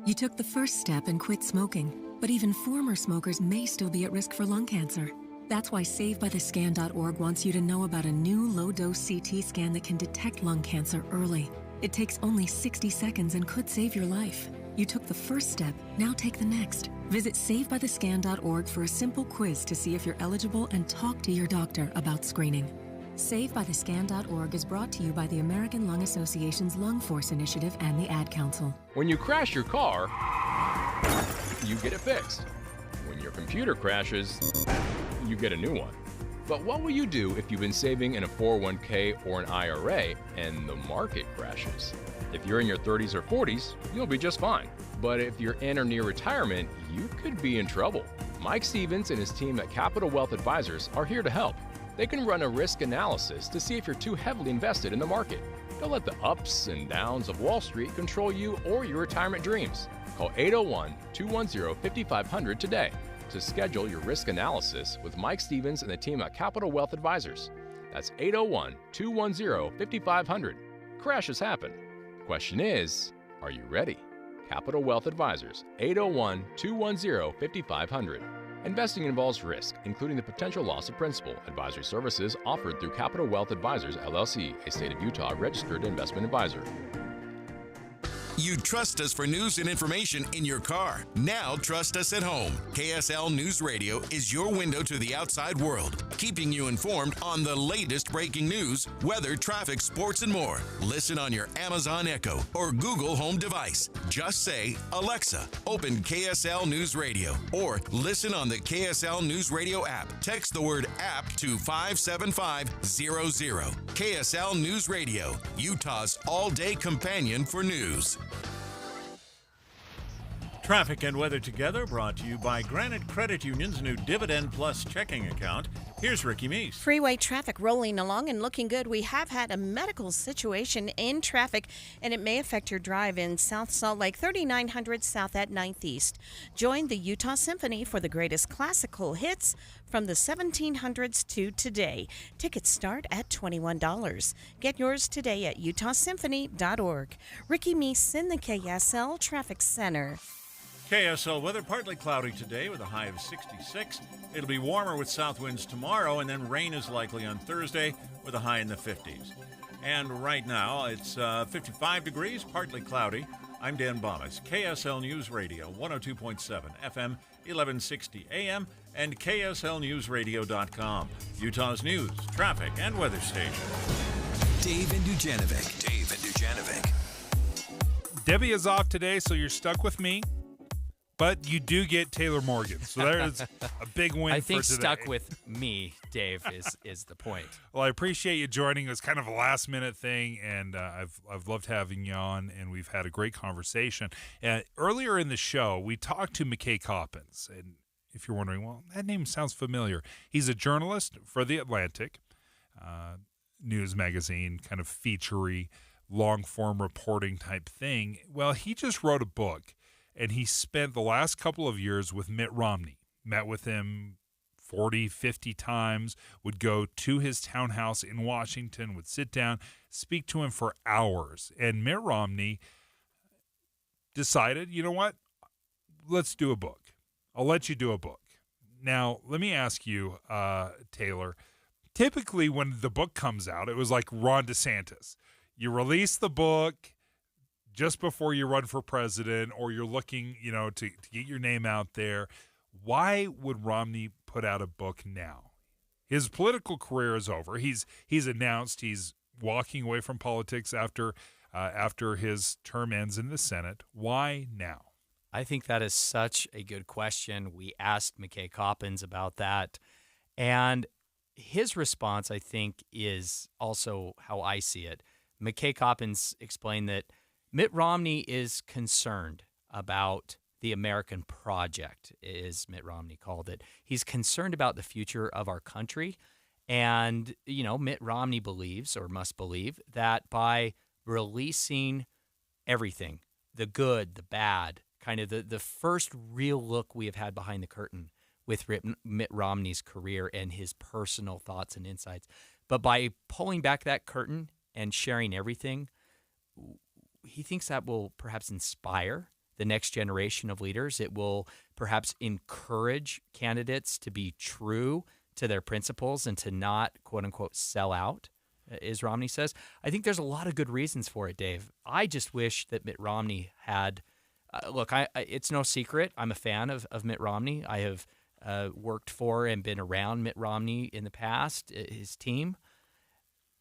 You took the first step and quit smoking, but even former smokers may still be at risk for lung cancer. That's why SaveByTheScan.org wants you to know about a new low-dose CT scan that can detect lung cancer early. It takes only 60 seconds and could save your life. You took the first step, now take the next. Visit SaveByTheScan.org for a simple quiz to see if you're eligible and talk to your doctor about screening. SaveByTheScan.org is brought to you by the American Lung Association's Lung Force Initiative and the Ad Council. When you crash your car, you get it fixed. When your computer crashes, you get a new one. But what will you do if you've been saving in a 401k or an IRA and the market crashes? If you're in your 30s or 40s, you'll be just fine. But if you're in or near retirement, you could be in trouble. Mike Stevens and his team at Capital Wealth Advisors are here to help. They can run a risk analysis to see if you're too heavily invested in the market. Don't let the ups and downs of Wall Street control you or your retirement dreams. Call 801-210-5500 today to schedule your risk analysis with Mike Stevens and the team at Capital Wealth Advisors. That's 801-210-5500. Crashes happen. Question is, are you ready? Capital Wealth Advisors, 801-210-5500. Investing involves risk, including the potential loss of principal. Advisory services offered through Capital Wealth Advisors, LLC, a state of Utah registered investment advisor. You trust us for news and information in your car. Now trust us at home. KSL News Radio is your window to the outside world, keeping you informed on the latest breaking news, weather, traffic, sports, and more. Listen on your Amazon Echo or Google Home device. Just say, Alexa, open KSL News Radio, or listen on the KSL News Radio app. Text the word app to 57500. KSL News Radio, Utah's all-day companion for news. Traffic and weather together brought to you by Granite Credit Union's new Dividend Plus checking account. Here's Ricky Meese. Freeway traffic rolling along and looking good. We have had a medical situation in traffic, and it may affect your drive in South Salt Lake, 3900 South at 9th East. Join the Utah Symphony for the greatest classical hits from the 1700s to today. Tickets start at $21. Get yours today at utahsymphony.org. Ricky Meese in the KSL Traffic Center. KSL weather, partly cloudy today with a high of 66. It'll be warmer with south winds tomorrow, and then rain is likely on Thursday with a high in the 50s. And right now, it's 55 degrees, partly cloudy. I'm Dan Bomas, KSL News Radio, 102.7 FM, 1160 AM, and KSLNewsRadio.com, Utah's news, traffic, and weather station. Dave and Dujanovic. Debbie is off today, so you're stuck with me. But you do get Taylor Morgan, so there's a big win for today. I think stuck with me, Dave, is the point. Well, I appreciate you joining. It was kind of a last-minute thing, and I've loved having you on, and we've had a great conversation. Earlier in the show, we talked to McKay Coppins, and if you're wondering, well, that name sounds familiar. He's a journalist for The Atlantic news magazine, kind of feature-y, long-form reporting type thing. Well, he just wrote a book. And he spent the last couple of years with Mitt Romney, met with him 40, 50 times, would go to his townhouse in Washington, would sit down, speak to him for hours. And Mitt Romney decided, you know what, let's do a book. I'll let you do a book. Now, let me ask you, Taylor, typically when the book comes out, it was like Ron DeSantis. You release the book just before you run for president, or you're looking, to get your name out there. Why would Romney put out a book now? His political career is over. He's announced he's walking away from politics after his term ends in the Senate. Why now? I think that is such a good question. We asked McKay Coppins about that, and his response, I think, is also how I see it. McKay Coppins explained that Mitt Romney is concerned about the American project, as Mitt Romney called it. He's concerned about the future of our country. And, Mitt Romney believes, or must believe, that by releasing everything, the good, the bad, kind of the first real look we have had behind the curtain with Mitt Romney's career and his personal thoughts and insights. But by pulling back that curtain and sharing everything, he thinks that will perhaps inspire the next generation of leaders. It will perhaps encourage candidates to be true to their principles and to not, quote unquote, sell out, as Romney says. I think there's a lot of good reasons for it, Dave. I just wish that Mitt Romney had look, it's no secret I'm a fan of Mitt Romney. I have worked for and been around Mitt Romney in the past, his team.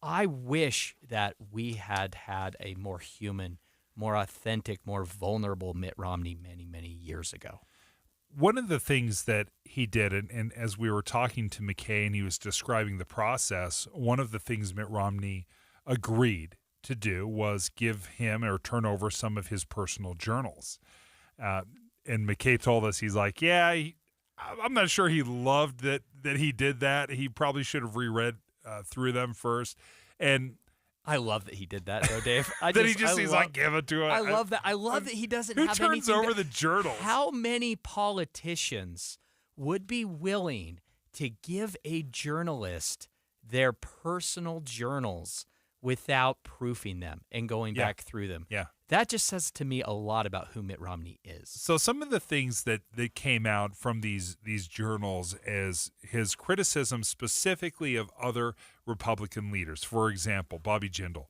I wish that we had had a more human, more authentic, more vulnerable Mitt Romney many, many years ago. One of the things that he did, and as we were talking to McKay and he was describing the process, one of the things Mitt Romney agreed to do was give him or turn over some of his personal journals. And McKay told us, he's like, I'm not sure he loved that he did that. He probably should have reread through them first. And I love that he did that, though, Dave. He's like, give it to him. I love that. I love that he doesn't have anything. Who turns over the journals? How many politicians would be willing to give a journalist their personal journals without proofing them and going back through them? Yeah. That just says to me a lot about who Mitt Romney is. So some of the things that came out from these journals is his criticism specifically of other Republican leaders. For example, Bobby Jindal.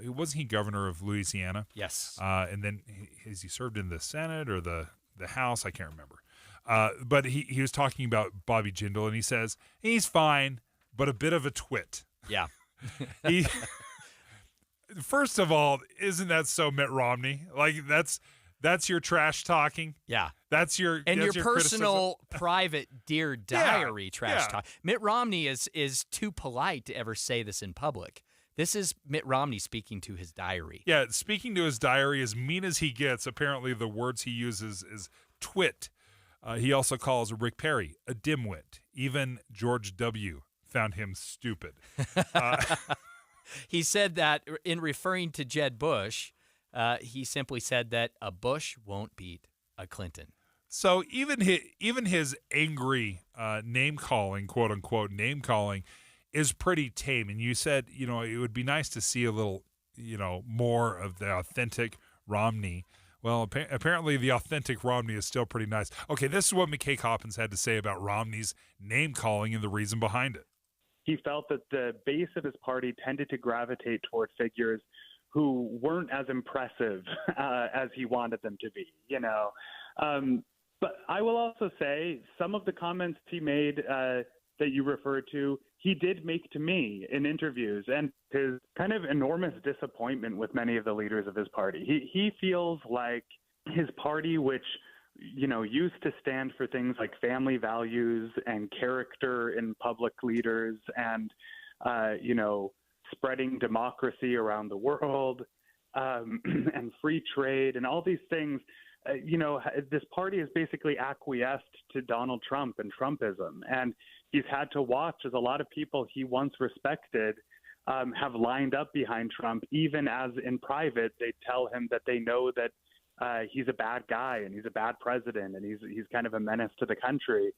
Wasn't he governor of Louisiana? Yes. And then has he served in the Senate or the House? I can't remember. But he was talking about Bobby Jindal, and he says, he's fine, but a bit of a twit. Yeah. First of all, isn't that so Mitt Romney? Like that's your trash talking. Yeah, that's your personal, private, dear diary trash talk. Mitt Romney is too polite to ever say this in public. This is Mitt Romney speaking to his diary. Yeah, speaking to his diary, as mean as he gets. Apparently, the words he uses is twit. He also calls Rick Perry a dimwit. Even George W. found him stupid. He said that in referring to Jeb Bush, he simply said that a Bush won't beat a Clinton. So even his angry name-calling, quote-unquote name-calling, is pretty tame. And you said, it would be nice to see a little, more of the authentic Romney. Well, apparently the authentic Romney is still pretty nice. Okay, this is what McKay Coppins had to say about Romney's name-calling and the reason behind it. He felt that the base of his party tended to gravitate toward figures who weren't as impressive as he wanted them to be, But I will also say some of the comments he made that you referred to, he did make to me in interviews, and his kind of enormous disappointment with many of the leaders of his party. He feels like his party, which used to stand for things like family values and character in public leaders and, spreading democracy around the world and free trade and all these things. This party has basically acquiesced to Donald Trump and Trumpism. And he's had to watch as a lot of people he once respected have lined up behind Trump, even as in private they tell him that they know that he's a bad guy and he's a bad president and he's kind of a menace to the country.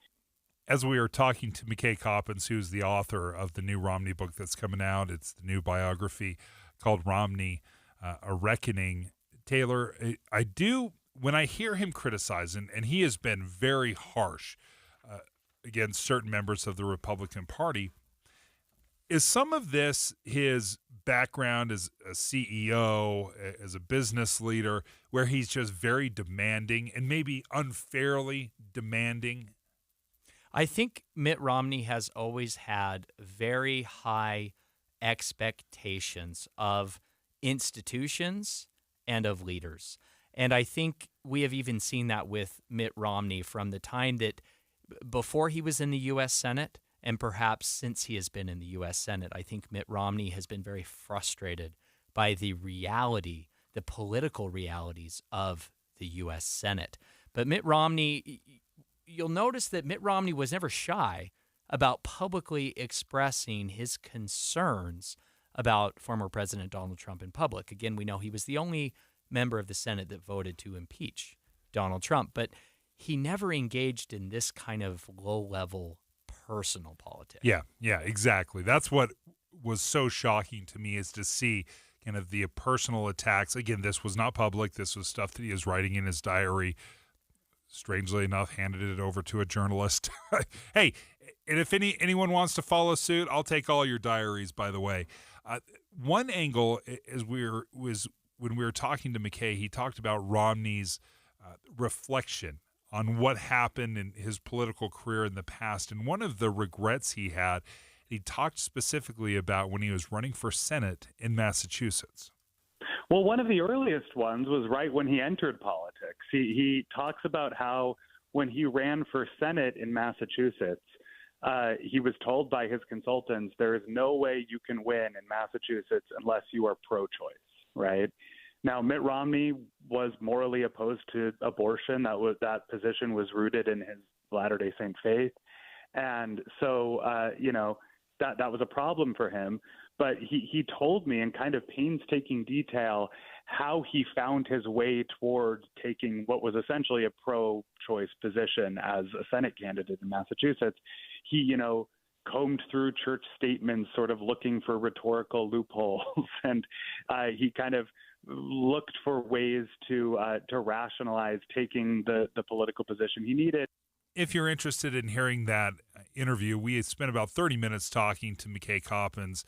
As we were talking to McKay Coppins, who's the author of the new Romney book that's coming out, it's the new biography called Romney, A Reckoning. Taylor, I do, when I hear him criticize, and he has been very harsh against certain members of the Republican Party, is some of this his background as a CEO, as a business leader, where he's just very demanding and maybe unfairly demanding? I think Mitt Romney has always had very high expectations of institutions and of leaders. And I think we have even seen that with Mitt Romney from the time that before he was in the U.S. Senate and perhaps since he has been in the U.S. Senate. I think Mitt Romney has been very frustrated by the reality, the political realities of the U.S. Senate. But Mitt Romney, you'll notice that Mitt Romney was never shy about publicly expressing his concerns about former President Donald Trump in public. Again, we know he was the only member of the Senate that voted to impeach Donald Trump, but he never engaged in this kind of low-level personal politics. Yeah, exactly. That's what was so shocking to me, is to see kind of the personal attacks. Again, this was not public. This was stuff that he is writing in his diary. Strangely enough, handed it over to a journalist. Hey, and if anyone wants to follow suit, I'll take all your diaries, by the way. One angle, as when we were talking to McKay, he talked about Romney's reflection on what happened in his political career in the past. And one of the regrets he had, he talked specifically about when he was running for Senate in Massachusetts. Well, one of the earliest ones was right when he entered politics. He talks about how when he ran for Senate in Massachusetts, he was told by his consultants, there is no way you can win in Massachusetts unless you are pro-choice, right? Now, Mitt Romney was morally opposed to abortion. That position was rooted in his Latter-day Saint faith. And so, that was a problem for him. But he told me in kind of painstaking detail how he found his way toward taking what was essentially a pro-choice position as a Senate candidate in Massachusetts. He, combed through church statements, sort of looking for rhetorical loopholes, and he kind of looked for ways to rationalize taking the political position he needed. If you're interested in hearing that interview, we spent about 30 minutes talking to McKay Coppins.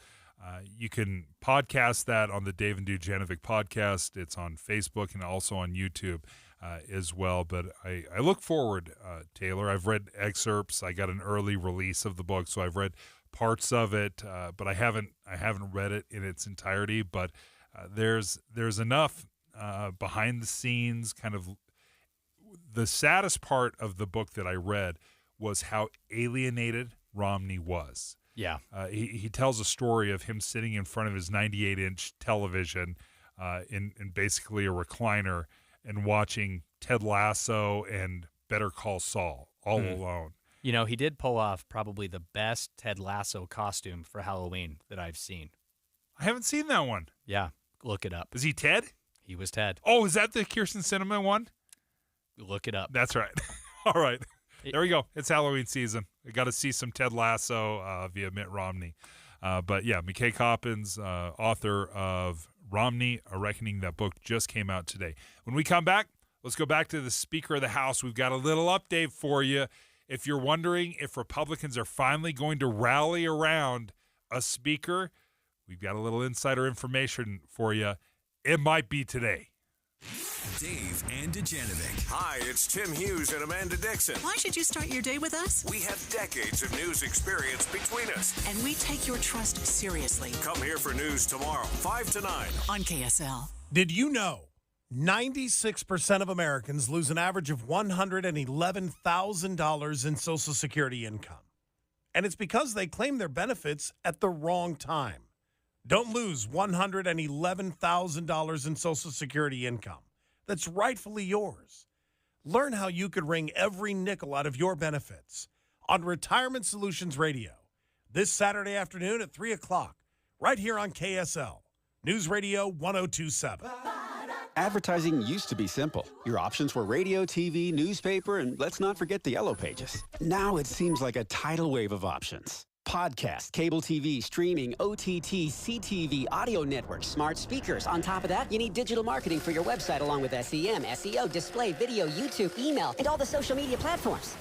You can podcast that on the Dave and Dujanovic podcast. It's on Facebook and also on YouTube as well. But I look forward, Taylor. I've read excerpts. I got an early release of the book, so I've read parts of it, but I haven't read it in its entirety. But there's enough behind the scenes, kind of. The saddest part of the book that I read was how alienated Romney was. Yeah. He tells a story of him sitting in front of his 98-inch television in basically a recliner and watching Ted Lasso and Better Call Saul all alone. You know, he did pull off probably the best Ted Lasso costume for Halloween that I've seen. I haven't seen that one. Yeah, look it up. Is he Ted? He was Ted. Oh, is that the Kirsten Sinema one? Look it up. That's right. All right. There we go. It's Halloween season. We got to see some Ted Lasso via Mitt Romney. But yeah, McKay Coppins, author of Romney, A Reckoning. That book just came out today. When we come back, let's go back to the Speaker of the House. We've got a little update for you. If you're wondering if Republicans are finally going to rally around a speaker, we've got a little insider information for you. It might be today. Dave and Dujanovic. Hi, it's Tim Hughes and Amanda Dixon. Why should you start your day with us? We have decades of news experience between us. And we take your trust seriously. Come here for news tomorrow, 5 to 9. On KSL. Did you know 96% of Americans lose an average of $111,000 in Social Security income? And it's because they claim their benefits at the wrong time. Don't lose $111,000 in Social Security income that's rightfully yours. Learn how you could wring every nickel out of your benefits on Retirement Solutions Radio this Saturday afternoon at 3 o'clock, right here on KSL, News Radio 1027. Advertising used to be simple. Your options were radio, TV, newspaper, and let's not forget the yellow pages. Now it seems like a tidal wave of options. Podcast, cable TV, streaming, OTT, CTV, audio networks, smart speakers. On top of that, you need digital marketing for your website along with SEM, SEO, display, video, YouTube, email, and all the social media platforms.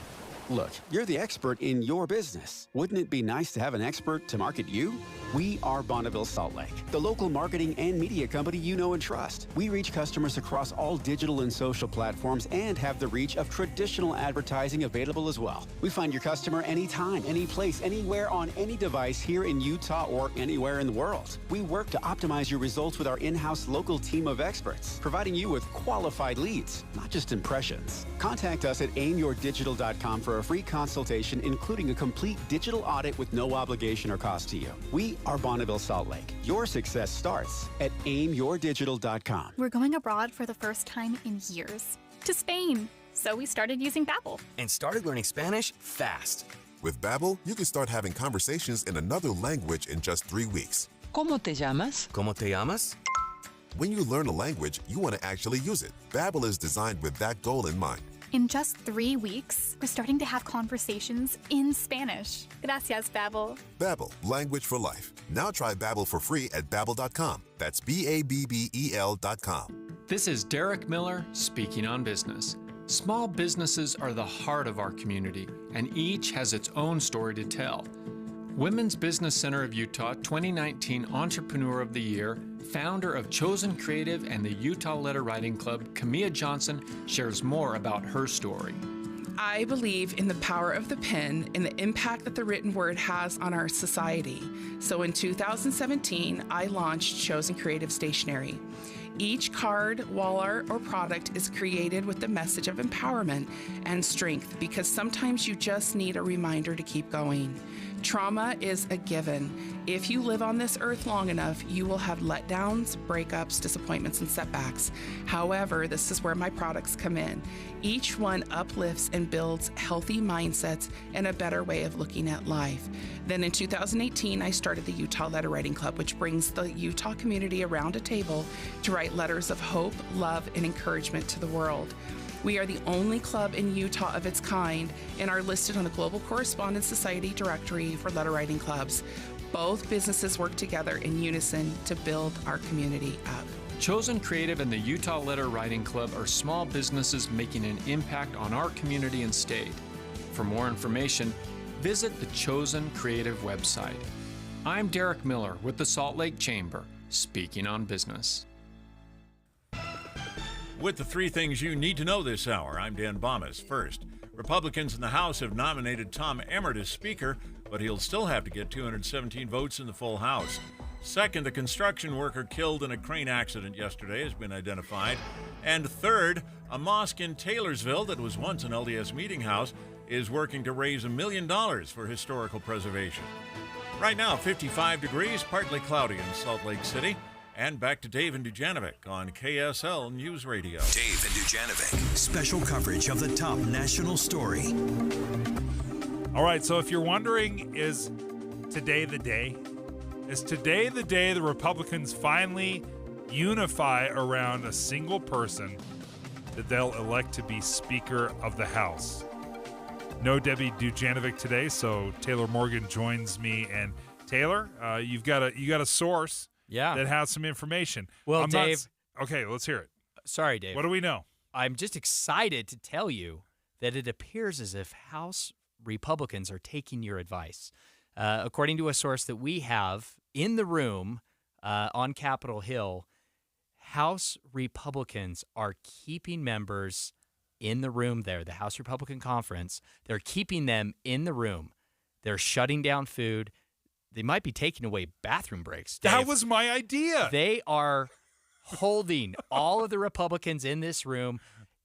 Look, you're the expert in your business. Wouldn't it be nice to have an expert to market you? We are Bonneville Salt Lake, the local marketing and media company you know and trust. We reach customers across all digital and social platforms and have the reach of traditional advertising available as well. We find your customer anytime, any place, anywhere on any device here in Utah or anywhere in the world. We work to optimize your results with our in-house local team of experts, providing you with qualified leads, not just impressions. Contact us at aimyourdigital.com for a free consultation, including a complete digital audit with no obligation or cost to you. We are Bonneville Salt Lake. Your success starts at aimyourdigital.com. We're going abroad for the first time in years, to Spain. So we started using Babbel. And started learning Spanish fast. With Babbel, you can start having conversations in another language in just 3 weeks. ¿Cómo te llamas? ¿Cómo te llamas? When you learn a language, you want to actually use it. Babbel is designed with that goal in mind. In just 3 weeks, we're starting to have conversations in Spanish. Gracias, Babbel. Babbel, language for life. Now try Babbel for free at Babbel.com. That's BABBEL.com. This is Derek Miller speaking on business. Small businesses are the heart of our community, and each has its own story to tell. Women's Business Center of Utah 2019 Entrepreneur of the Year, founder of Chosen Creative and the Utah Letter Writing Club, Camilla Johnson, shares more about her story. I believe in the power of the pen and the impact that the written word has on our society. So in 2017, I launched Chosen Creative Stationery. Each card, wall art, or product is created with the message of empowerment and strength, because sometimes you just need a reminder to keep going. Trauma is a given. If you live on this earth long enough, you will have letdowns, breakups, disappointments, and setbacks. However, this is where my products come in. Each one uplifts and builds healthy mindsets and a better way of looking at life. Then in 2018, I started the Utah Letter Writing Club, which brings the Utah community around a table to write letters of hope, love, and encouragement to the world. We are the only club in Utah of its kind and are listed on the Global Correspondence Society directory for letter writing clubs. Both businesses work together in unison to build our community up. Chosen Creative and the Utah Letter Writing Club are small businesses making an impact on our community and state. For more information, visit the Chosen Creative website. I'm Derek Miller with the Salt Lake Chamber, speaking on business. With the 3 things you need to know this hour, I'm Dan Bomas. First, Republicans in the House have nominated Tom Emmert as Speaker, but he'll still have to get 217 votes in the full House. Second, a construction worker killed in a crane accident yesterday has been identified. And third, a mosque in Taylorsville that was once an LDS meeting house is working to raise $1 million for historical preservation. Right now, 55 degrees, partly cloudy in Salt Lake City. And back to Dave and Dujanovic on KSL News Radio. Dave and Dujanovic, special coverage of the top national story. All right, so if you're wondering, is today the day? Is today the day the Republicans finally unify around a single person that they'll elect to be Speaker of the House? No Debbie Dujanovic today, so Taylor Morgan joins me. And Taylor, you've got a source that has some information. Well, Dave. Okay, let's hear it. Sorry, Dave. What do we know? I'm just excited to tell you that it appears as if House Republicans are taking your advice. According to a source that we have in the room on Capitol Hill, House Republicans are keeping members in the room there, the House Republican Conference. They're keeping them in the room. They're shutting down food. They might be taking away bathroom breaks. Dave. That was my idea. They are holding all of the Republicans in this room.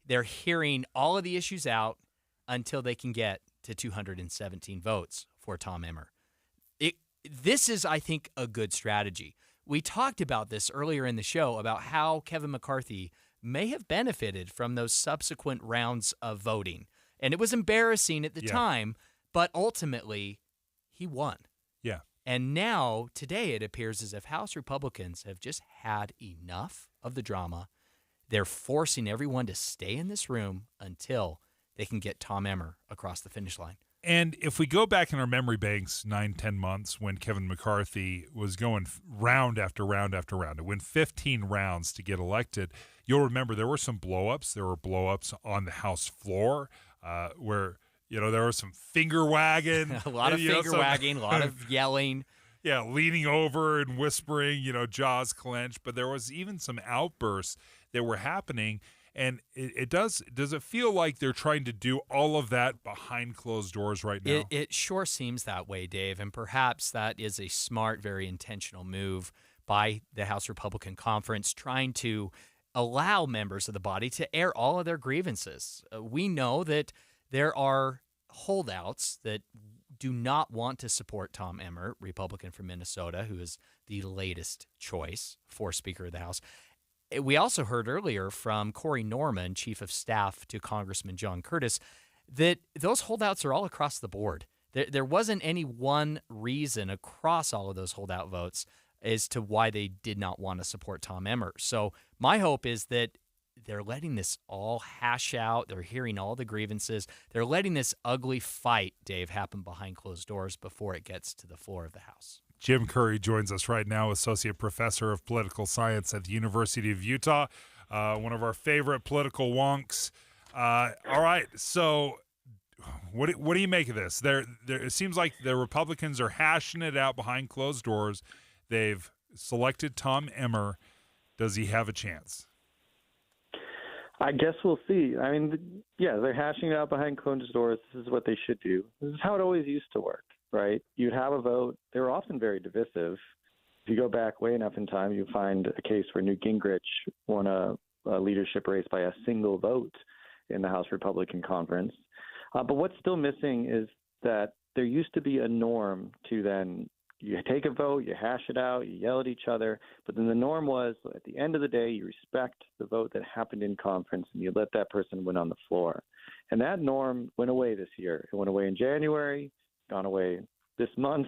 They're hearing all of the issues out until they can get to 217 votes for Tom Emmer. This is, I think, a good strategy. We talked about this earlier in the show about how Kevin McCarthy may have benefited from those subsequent rounds of voting. And it was embarrassing at the time, but ultimately he won. Yeah. And now, today, it appears as if House Republicans have just had enough of the drama. They're forcing everyone to stay in this room until they can get Tom Emmer across the finish line. And if we go back in our memory banks 9-10 months when Kevin McCarthy was going round after round after round, it went 15 rounds to get elected, you'll remember there were some blow-ups. There were blow-ups on the House floor where, there was some finger wagging. A lot of finger wagging, a lot of yelling. Yeah, leaning over and whispering, jaws clenched. But there was even some outbursts that were happening. And does it feel like they're trying to do all of that behind closed doors right now? It sure seems that way, Dave, and perhaps that is a smart, very intentional move by the House Republican Conference, trying to allow members of the body to air all of their grievances. We know that there are holdouts that do not want to support Tom Emmer, Republican from Minnesota, who is the latest choice for Speaker of the House. We also heard earlier from Corey Norman, Chief of Staff to Congressman John Curtis, that those holdouts are all across the board. There wasn't any one reason across all of those holdout votes as to why they did not want to support Tom Emmer. So my hope is that they're letting this all hash out. They're hearing all the grievances. They're letting this ugly fight, Dave, happen behind closed doors before it gets to the floor of the House. Jim Curry joins us right now, Associate Professor of Political Science at the University of Utah, one of our favorite political wonks. All right, so what do you make of this? It seems like the Republicans are hashing it out behind closed doors. They've selected Tom Emmer. Does he have a chance? I guess we'll see. I mean, they're hashing it out behind closed doors. This is what they should do. This is how it always used to work. Right? You'd have a vote. They were often very divisive. If you go back way enough in time, you find a case where Newt Gingrich won a leadership race by a single vote in the House Republican Conference. But what's still missing is that there used to be a norm to then you take a vote, you hash it out, you yell at each other. But then the norm was at the end of the day, you respect the vote that happened in conference and you let that person win on the floor. And that norm went away this year. It went away in January. Gone away this month.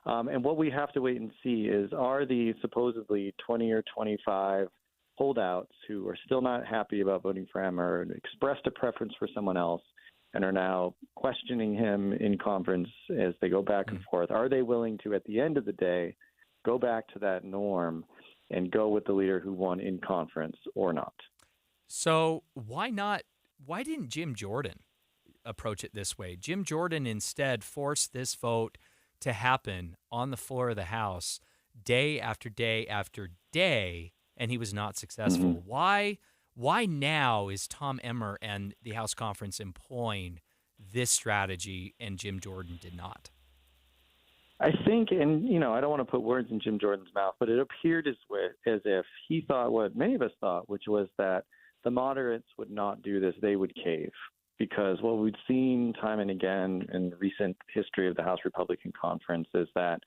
And what we have to wait and see is, are the supposedly 20 or 25 holdouts who are still not happy about voting for Emmer and expressed a preference for someone else and are now questioning him in conference as they go back and forth, are they willing to, at the end of the day, go back to that norm and go with the leader who won in conference or not? So why didn't Jim Jordan approach it this way? Jim Jordan instead forced this vote to happen on the floor of the House day after day after day, and he was not successful. Mm-hmm. Why now is Tom Emmer and the House Conference employing this strategy and Jim Jordan did not? I think, and I don't want to put words in Jim Jordan's mouth, but it appeared as if he thought what many of us thought, which was that the moderates would not do this, they would cave. Because what we've seen time and again in recent history of the House Republican Conference is that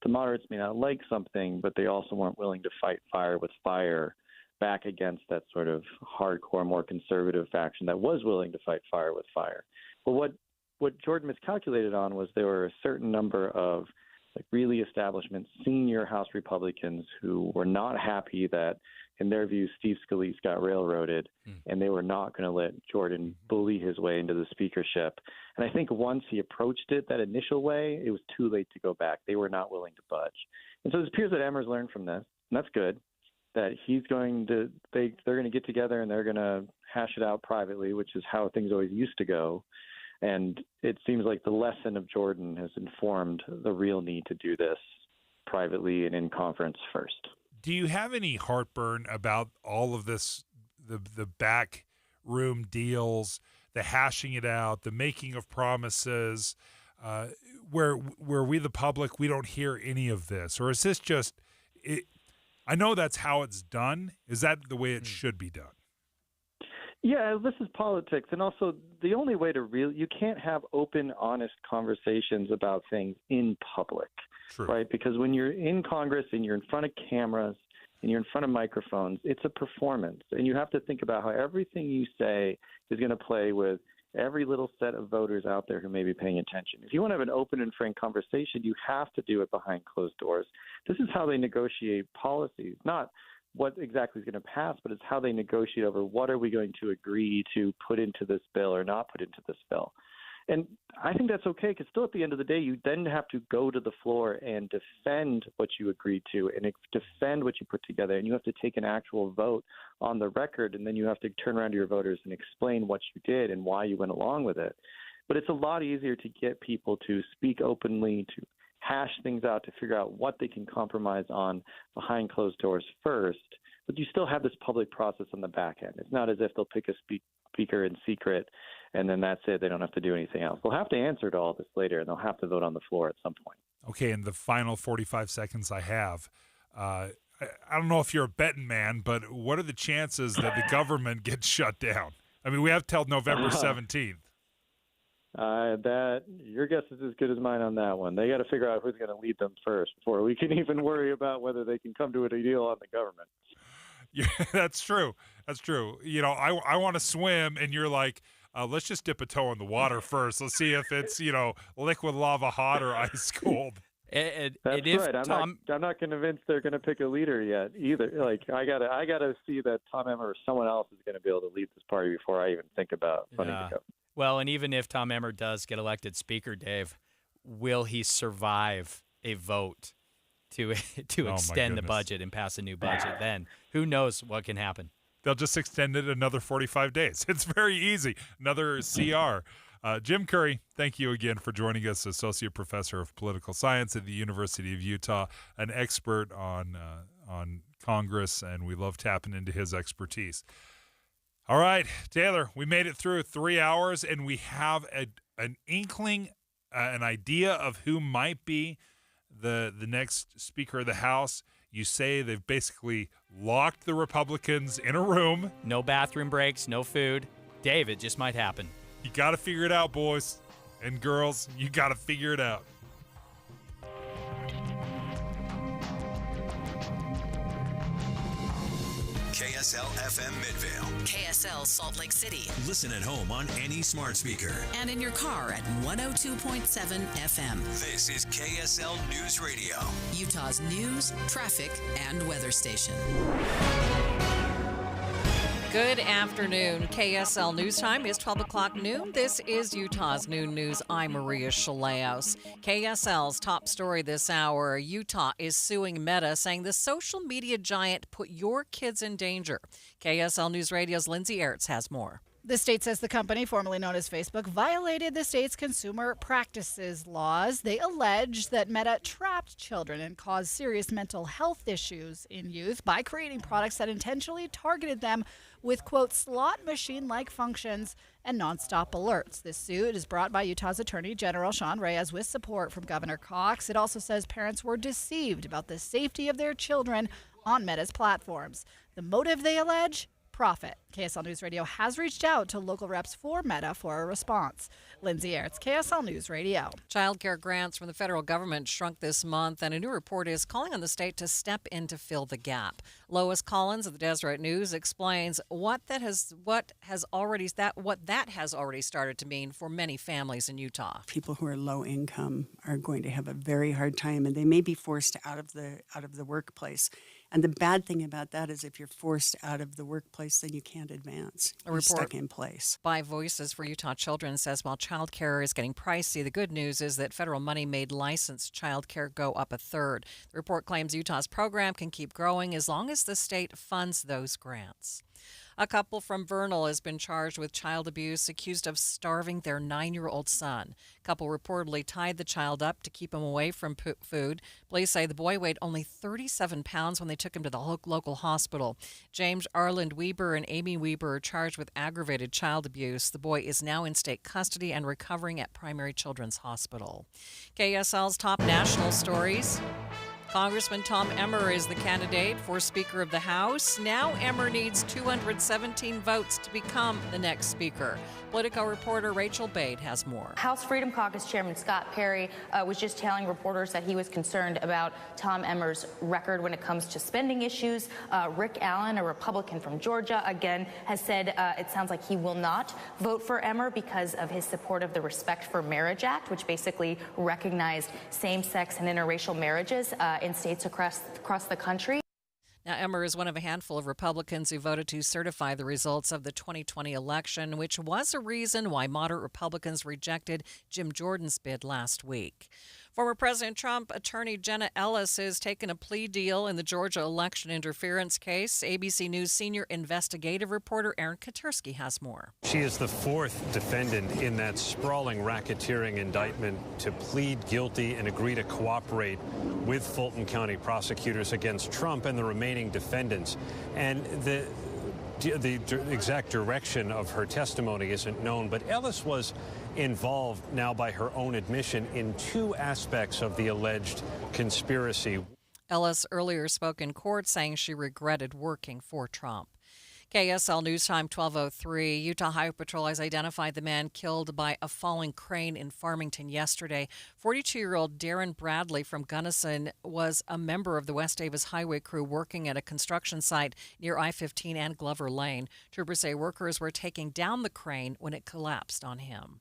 the moderates may not like something, but they also weren't willing to fight fire with fire back against that sort of hardcore, more conservative faction that was willing to fight fire with fire. But what what Jordan miscalculated on was there were a certain number of really establishment senior House Republicans who were not happy that, in their view, Steve Scalise got railroaded, and they were not going to let Jordan bully his way into the speakership. And I think once he approached it that initial way, it was too late to go back. They were not willing to budge. And so it appears that Emmer's learned from this, and that's good, that they're going to get together and they're going to hash it out privately, which is how things always used to go. And it seems like the lesson of Jordan has informed the real need to do this privately and in conference first. Do you have any heartburn about all of this, the back room deals, the hashing it out, the making of promises, where we, the public, we don't hear any of this? Or is this just it? I know that's how it's done. Is that the way it should be done? Yeah, this is politics. And also, the only way to you can't have open, honest conversations about things in public, right? Because when you're in Congress and you're in front of cameras and you're in front of microphones, it's a performance. And you have to think about how everything you say is going to play with every little set of voters out there who may be paying attention. If you want to have an open and frank conversation, you have to do it behind closed doors. This is how they negotiate policies, not what exactly is going to pass, but it's how they negotiate over what are we going to agree to put into this bill or not put into this bill. And I think that's okay, because still at the end of the day, you then have to go to the floor and defend what you agreed to and defend what you put together. And you have to take an actual vote on the record, and then you have to turn around to your voters and explain what you did and why you went along with it. But it's a lot easier to get people to speak openly, to hash things out, to figure out what they can compromise on behind closed doors first, but you still have this public process on the back end. It's not as if they'll pick a speaker in secret and then that's it. They don't have to do anything else. They'll have to answer to all this later, and they'll have to vote on the floor at some point. Okay, in the final 45 seconds I have, I don't know if you're a betting man, but what are the chances that the government gets shut down? I mean, we have till November 17th. That your guess is as good as mine on that one. They got to figure out who's going to lead them first before we can even worry about whether they can come to a deal on the government. Yeah, that's true. That's true. You know, I want to swim, and you're like, let's just dip a toe in the water first. Let's see if it's, liquid lava hot or ice cold. That's right. I'm not convinced they're going to pick a leader yet either. Like I gotta see that Tom Emmer or someone else is going to be able to lead this party before I even think about funding the government. Well, and even if Tom Emmer does get elected Speaker, Dave, will he survive a vote to extend the budget and pass a new budget? Then who knows what can happen? They'll just extend it another 45 days. It's very easy. Another CR. Jim Curry, thank you again for joining us, Associate Professor of Political Science at the University of Utah, an expert on Congress, and we love tapping into his expertise. All right, Taylor, we made it through 3 hours, and we have an inkling, an idea of who might be the next Speaker of the House. You say they've basically locked the Republicans in a room. No bathroom breaks, no food. Dave, it just might happen. You got to figure it out, boys and girls. You got to figure it out. KSL FM Midvale. KSL Salt Lake City. Listen at home on any smart speaker. And in your car at 102.7 FM. This is KSL News Radio. Utah's news, traffic, and weather station. Good afternoon. KSL News Time is 12 o'clock noon. This is Utah's Noon News. I'm Maria Shaleos. KSL's top story this hour. Utah is suing Meta, saying the social media giant put your kids in danger. KSL News Radio's Lindsay Ertz has more. The state says the company, formerly known as Facebook, violated the state's consumer practices laws. They allege that Meta trapped children and caused serious mental health issues in youth by creating products that intentionally targeted them with, quote, slot machine-like functions and nonstop alerts. This suit is brought by Utah's Attorney General Sean Reyes with support from Governor Cox. It also says parents were deceived about the safety of their children on Meta's platforms. The motive, they allege, profit. KSL News Radio has reached out to local reps for Meta for a response. Lindsay Aerts, KSL News Radio. Child care grants from the federal government shrunk this month, and a new report is calling on the state to step in to fill the gap. Lois Collins of the Deseret News explains what that has already started to mean for many families in Utah. People who are low income are going to have a very hard time, and they may be forced out of the workplace. And the bad thing about that is if you're forced out of the workplace, then you can't advance. You're stuck in place. By Voices for Utah Children says while child care is getting pricey, the good news is that federal money made licensed child care go up a third. The report claims Utah's program can keep growing as long as the state funds those grants. A couple from Vernal has been charged with child abuse, accused of starving their 9-year-old son. Couple reportedly tied the child up to keep him away from food. Police say the boy weighed only 37 pounds when they took him to the local hospital. James Arland Weber and Amy Weber are charged with aggravated child abuse. The boy is now in state custody and recovering at Primary Children's Hospital. KSL's top national stories. Congressman Tom Emmer is the candidate for Speaker of the House. Now Emmer needs 217 votes to become the next Speaker. Politico reporter Rachel Bade has more. House Freedom Caucus Chairman Scott Perry was just telling reporters that he was concerned about Tom Emmer's record when it comes to spending issues. Rick Allen, a Republican from Georgia, again has said it sounds like he will not vote for Emmer because of his support of the Respect for Marriage Act, which basically recognized same-sex and interracial marriages in states across the country. Now, Emmer is one of a handful of Republicans who voted to certify the results of the 2020 election, which was a reason why moderate Republicans rejected Jim Jordan's bid last week. Former President Trump attorney Jenna Ellis has taken a plea deal in the Georgia election interference case. ABC News senior investigative reporter Aaron Katersky has more. She is the fourth defendant in that sprawling racketeering indictment to plead guilty and agree to cooperate with Fulton County prosecutors against Trump and the remaining defendants. And the exact direction of her testimony isn't known, but Ellis was involved now by her own admission in two aspects of the alleged conspiracy. Ellis earlier spoke in court saying she regretted working for Trump. KSL News Time 12:03. Utah Highway Patrol has identified the man killed by a falling crane in Farmington yesterday. 42-year-old Darren Bradley from Gunnison was a member of the West Davis Highway crew working at a construction site near I-15 and Glover Lane. Troopers say workers were taking down the crane when it collapsed on him.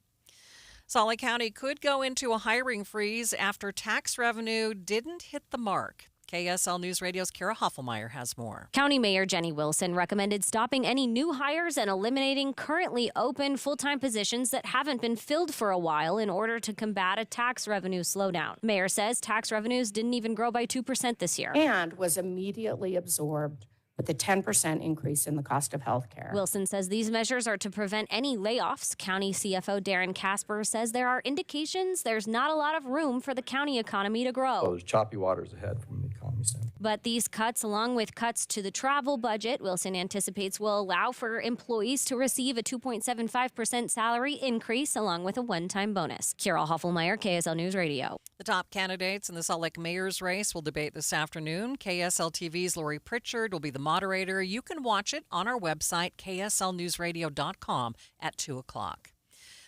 Salt Lake County could go into a hiring freeze after tax revenue didn't hit the mark. KSL News Radio's Kara Hoffelmeyer has more. County Mayor Jenny Wilson recommended stopping any new hires and eliminating currently open full-time positions that haven't been filled for a while in order to combat a tax revenue slowdown. Mayor says tax revenues didn't even grow by 2% this year. And was immediately absorbed with a 10% increase in the cost of health care. Wilson says these measures are to prevent any layoffs. County CFO Darren Casper says there are indications there's not a lot of room for the county economy to grow. So there's choppy waters ahead from the economy standpoint. But these cuts, along with cuts to the travel budget, Wilson anticipates will allow for employees to receive a 2.75% salary increase along with a one-time bonus. Kira Hoffelmeyer, KSL News Radio. The top candidates in the Salt Lake mayor's race will debate this afternoon. KSL TV's Lori Pritchard will be the moderator. You can watch it on our website, kslnewsradio.com at 2 o'clock.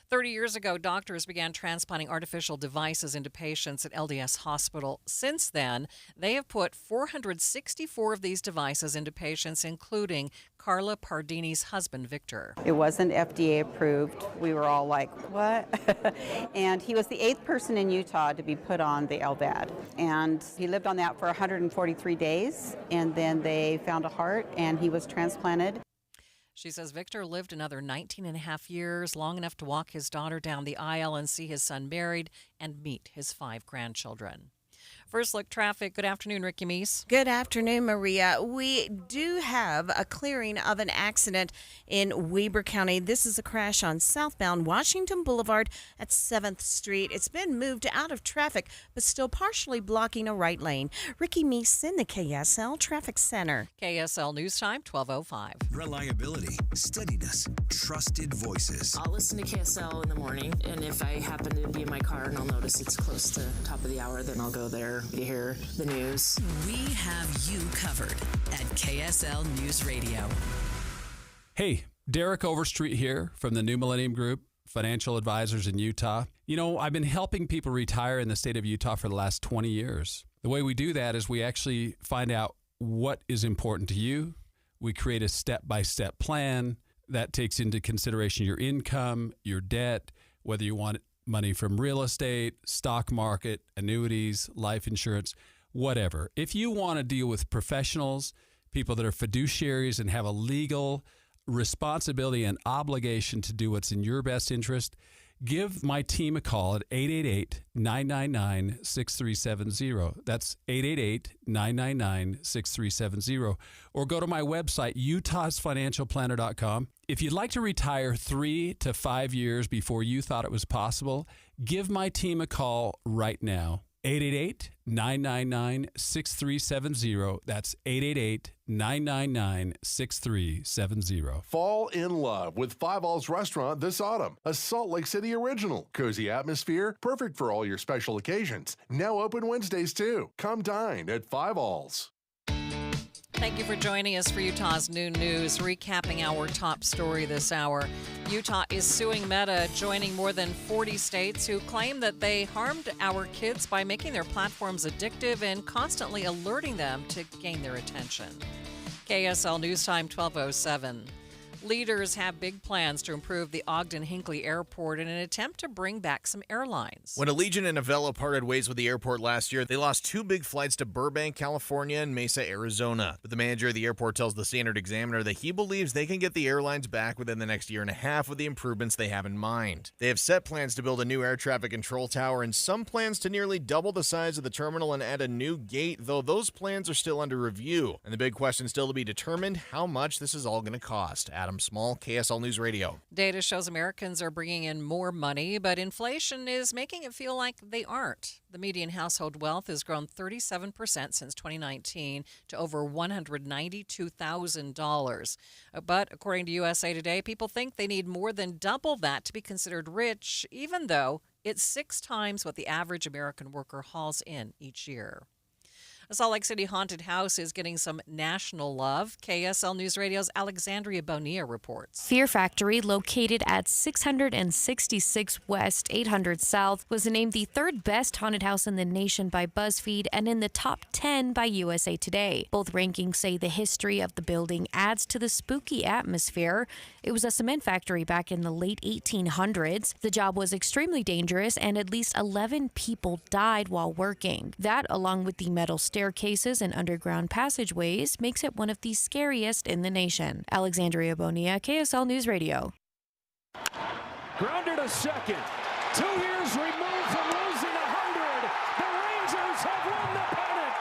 30 years ago, doctors began transplanting artificial devices into patients at LDS Hospital. Since then, they have put 464 of these devices into patients, including Carla Pardini's husband, Victor. It wasn't FDA approved. We were all like, what? And he was the 8th person in Utah to be put on the LVAD. And he lived on that for 143 days, and then they found a heart, and he was transplanted. She says Victor lived another 19 and a half years, long enough to walk his daughter down the aisle and see his son married and meet his 5 grandchildren. First look traffic. Good afternoon, Ricky Meese. Good afternoon, Maria. We do have a clearing of an accident in Weber County. This is a crash on southbound Washington Boulevard at 7th Street. It's been moved out of traffic, but still partially blocking a right lane. Ricky Meese in the KSL Traffic Center. KSL News Time, 12:05. Reliability, steadiness, trusted voices. I'll listen to KSL in the morning, and if I happen to be in my car and I'll notice it's close to top of the hour, then I'll go there to hear the news. We have you covered at KSL News Radio. Hey, Derek Overstreet here from the New Millennium Group, financial advisors in Utah. You know, I've been helping people retire in the state of Utah for the last 20 years. The way we do that is we actually find out what is important to you. We create a step-by-step plan that takes into consideration your income, your debt, whether you want money from real estate, stock market, annuities, life insurance, whatever. If you want to deal with professionals, people that are fiduciaries and have a legal responsibility and obligation to do what's in your best interest, give my team a call at 888-999-6370. That's 888-999-6370. Or go to my website, utahsfinancialplanner.com. If you'd like to retire 3 to 5 years before you thought it was possible, give my team a call right now. 888-999-6370. That's 888-999-6370. Fall in love with Five All's Restaurant this autumn. A Salt Lake City original. Cozy atmosphere, perfect for all your special occasions. Now open Wednesdays too. Come dine at Five All's. Thank you for joining us for Utah's Noon News, recapping our top story this hour. Utah is suing Meta, joining more than 40 states who claim that they harmed our kids by making their platforms addictive and constantly alerting them to gain their attention. KSL News Time 12:07. Leaders have big plans to improve the Ogden-Hinckley Airport in an attempt to bring back some airlines. When Allegiant and Avella parted ways with the airport last year, they lost 2 big flights to Burbank, California, and Mesa, Arizona. But the manager of the airport tells the Standard Examiner that he believes they can get the airlines back within the next year and a half with the improvements they have in mind. They have set plans to build a new air traffic control tower and some plans to nearly double the size of the terminal and add a new gate, though those plans are still under review. And the big question still to be determined, how much this is all going to cost. Adam Small, KSL News Radio. Data shows Americans are bringing in more money, but inflation is making it feel like they aren't. The median household wealth has grown 37% since 2019 to over $192,000. But according to USA Today, people think they need more than double that to be considered rich, even though it's 6 times what the average American worker hauls in each year. A Salt Lake City haunted house is getting some national love. KSL News Radio's Alexandria Bonilla reports. Fear Factory, located at 666 West, 800 South, was named the 3rd best haunted house in the nation by BuzzFeed and in the top 10 by USA Today. Both rankings say the history of the building adds to the spooky atmosphere. It was a cement factory back in the late 1800s. The job was extremely dangerous and at least 11 people died while working. That, along with the metal staircases and underground passageways, makes it one of the scariest in the nation. Alexandria Bonilla, KSL News Radio. Grounded a second. 2 years removed from losing 100. The Rangers have won the pennant.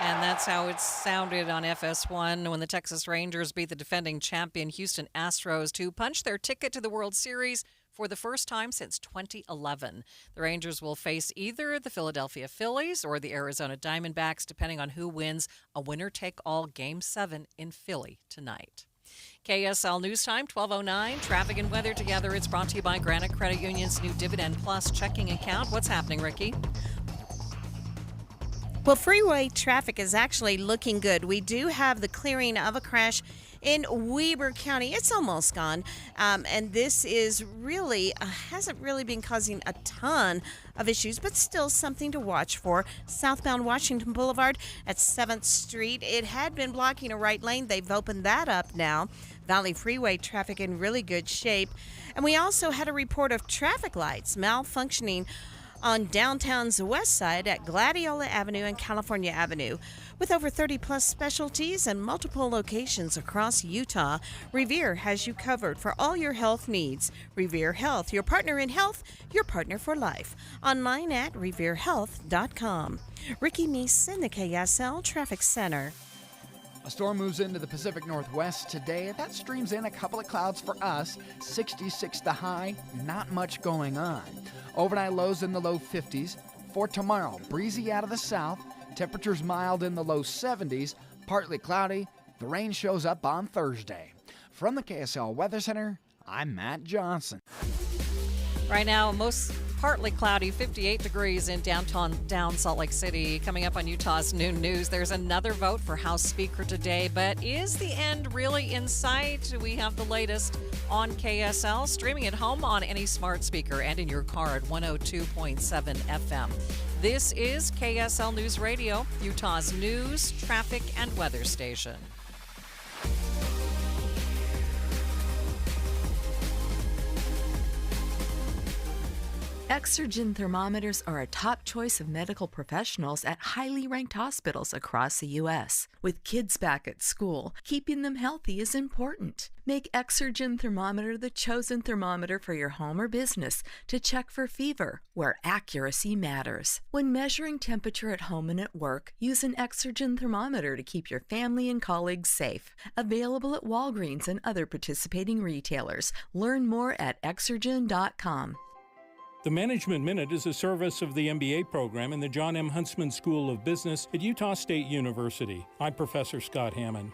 And that's how it sounded on FS1 when the Texas Rangers beat the defending champion Houston Astros to punch their ticket to the World Series for the first time since 2011. The Rangers will face either the Philadelphia Phillies or the Arizona Diamondbacks, depending on who wins a winner-take-all Game 7 in Philly tonight. KSL News Time, 12:09. Traffic and weather together. It's brought to you by Granite Credit Union's new Dividend Plus checking account. What's happening, Ricky? Well, freeway traffic is actually looking good. We do have the clearing of a crash in Weber County. It's almost gone. And this is really, hasn't really been causing a ton of issues, but still something to watch for. Southbound Washington Boulevard at 7th Street. It had been blocking a right lane. They've opened that up now. Valley Freeway traffic in really good shape. And we also had a report of traffic lights malfunctioning on downtown's west side at Gladiola Avenue and California Avenue. With over 30-plus specialties and multiple locations across Utah, Revere has you covered for all your health needs. Revere Health, your partner in health, your partner for life. Online at reverehealth.com. Ricky Meese in the KSL Traffic Center. A storm moves into the Pacific Northwest today. That streams in a couple of clouds for us. 66 the high, not much going on. Overnight lows in the low 50s. For tomorrow, breezy out of the south. Temperatures mild in the low 70s. Partly cloudy. The rain shows up on Thursday. From the KSL Weather Center, I'm Matt Johnson. Right now, most Partly cloudy, 58 degrees in downtown Salt Lake City. Coming up on Utah's Noon News, there's another vote for House Speaker today, but is the end really in sight? We have the latest on KSL, streaming at home on any smart speaker and in your car at 102.7 FM. This is KSL News Radio, Utah's news, traffic, and weather station. Exergen thermometers are a top choice of medical professionals at highly ranked hospitals across the U.S. With kids back at school, keeping them healthy is important. Make Exergen thermometer the chosen thermometer for your home or business to check for fever, where accuracy matters. When measuring temperature at home and at work, use an Exergen thermometer to keep your family and colleagues safe. Available at Walgreens and other participating retailers. Learn more at Exergen.com. The Management Minute is a service of the MBA program in the John M. Huntsman School of Business at Utah State University. I'm Professor Scott Hammond.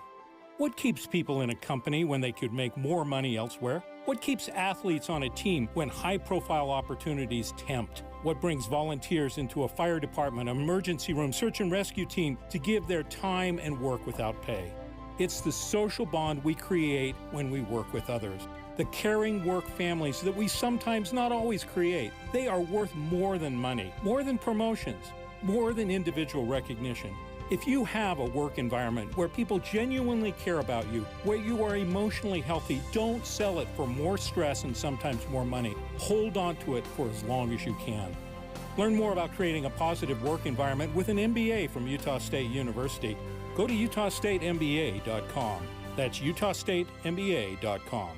What keeps people in a company when they could make more money elsewhere? What keeps athletes on a team when high-profile opportunities tempt? What brings volunteers into a fire department, emergency room, search and rescue team to give their time and work without pay? It's the social bond we create when we work with others. The caring work families that we sometimes not always create. They are worth more than money, more than promotions, more than individual recognition. If you have a work environment where people genuinely care about you, where you are emotionally healthy, don't sell it for more stress and sometimes more money. Hold on to it for as long as you can. Learn more about creating a positive work environment with an MBA from Utah State University. Go to utahstatemba.com. That's utahstatemba.com.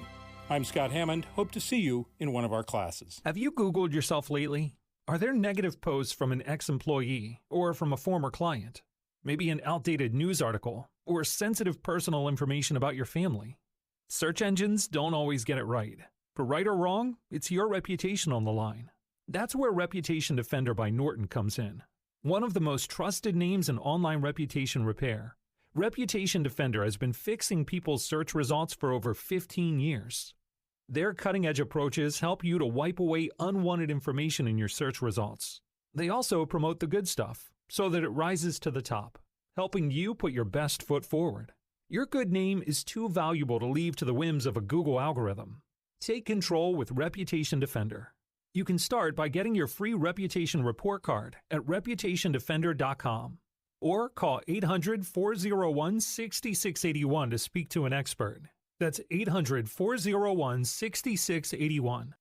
I'm Scott Hammond. Hope to see you in one of our classes. Have you Googled yourself lately? Are there negative posts from an ex-employee or from a former client? Maybe an outdated news article or sensitive personal information about your family? Search engines don't always get it right. For right or wrong, it's your reputation on the line. That's where Reputation Defender by Norton comes in. One of the most trusted names in online reputation repair. Reputation Defender has been fixing people's search results for over 15 years. Their cutting-edge approaches help you to wipe away unwanted information in your search results. They also promote the good stuff so that it rises to the top, helping you put your best foot forward. Your good name is too valuable to leave to the whims of a Google algorithm. Take control with Reputation Defender. You can start by getting your free reputation report card at reputationdefender.com or call 800-401-6681 to speak to an expert. That's 800-401-6681.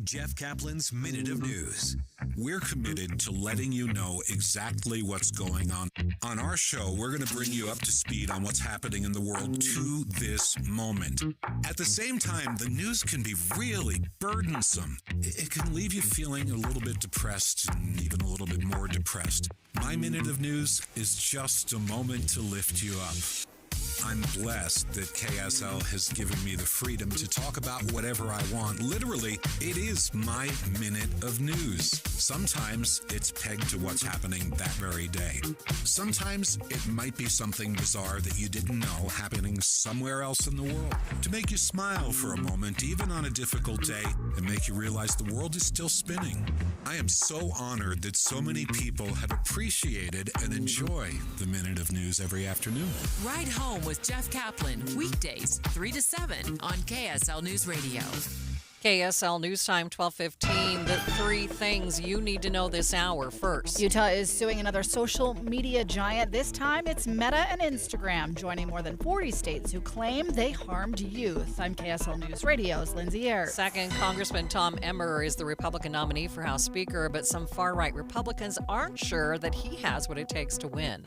Jeff Kaplan's Minute of News. We're committed to letting you know exactly what's going on. On our show, we're going to bring you up to speed on what's happening in the world to this moment. At the same time, the news can be really burdensome. It can leave you feeling a little bit depressed and even a little bit more depressed. My Minute of News is just a moment to lift you up. I'm blessed that KSL has given me the freedom to talk about whatever I want. Literally, it is my minute of news. Sometimes it's pegged to what's happening that very day. Sometimes it might be something bizarre that you didn't know happening somewhere else in the world. To make you smile for a moment, even on a difficult day, and make you realize the world is still spinning. I am so honored that so many people have appreciated and enjoy the Minute of News every afternoon. Ride home with Jeff Kaplan, weekdays 3 to 7 on KSL News Radio. KSL News Time 12:15. The three things you need to know this hour. First, Utah is suing another social media giant. This time it's Meta and Instagram, joining more than 40 states who claim they harmed youth. I'm KSL News Radio's Lindsay Ayers. Second, Congressman Tom Emmer is the Republican nominee for House Speaker, but some far-right Republicans aren't sure that he has what it takes to win.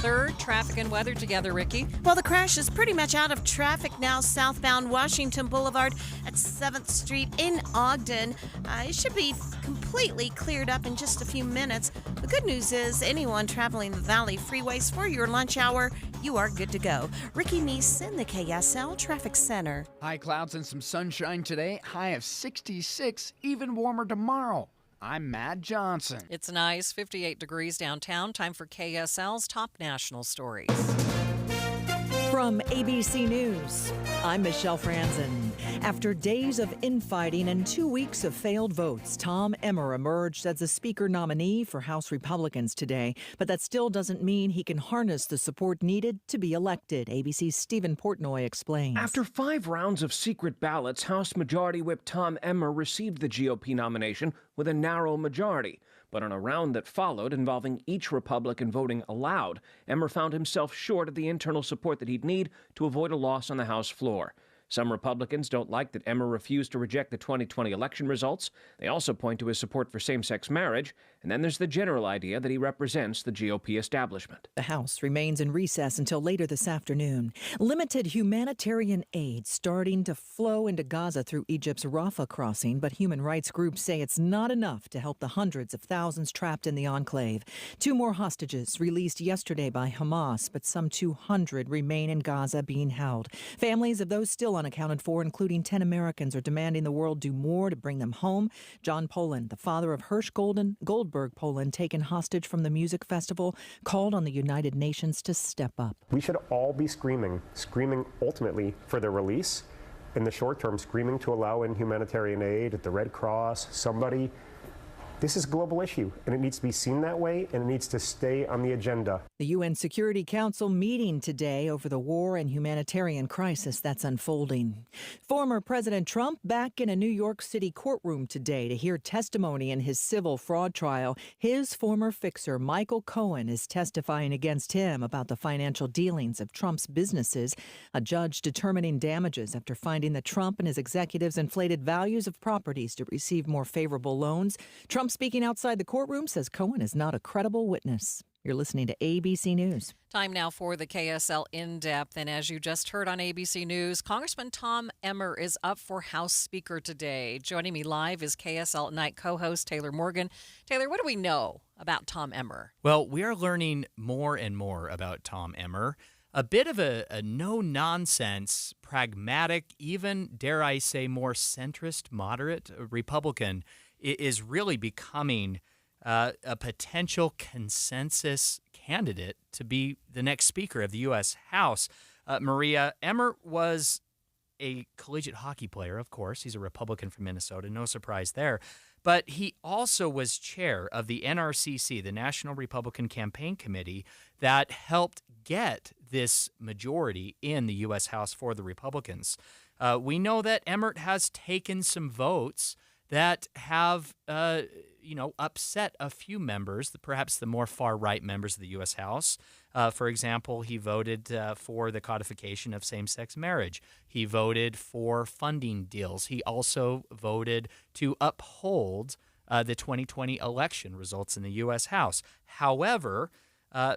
Third, traffic and weather together, Ricky. Well, the crash is pretty much out of traffic now, southbound Washington Boulevard at 7th Street in Ogden. It should be completely cleared up in just a few minutes. The good news is anyone traveling the Valley freeways for your lunch hour, you are good to go. Ricky Neese in the KSL Traffic Center. High clouds and some sunshine today. High of 66, even warmer tomorrow. I'm Matt Johnson. It's nice, 58 degrees downtown. Time for KSL's top national stories. From ABC News, I'm Michelle Franzen. After days of infighting and 2 weeks of failed votes, Tom Emmer emerged as the Speaker nominee for House Republicans today. But that still doesn't mean he can harness the support needed to be elected. ABC's Stephen Portnoy explains. After 5 rounds of secret ballots, House Majority Whip Tom Emmer received the GOP nomination with a narrow majority. But in a round that followed, involving each Republican voting aloud, Emmer found himself short of the internal support that he'd need to avoid a loss on the House floor. Some Republicans don't like that Emmer refused to reject the 2020 election results. They also point to his support for same-sex marriage. And then there's the general idea that he represents the GOP establishment. The House remains in recess until later this afternoon. Limited humanitarian aid starting to flow into Gaza through Egypt's Rafah crossing, but human rights groups say it's not enough to help the hundreds of thousands trapped in the enclave. 2 more hostages released yesterday by Hamas, but some 200 remain in Gaza being held. Families of those still unaccounted for, including 10 Americans, are demanding the world do more to bring them home. John Poland, the father of Hirsch Goldberg Poland, taken hostage from the music festival, called on the United Nations to step up. We should all be screaming ultimately for their release. In the short term, screaming to allow in humanitarian aid at the Red Cross, somebody. This is a global issue, and it needs to be seen that way, and it needs to stay on the agenda. The UN Security Council meeting today over the war and humanitarian crisis that's unfolding. Former President Trump back in a New York City courtroom today to hear testimony in his civil fraud trial. His former fixer, Michael Cohen, is testifying against him about the financial dealings of Trump's businesses. A judge determining damages after finding that Trump and his executives inflated values of properties to receive more favorable loans. Trump, speaking outside the courtroom, says Cohen is not a credible witness. You're listening to ABC News. Time now for the KSL In-Depth. And as you just heard on ABC News, Congressman Tom Emmer is up for House Speaker today. Joining me live is KSL at Night co-host Taylor Morgan. Taylor, what do we know about Tom Emmer? Well, we are learning more and more about Tom Emmer. A bit of a no-nonsense, pragmatic, even, dare I say, more centrist, moderate Republican is really becoming a potential consensus candidate to be the next Speaker of the U.S. House. Maria, Emmer was a collegiate hockey player, of course. He's a Republican from Minnesota, no surprise there. But he also was chair of the NRCC, the National Republican Campaign Committee, that helped get this majority in the U.S. House for the Republicans. We know that Emmert has taken some votes that have, upset a few members, perhaps the more far-right members of the U.S. House. For example, he voted for the codification of same-sex marriage. He voted for funding deals. He also voted to uphold the 2020 election results in the U.S. House. However,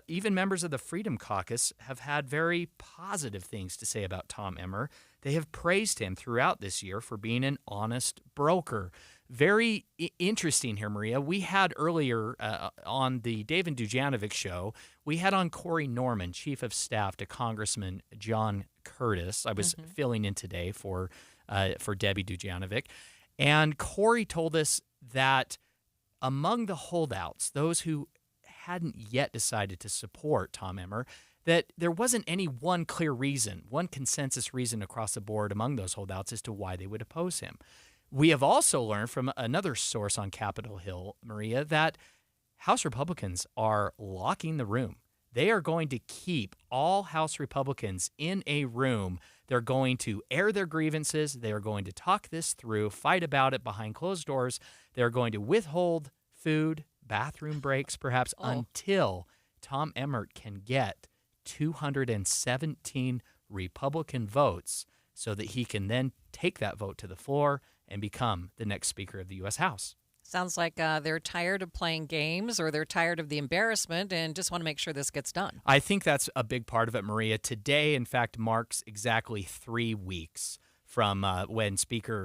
even members of the Freedom Caucus have had very positive things to say about Tom Emmer. They have praised him throughout this year for being an honest broker. Very interesting here, Maria. We had earlier on the David Dujanovic show, we had on Corey Norman, Chief of Staff to Congressman John Curtis. I was filling in today for Debbie Dujanovic. And Corey told us that among the holdouts, those who hadn't yet decided to support Tom Emmer, that there wasn't any one clear reason, one consensus reason across the board among those holdouts as to why they would oppose him. We have also learned from another source on Capitol Hill, Maria, that House Republicans are locking the room. They are going to keep all House Republicans in a room. They're going to air their grievances. They are going to talk this through, fight about it behind closed doors. They're going to withhold food, bathroom breaks, perhaps, until Tom Emmert can get 217 Republican votes so that he can then take that vote to the floor and become the next Speaker of the U.S. House. Sounds like they're tired of playing games, or they're tired of the embarrassment and just want to make sure this gets done. I think that's a big part of it, Maria. Today, in fact, marks exactly 3 weeks from when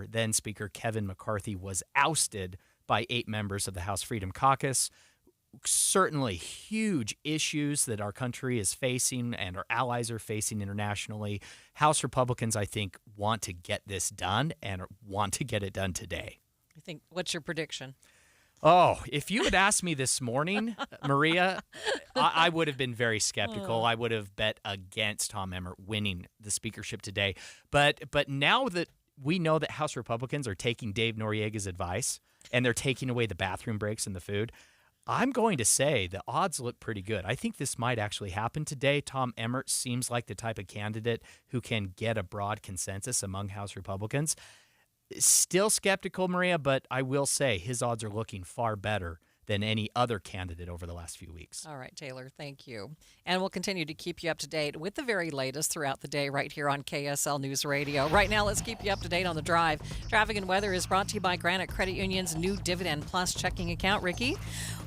then Speaker Kevin McCarthy was ousted by 8 members of the House Freedom Caucus. Certainly huge issues that our country is facing and our allies are facing internationally. House Republicans, I think, want to get this done and want to get it done today. I think, what's your prediction? Oh, if you had asked me this morning, Maria, I would have been very skeptical. I would have bet against Tom Emmer winning the speakership today. But now that we know that House Republicans are taking Dave Noriega's advice and they're taking away the bathroom breaks and the food, I'm going to say the odds look pretty good. I think this might actually happen today. Tom Emmer seems like the type of candidate who can get a broad consensus among House Republicans. Still skeptical, Maria, but I will say his odds are looking far better than any other candidate over the last few weeks. All right, Taylor, thank you. And we'll continue to keep you up to date with the very latest throughout the day right here on KSL News Radio. Right now, let's keep you up to date on the drive. Traffic and weather is brought to you by Granite Credit Union's new Dividend Plus checking account. Ricky?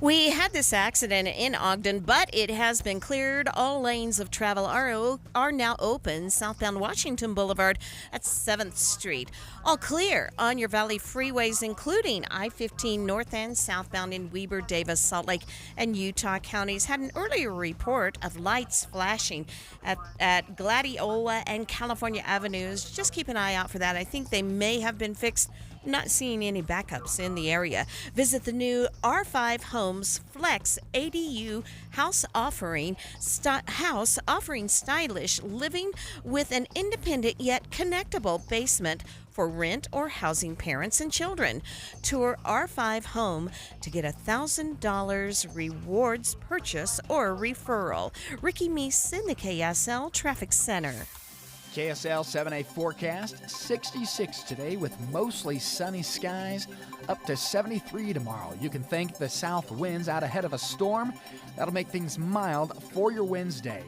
We had this accident in Ogden, but it has been cleared. All lanes of travel are now open southbound Washington Boulevard at 7th Street. All clear on your Valley freeways, including I-15 north and southbound in Weber, Davis, Salt Lake, and Utah counties. Had an earlier report of lights flashing at Gladiola and California Avenues. Just keep an eye out for that. I think they may have been fixed. Not seeing any backups in the area. Visit the new R5 Homes Flex ADU house offering stylish living with an independent yet connectable basement for rent or housing parents and children. Tour R5 Home to get $1,000 rewards purchase or referral. Ricky Meese in the KSL Traffic Center. KSL 7-day forecast, 66 today with mostly sunny skies, up to 73 tomorrow. You can thank the south winds out ahead of a storm. That'll make things mild for your Wednesday.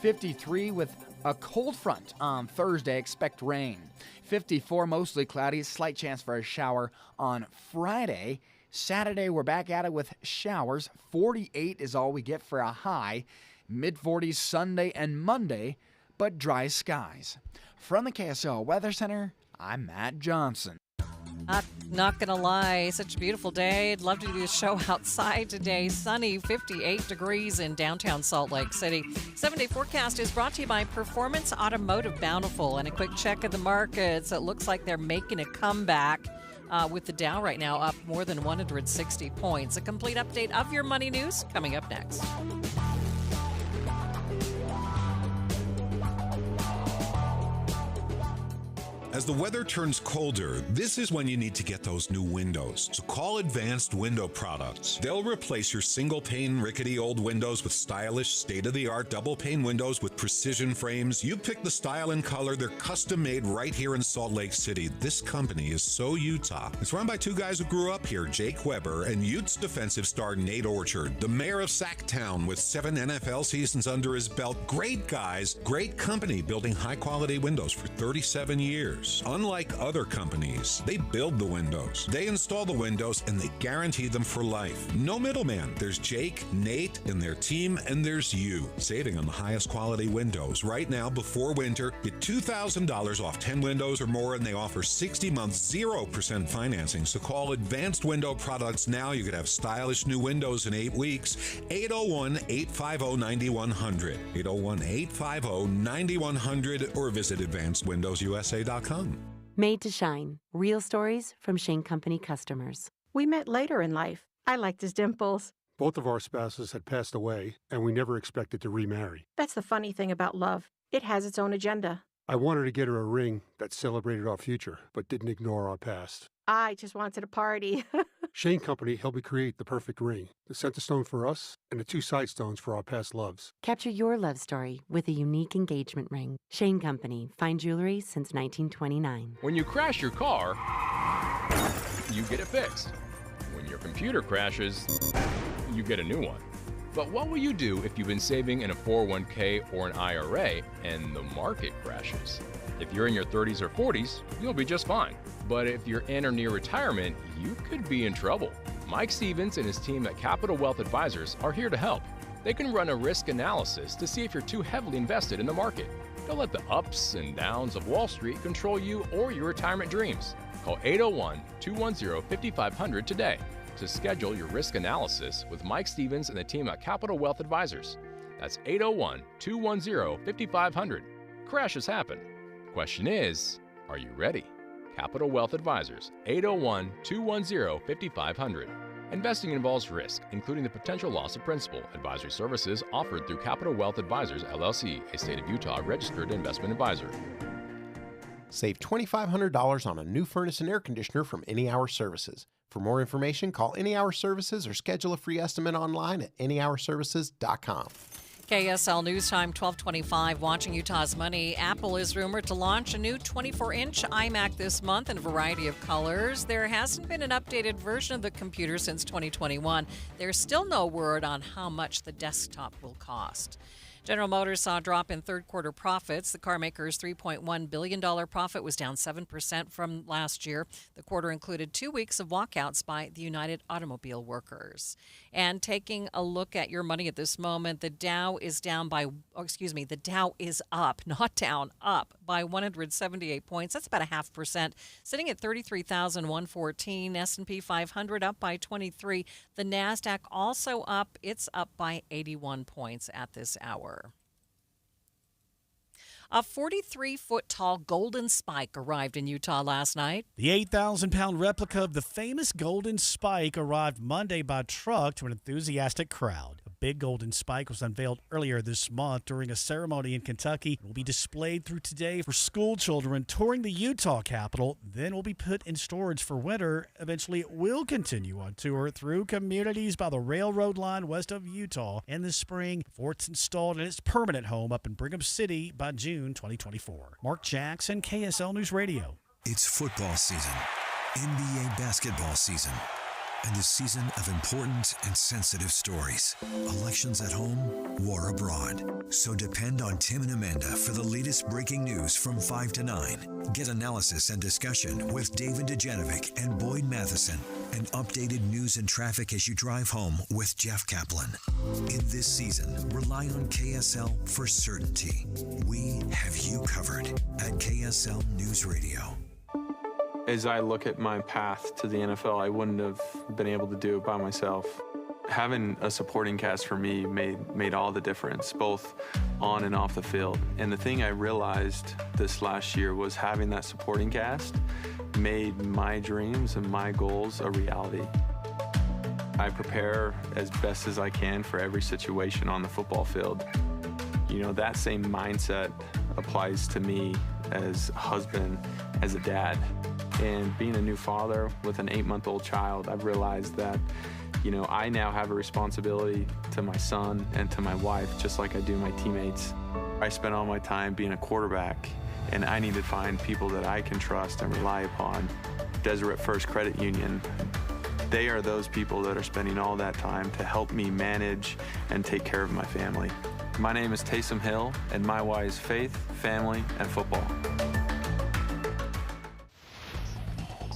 53 with a cold front on Thursday, expect rain. 54 mostly cloudy, slight chance for a shower on Friday. Saturday, we're back at it with showers. 48 is all we get for a high. Mid-40s Sunday and Monday, but dry skies. From the KSL Weather Center, I'm Matt Johnson. Not gonna lie, such a beautiful day. I'd love to do a show outside today. Sunny, 58 degrees in downtown Salt Lake City. 7-day forecast is brought to you by Performance Automotive Bountiful. And a quick check of the markets. It looks like they're making a comeback with the Dow right now up more than 160 points. A complete update of your money news coming up next. As the weather turns colder, this is when you need to get those new windows. So call Advanced Window Products. They'll replace your single-pane, rickety old windows with stylish, state-of-the-art double-pane windows with precision frames. You pick the style and color. They're custom-made right here in Salt Lake City. This company is so Utah. It's run by two guys who grew up here, Jake Weber and Utes defensive star Nate Orchard, the mayor of Sacktown with 7 NFL seasons under his belt. Great guys, great company building high-quality windows for 37 years. Unlike other companies, they build the windows, they install the windows, and they guarantee them for life. No middleman. There's Jake, Nate, and their team, and there's you. Saving on the highest quality windows. Right now, before winter, get $2,000 off 10 windows or more, and they offer 60 months, 0% financing. So call Advanced Window Products now. You could have stylish new windows in 8 weeks. 801-850-9100. 801-850-9100 or visit AdvancedWindowsUSA.com. Made to Shine. Real stories from Shane Company customers. We met later in life. I liked his dimples. Both of our spouses had passed away, and we never expected to remarry. That's the funny thing about love. It has its own agenda. I wanted to get her a ring that celebrated our future, but didn't ignore our past. I just wanted a party. Shane Company helped me create the perfect ring, the center stone for us and the 2 side stones for our past loves. Capture your love story with a unique engagement ring. Shane Company, fine jewelry since 1929. When you crash your car, you get it fixed. When your computer crashes, you get a new one. But what will you do if you've been saving in a 401k or an IRA and the market crashes? If you're in your 30s or 40s, you'll be just fine. But if you're in or near retirement, you could be in trouble. Mike Stevens and his team at Capital Wealth Advisors are here to help. They can run a risk analysis to see if you're too heavily invested in the market. Don't let the ups and downs of Wall Street control you or your retirement dreams. Call 801-210-5500 today to schedule your risk analysis with Mike Stevens and the team at Capital Wealth Advisors. That's 801-210-5500. Crashes happen. Question is, are you ready? Capital Wealth Advisors, 801-210-5500. Investing involves risk, including the potential loss of principal. Advisory services offered through Capital Wealth Advisors, LLC, a state of Utah registered investment advisor. Save $2,500 on a new furnace and air conditioner from Any Hour Services. For more information, call Any Hour Services or schedule a free estimate online at anyhourservices.com. KSL News Time 1225, watching Utah's money. Apple is rumored to launch a new 24-inch iMac this month in a variety of colors. There hasn't been an updated version of the computer since 2021. There's still no word on how much the desktop will cost. General Motors saw a drop in third quarter profits. The carmaker's $3.1 billion profit was down 7% from last year. The quarter included 2 weeks of walkouts by the United Automobile Workers. And taking a look at your money at this moment, the Dow is the Dow is up, not down, up by 178 points. That's about 0.5%, sitting at 33,114. S&P 500 up by 23. The NASDAQ also up. It's up by 81 points at this hour. A 43-foot-tall golden spike arrived in Utah last night. The 8,000-pound replica of the famous golden spike arrived Monday by truck to an enthusiastic crowd. A big golden spike was unveiled earlier this month during a ceremony in Kentucky. It will be displayed through today for school children touring the Utah Capitol. Then will be put in storage for winter. Eventually, it will continue on tour through communities by the railroad line west of Utah in the spring before it's installed in its permanent home up in Brigham City by June 2024. Mark Jackson, KSL News Radio. It's football season, NBA basketball season, and a season of important and sensitive stories. Elections at home, war abroad. So depend on Tim and Amanda for the latest breaking news from 5 to 9. Get analysis and discussion with David Dujanovic and Boyd Matheson. And updated news and traffic as you drive home with Jeff Kaplan. In this season, rely on KSL for certainty. We have you covered at KSL News Radio. As I look at my path to the NFL, I wouldn't have been able to do it by myself. Having a supporting cast for me made all the difference, both on and off the field. And the thing I realized this last year was having that supporting cast made my dreams and my goals a reality. I prepare as best as I can for every situation on the football field. You know, that same mindset applies to me as a husband, as a dad. And being a new father with an 8-month-old child, I've realized that, you know, I now have a responsibility to my son and to my wife, just like I do my teammates. I spend all my time being a quarterback, and I need to find people that I can trust and rely upon. Deseret First Credit Union, they are those people that are spending all that time to help me manage and take care of my family. My name is Taysom Hill, and my why is faith, family, and football.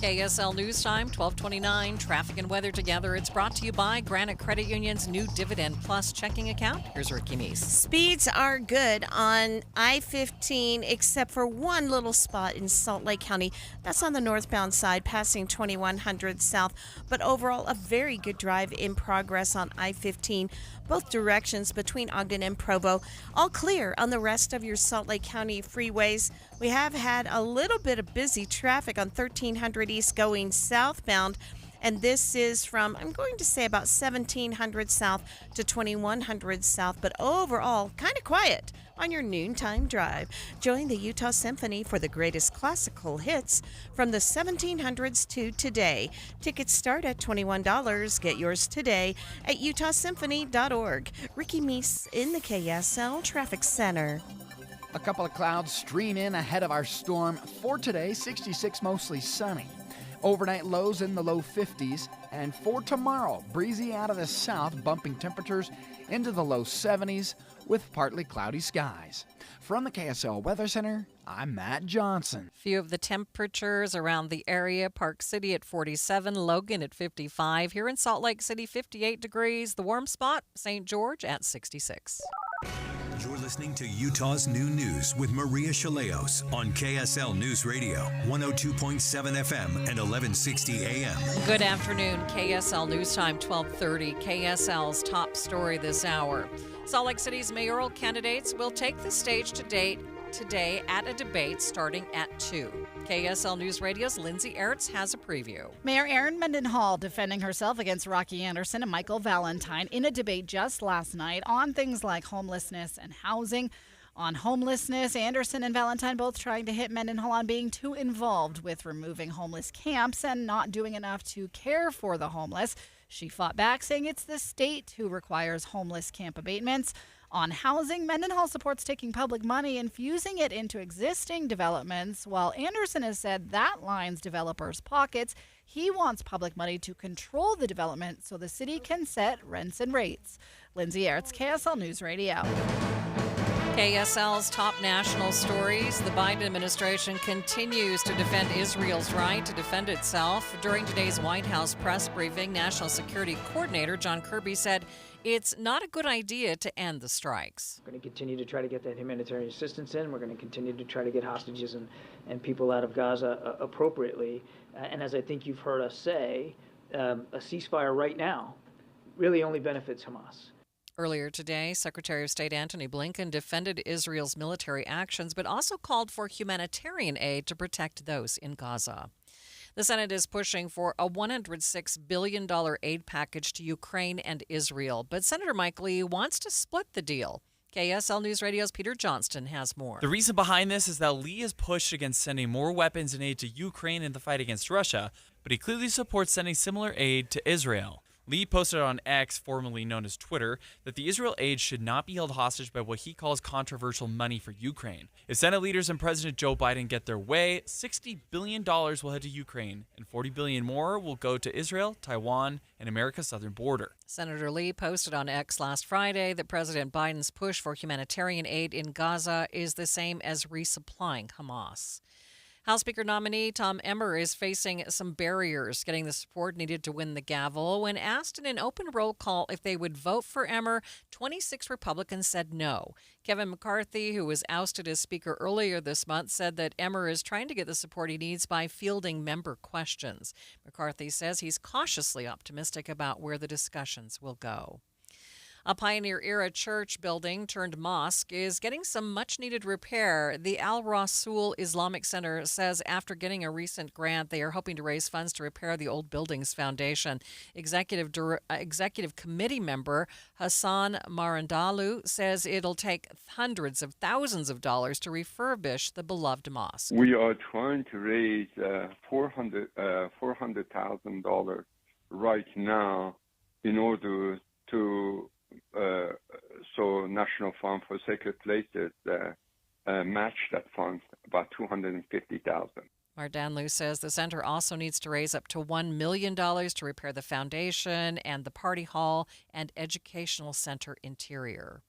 KSL News Time, 1229. Traffic and weather together. It's brought to you by Granite Credit Union's new Dividend Plus checking account. Here's Ricky Meese. Speeds are good on I-15, except for one little spot in Salt Lake County. That's on the northbound side, passing 2100 south. But overall, a very good drive in progress on I-15, both directions between Ogden and Provo. All clear on the rest of your Salt Lake County freeways. We have had a little bit of busy traffic on 1300 East going southbound. And this is from, I'm going to say, about 1700 south to 2100 south. But overall, kind of quiet on your noontime drive. Join the Utah Symphony for the greatest classical hits from the 1700s to today. Tickets start at $21. Get yours today at utahsymphony.org. Ricky Meese in the KSL Traffic Center. A couple of clouds stream in ahead of our storm. For today, 66 mostly sunny. Overnight lows in the low 50s. And for tomorrow, breezy out of the south, bumping temperatures into the low 70s with partly cloudy skies. From the KSL Weather Center, I'm Matt Johnson. Few of the temperatures around the area. Park City at 47, Logan at 55. Here in Salt Lake City, 58 degrees. The warm spot, St. George at 66. You're listening to Utah's New News with Maria Chaleos on KSL News Radio, 102.7 FM and 1160 AM. Good afternoon. KSL News Time, 1230. KSL's top story this hour. Salt Lake City's mayoral candidates will take the stage to date today at a debate starting at 2. KSL News Radio's Lindsay Ertz has a preview. Mayor Erin Mendenhall defending herself against Rocky Anderson and Michael Valentine in a debate just last night on things like homelessness and housing. On homelessness, Anderson and Valentine both trying to hit Mendenhall on being too involved with removing homeless camps and not doing enough to care for the homeless. She fought back, saying it's the state who requires homeless camp abatements. On housing, Mendenhall supports taking public money and fusing it into existing developments, while Anderson has said that lines developers' pockets. He wants public money to control the development so the city can set rents and rates. Lindsay Ertz, KSL News Radio. KSL's top national stories. The Biden administration continues to defend Israel's right to defend itself. During today's White House press briefing, National Security Coordinator John Kirby said it's not a good idea to end the strikes. We're going to continue to try to get that humanitarian assistance in. We're going to continue to try to get hostages and people out of Gaza appropriately. And as I think you've heard us say, a ceasefire right now really only benefits Hamas. Earlier today, Secretary of State Antony Blinken defended Israel's military actions, but also called for humanitarian aid to protect those in Gaza. The Senate is pushing for a $106 billion aid package to Ukraine and Israel, but Senator Mike Lee wants to split the deal. KSL News Radio's Peter Johnston has more. The reason behind this is that Lee has pushed against sending more weapons and aid to Ukraine in the fight against Russia, but he clearly supports sending similar aid to Israel. Lee posted on X, formerly known as Twitter, that the Israel aid should not be held hostage by what he calls controversial money for Ukraine. If Senate leaders and President Joe Biden get their way, $60 billion will head to Ukraine, and $40 billion more will go to Israel, Taiwan, and America's southern border. Senator Lee posted on X last Friday that President Biden's push for humanitarian aid in Gaza is the same as resupplying Hamas. House Speaker nominee Tom Emmer is facing some barriers getting the support needed to win the gavel. When asked in an open roll call if they would vote for Emmer, 26 Republicans said no. Kevin McCarthy, who was ousted as Speaker earlier this month, said that Emmer is trying to get the support he needs by fielding member questions. McCarthy says he's cautiously optimistic about where the discussions will go. A Pioneer-era church building turned mosque is getting some much-needed repair. The Al Rasul Islamic Center says after getting a recent grant, they are hoping to raise funds to repair the old building's foundation. Executive committee member Hassan Marandalu says it'll take hundreds of thousands of dollars to refurbish the beloved mosque. We are trying to raise $400,000 right now in order to so National Fund for Sacred Places match that fund about $250,000. Mardanlu says the center also needs to raise up to $1 million to repair the foundation and the party hall and educational center interior.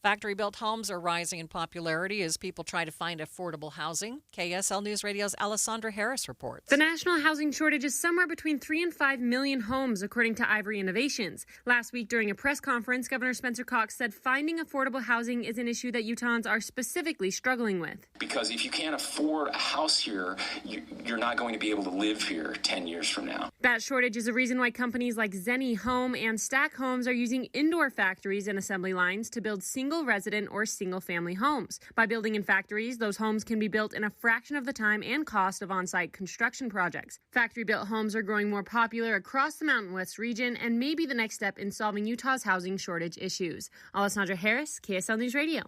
Factory-built homes are rising in popularity as people try to find affordable housing. KSL News Radio's Alessandra Harris reports. The national housing shortage is somewhere between 3 and 5 million homes, according to Ivory Innovations. Last week during a press conference, Governor Spencer Cox said finding affordable housing is an issue that Utahns are specifically struggling with. Because if you can't afford a house here, you're not going to be able to live here 10 years from now. That shortage is a reason why companies like Zenny Home and Stack Homes are using indoor factories and assembly lines to build single resident or single family homes. By building in factories, those homes can be built in a fraction of the time and cost of on-site construction projects. Factory-built homes are growing more popular across the Mountain West region and may be the next step in solving Utah's housing shortage issues. Alessandra Harris, KSL News Radio.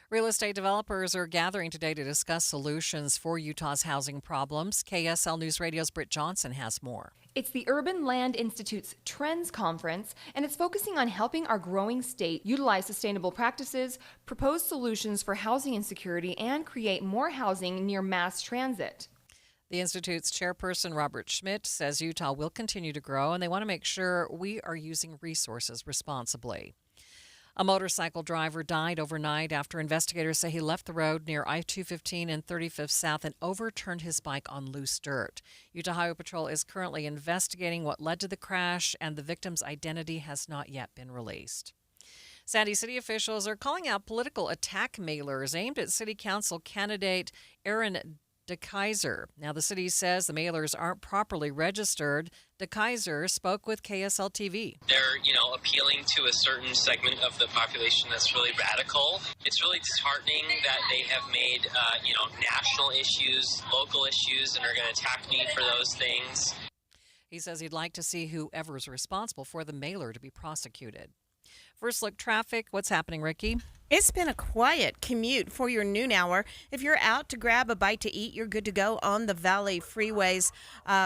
Real estate developers are gathering today to discuss solutions for Utah's housing problems. KSL News Radio's Britt Johnson has more. It's the Urban Land Institute's Trends Conference, and it's focusing on helping our growing state utilize sustainable practices, propose solutions for housing insecurity, and create more housing near mass transit. The Institute's chairperson, Robert Schmidt, says Utah will continue to grow, and they want to make sure we are using resources responsibly. A motorcycle driver died overnight after investigators say he left the road near I-215 and 35th South and overturned his bike on loose dirt. Utah Highway Patrol is currently investigating what led to the crash, and the victim's identity has not yet been released. Sandy City officials are calling out political attack mailers aimed at City Council candidate Aaron De Kaiser. Now, the city says the mailers aren't properly registered. De Kaiser spoke with KSL TV. They're, appealing to a certain segment of the population that's really radical. It's really disheartening that they have made, national issues, local issues, and are going to attack me for those things. He says he'd like to see whoever's responsible for the mailer to be prosecuted. First look traffic. What's happening, Ricky? It's been a quiet commute for your noon hour. If you're out to grab a bite to eat, you're good to go on the Valley freeways.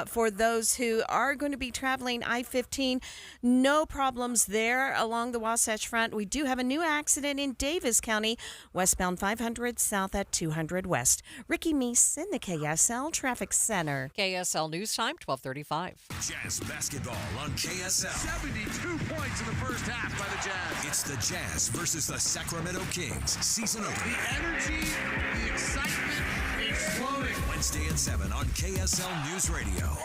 For those who are going to be traveling I-15, no problems there along the Wasatch Front. We do have a new accident in Davis County, westbound 500 south at 200 west. Ricky Meese in the KSL Traffic Center. KSL News Time, 12:35. Jazz basketball on KSL. 72 points in the first half by the Jazz. It's the Jazz versus the Sacramento Kings season opener. The energy, the excitement, exploding. Wednesday at 7 on KSL News Radio.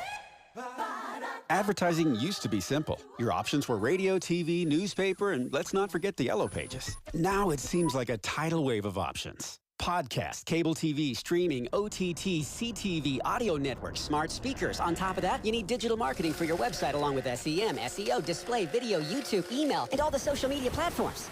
Advertising used to be simple. Your options were radio, TV, newspaper, and let's not forget the yellow pages. Now it seems like a tidal wave of options. Podcast, cable TV, streaming, OTT, CTV, audio networks, smart speakers. On top of that, you need digital marketing for your website along with SEM, SEO, display, video, YouTube, email, and all the social media platforms.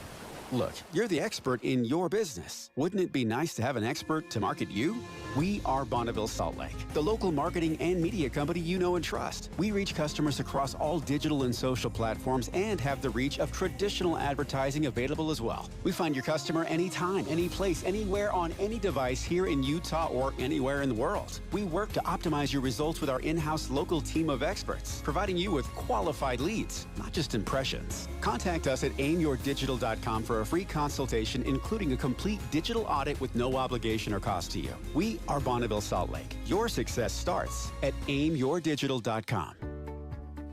Look, you're the expert in your business. Wouldn't it be nice to have an expert to market you? We are Bonneville Salt Lake, the local marketing and media company you know and trust. We reach customers across all digital and social platforms and have the reach of traditional advertising available as well. We find your customer anytime, any place, anywhere on any device here in Utah or anywhere in the world. We work to optimize your results with our in-house local team of experts, providing you with qualified leads, not just impressions. Contact us at aimyourdigital.com for a free consultation, including a complete digital audit with no obligation or cost to you. We are Bonneville Salt Lake. Your success starts at aimyourdigital.com.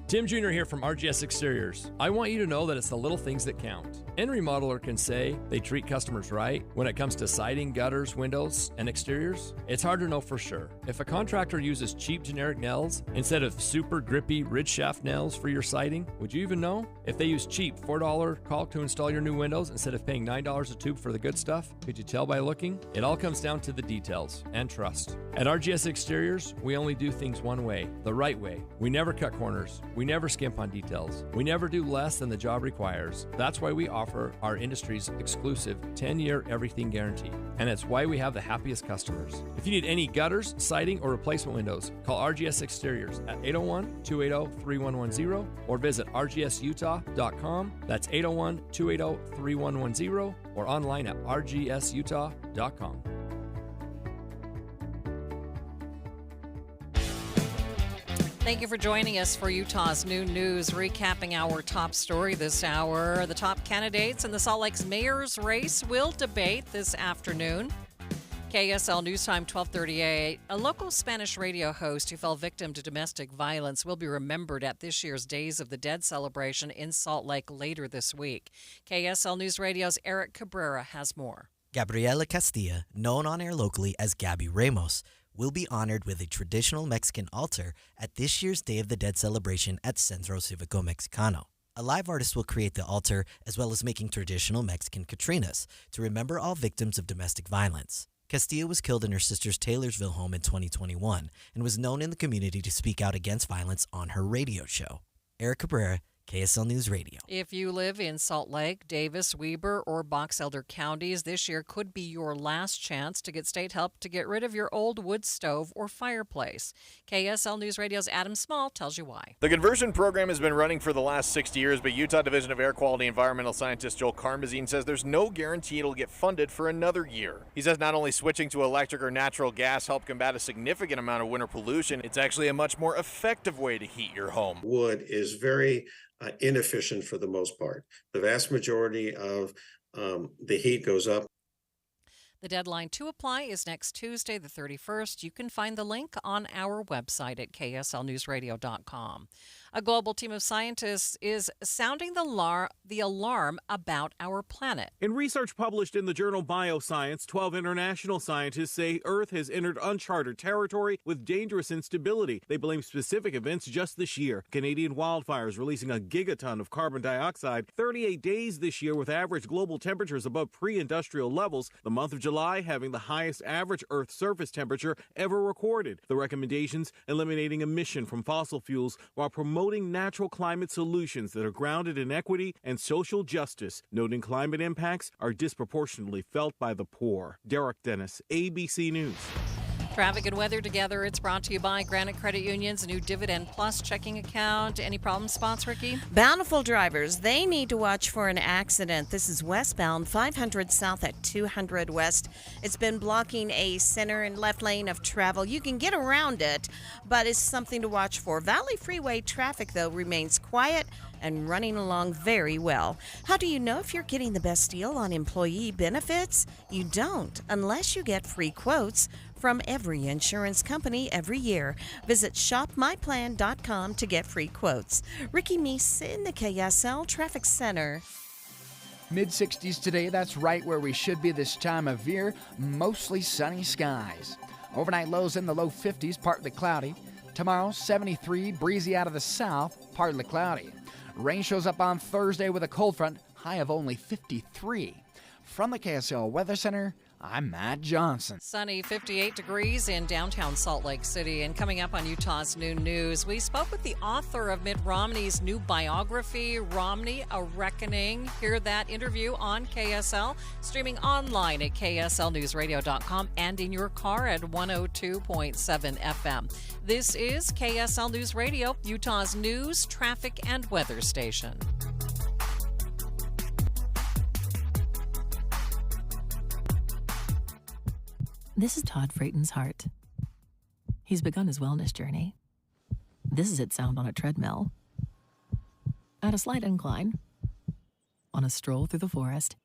Tim Jr. here from RGS Exteriors. I want you to know that it's the little things that count. Any remodeler can say they treat customers right when it comes to siding, gutters, windows, and exteriors. It's hard to know for sure. If a contractor uses cheap generic nails instead of super grippy ridge shaft nails for your siding, would you even know? If they use cheap $4 caulk to install your new windows instead of paying $9 a tube for the good stuff, could you tell by looking? It all comes down to the details and trust. At RGS Exteriors, we only do things one way, the right way. We never cut corners. We never skimp on details. We never do less than the job requires. That's why we offer our industry's exclusive 10-year everything guarantee. And it's why we have the happiest customers. If you need any gutters, siding, or replacement windows, call RGS Exteriors at 801-280-3110 or visit rgsutah.com. That's 801-280-3110 or online at rgsutah.com. Thank you for joining us for Utah's Noon News, recapping our top story this hour. The top candidates in the Salt Lake's mayor's race will debate this afternoon. KSL News Time 1238. A local Spanish radio host who fell victim to domestic violence will be remembered at this year's Days of the Dead celebration in Salt Lake later this week. KSL News Radio's Eric Cabrera has more. Gabriela Castilla, known on air locally as Gabby Ramos, will be honored with a traditional Mexican altar at this year's Day of the Dead celebration at Centro Cívico Mexicano. A live artist will create the altar as well as making traditional Mexican Catrinas to remember all victims of domestic violence. Castilla was killed in her sister's Taylorsville home in 2021 and was known in the community to speak out against violence on her radio show. Eric Cabrera, KSL News Radio. If you live in Salt Lake, Davis, Weber, or Box Elder counties, this year could be your last chance to get state help to get rid of your old wood stove or fireplace. KSL News Radio's Adam Small tells you why. The conversion program has been running for the last 60 years, but Utah Division of Air Quality environmental scientist Joel Karmazine says there's no guarantee it'll get funded for another year. He says not only switching to electric or natural gas help combat a significant amount of winter pollution, it's actually a much more effective way to heat your home. Wood is very inefficient for the most part. The vast majority of the heat goes up. The deadline to apply is next Tuesday, the 31st. You can find the link on our website at kslnewsradio.com. A global team of scientists is sounding the alarm about our planet. In research published in the journal Bioscience, 12 international scientists say Earth has entered uncharted territory with dangerous instability. They blame specific events just this year. Canadian wildfires releasing a gigaton of carbon dioxide, 38 days this year with average global temperatures above pre-industrial levels, the month of July having the highest average Earth surface temperature ever recorded. The recommendations: eliminating emission from fossil fuels while promoting natural climate solutions that are grounded in equity and social justice, noting climate impacts are disproportionately felt by the poor. Derek Dennis, ABC News. Traffic and weather together. It's brought to you by Granite Credit Union's new Dividend Plus checking account. Any problem spots, Ricky? Bountiful drivers, they need to watch for an accident. This is westbound 500 south at 200 west. It's been blocking a center and left lane of travel. You can get around it, but it's something to watch for. Valley Freeway traffic, though, remains quiet and running along very well. How do you know if you're getting the best deal on employee benefits? You don't, unless you get free quotes from every insurance company every year. Visit shopmyplan.com to get free quotes. Ricky Meese in the KSL Traffic Center. Mid-60s today, that's right where we should be this time of year. Mostly sunny skies. Overnight lows in the low 50s, partly cloudy. Tomorrow, 73, breezy out of the south, partly cloudy. Rain shows up on Thursday with a cold front, high of only 53. From the KSL Weather Center, I'm Matt Johnson. Sunny, 58 degrees in downtown Salt Lake City. And coming up on Utah's Noon News, we spoke with the author of Mitt Romney's new biography, Romney, A Reckoning. Hear that interview on KSL, streaming online at kslnewsradio.com and in your car at 102.7 FM. This is KSL News Radio, Utah's news, traffic, and weather station. This is Todd Frayton's heart. He's begun his wellness journey. This is its sound on a treadmill, at a slight incline, on a stroll through the forest.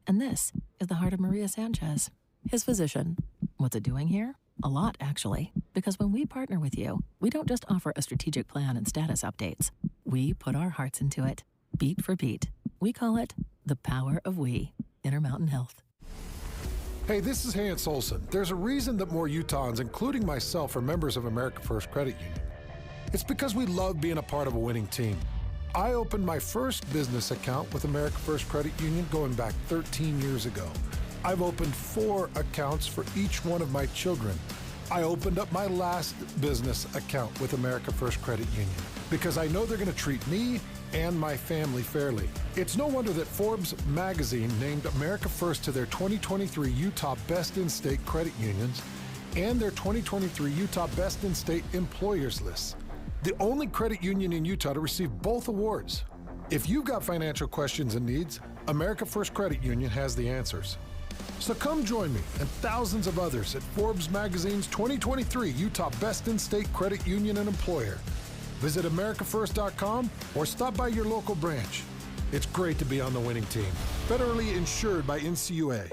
And this is the heart of Maria Sanchez, his physician. What's it doing here? A lot, actually, because when we partner with you, we don't just offer a strategic plan and status updates. We put our hearts into it, beat for beat. We call it the power of we, Intermountain Health. Hey, this is Hans Olsen. There's a reason that more Utahns, including myself, are members of America First Credit Union. It's because we love being a part of a winning team. I opened my first business account with America First Credit Union going back 13 years ago. I've opened 4 accounts for each one of my children. I opened up my last business account with America First Credit Union because I know they're going to treat me and my family fairly. It's no wonder that Forbes magazine named America First to their 2023 Utah Best in State Credit Unions and their 2023 Utah Best in State Employers list. The only credit union in Utah to receive both awards. If you've got financial questions and needs, America First Credit Union has the answers. So come join me and thousands of others at Forbes magazine's 2023 Utah Best in State Credit Union and Employer. Visit AmericaFirst.com or stop by your local branch. It's great to be on the winning team. Federally insured by NCUA.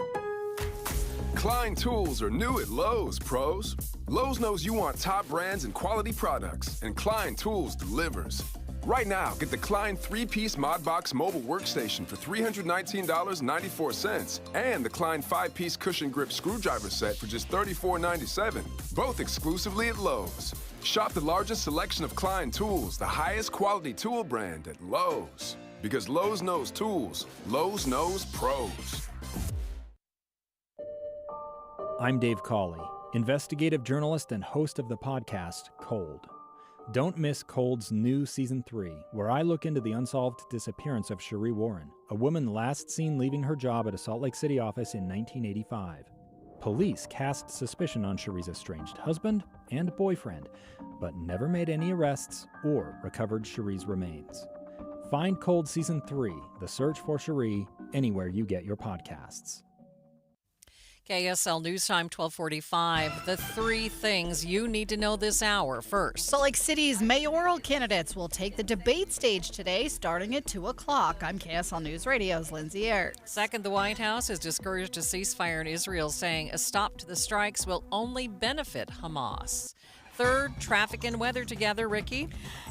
Klein Tools are new at Lowe's, pros. Lowe's knows you want top brands and quality products, and Klein Tools delivers. Right now, get the Klein 3-piece ModBox mobile workstation for $319.94 and the Klein 5-piece cushion grip screwdriver set for just $34.97, both exclusively at Lowe's. Shop the largest selection of Klein tools, the highest quality tool brand at Lowe's. Because Lowe's knows tools, Lowe's knows pros. I'm Dave Cawley, investigative journalist and host of the podcast Cold. Don't miss Cold's new Season 3, where I look into the unsolved disappearance of Cherie Warren, a woman last seen leaving her job at a Salt Lake City office in 1985. Police cast suspicion on Cherie's estranged husband and boyfriend, but never made any arrests or recovered Cherie's remains. Find Cold Season 3, The Search for Cherie, anywhere you get your podcasts. KSL News Time 1245. The 3 things you need to know this hour. First, Salt Lake City's mayoral candidates will take the debate stage today starting at 2 o'clock. I'm KSL News Radio's Lindsay Eyre. Second, the White House has discouraged a ceasefire in Israel, saying a stop to the strikes will only benefit Hamas. third. Traffic and weather together, Ricky.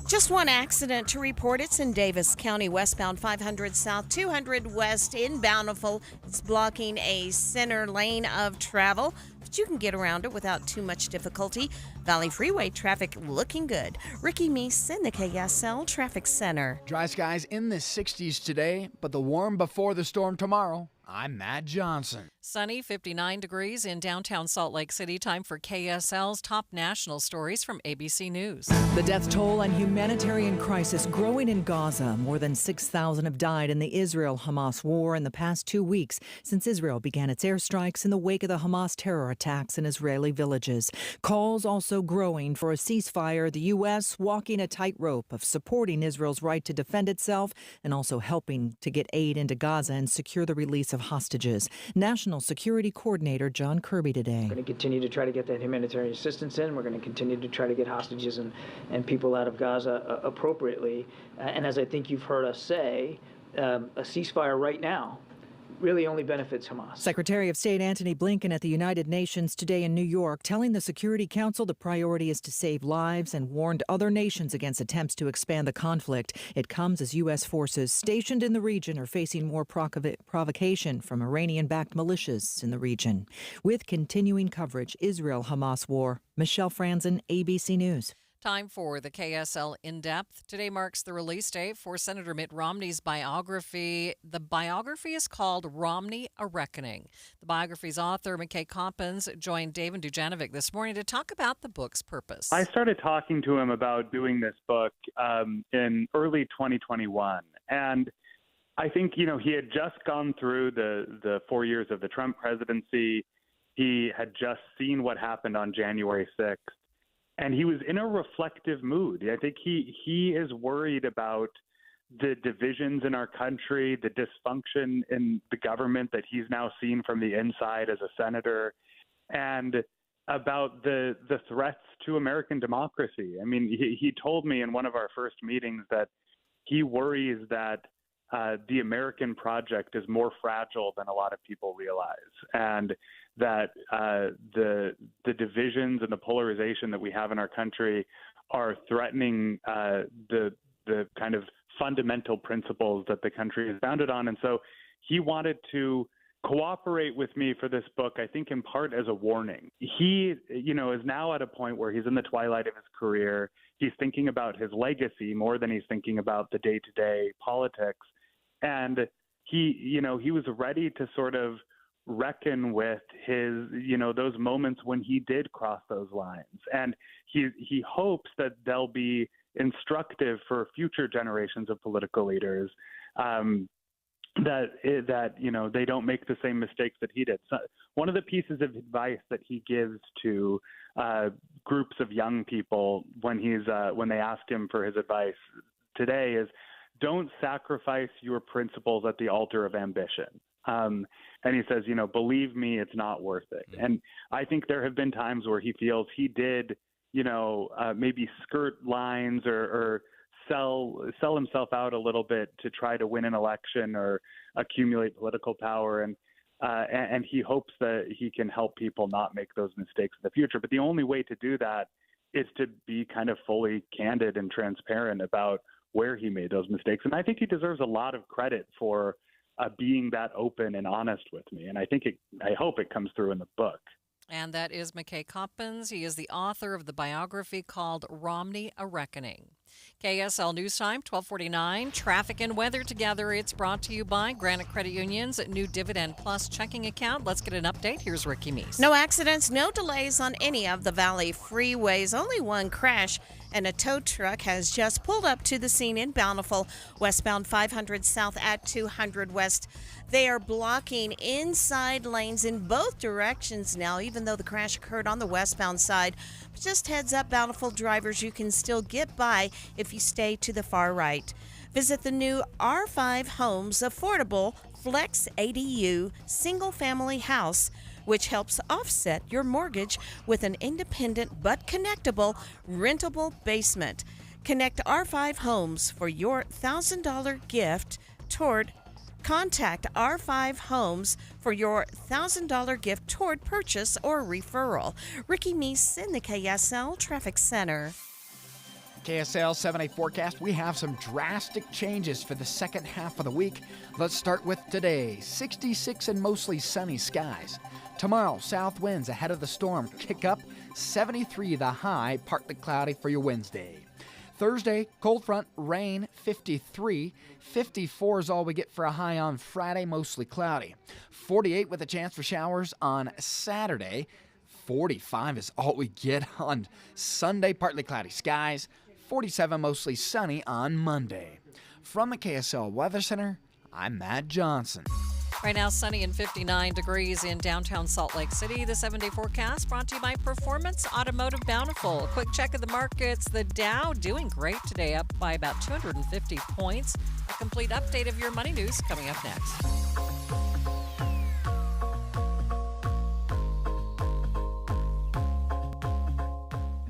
Just one accident to report. It's in Davis County, westbound 500 south, 200 west in Bountiful. It's blocking a center lane of travel, but you can get around it without too much difficulty. Valley Freeway traffic looking good. Ricky Meese in the KSL Traffic Center. Dry skies in the 60s today, but the warm before the storm tomorrow. I'm Matt Johnson. Sunny, 59 degrees in downtown Salt Lake City. Time for KSL's top national stories from ABC News. The death toll and humanitarian crisis growing in Gaza. More than 6,000 have died in the Israel-Hamas war in the past 2 weeks since Israel began its airstrikes in the wake of the Hamas terror attacks in Israeli villages. Calls also growing for a ceasefire, the U.S. walking a tightrope of supporting Israel's right to defend itself and also helping to get aid into Gaza and secure the release of hostages. National Security Coordinator John Kirby today. We're going to continue to try to get that humanitarian assistance in. We're going to continue to try to get hostages and people out of Gaza appropriately. And as I think you've heard us say, a ceasefire right now really only benefits Hamas. Secretary of State Antony Blinken at the United Nations today in New York telling the Security Council the priority is to save lives and warned other nations against attempts to expand the conflict. It comes as U.S. forces stationed in the region are facing more provocation from Iranian-backed militias in the region. With continuing coverage, Israel-Hamas war. Michelle Franzen, ABC News. Time for the KSL In-Depth. Today marks the release date for Senator Mitt Romney's biography. The biography is called Romney, A Reckoning. The biography's author, McKay Coppins, joined Dave and Dujanovic this morning to talk about the book's purpose. I started talking to him about doing this book in early 2021. And I think, he had just gone through the 4 years of the Trump presidency. He had just seen what happened on January 6th. And he was in a reflective mood. I think he is worried about the divisions in our country, the dysfunction in the government that he's now seen from the inside as a senator, and about the threats to American democracy. I mean, he told me in one of our first meetings that he worries that the American project is more fragile than a lot of people realize, and that the divisions and the polarization that we have in our country are threatening the kind of fundamental principles that the country is founded on. And so he wanted to cooperate with me for this book, I think in part as a warning. He, is now at a point where he's in the twilight of his career. He's thinking about his legacy more than he's thinking about the day-to-day politics. And he was ready to sort of reckon with his, those moments when he did cross those lines. And he hopes that they'll be instructive for future generations of political leaders, that they don't make the same mistakes that he did. So one of the pieces of advice that he gives to groups of young people when they ask him for his advice today is, don't sacrifice your principles at the altar of ambition. And he says, believe me, it's not worth it. And I think there have been times where he feels he did, maybe skirt lines or sell himself out a little bit to try to win an election or accumulate political power. And he hopes that he can help people not make those mistakes in the future. But the only way to do that is to be kind of fully candid and transparent about where he made those mistakes. And I think he deserves a lot of credit for being that open and honest with me. And I hope it comes through in the book. And that is McKay Coppins. He is the author of the biography called Romney, A Reckoning. KSL News Time, 12:49. Traffic and weather together. It's brought to you by Granite Credit Union's new Dividend Plus checking account. Let's get an update. Here's Ricky Meese. No accidents, no delays on any of the Valley freeways. Only one crash, and a tow truck has just pulled up to the scene in Bountiful, westbound 500 south at 200 west. They are blocking inside lanes in both directions now, even though the crash occurred on the westbound side. But just heads up, Bountiful drivers, you can still get by if you stay to the far right. Visit the new R5 Homes Affordable Flex ADU single-family house, which helps offset your mortgage with an independent but connectable rentable basement. Connect R5 Homes for your $1,000 gift toward Contact R5 Homes for your $1,000 gift toward purchase or referral. Ricky Meese in the KSL Traffic Center. KSL 7-day forecast, we have some drastic changes for the second half of the week. Let's start with today. 66 and mostly sunny skies. Tomorrow, south winds ahead of the storm kick up. 73 the high, partly cloudy for your Wednesday. Thursday, cold front, rain, 53. 54 is all we get for a high on Friday, mostly cloudy. 48 with a chance for showers on Saturday. 45 is all we get on Sunday, partly cloudy skies. 47 mostly sunny on Monday. From the KSL Weather Center, I'm Matt Johnson. Right now, sunny and 59 degrees in downtown Salt Lake City. The 7-day forecast brought to you by Performance Automotive Bountiful. A quick check of the markets. The Dow doing great today, up by about 250 points. A complete update of your money news coming up next.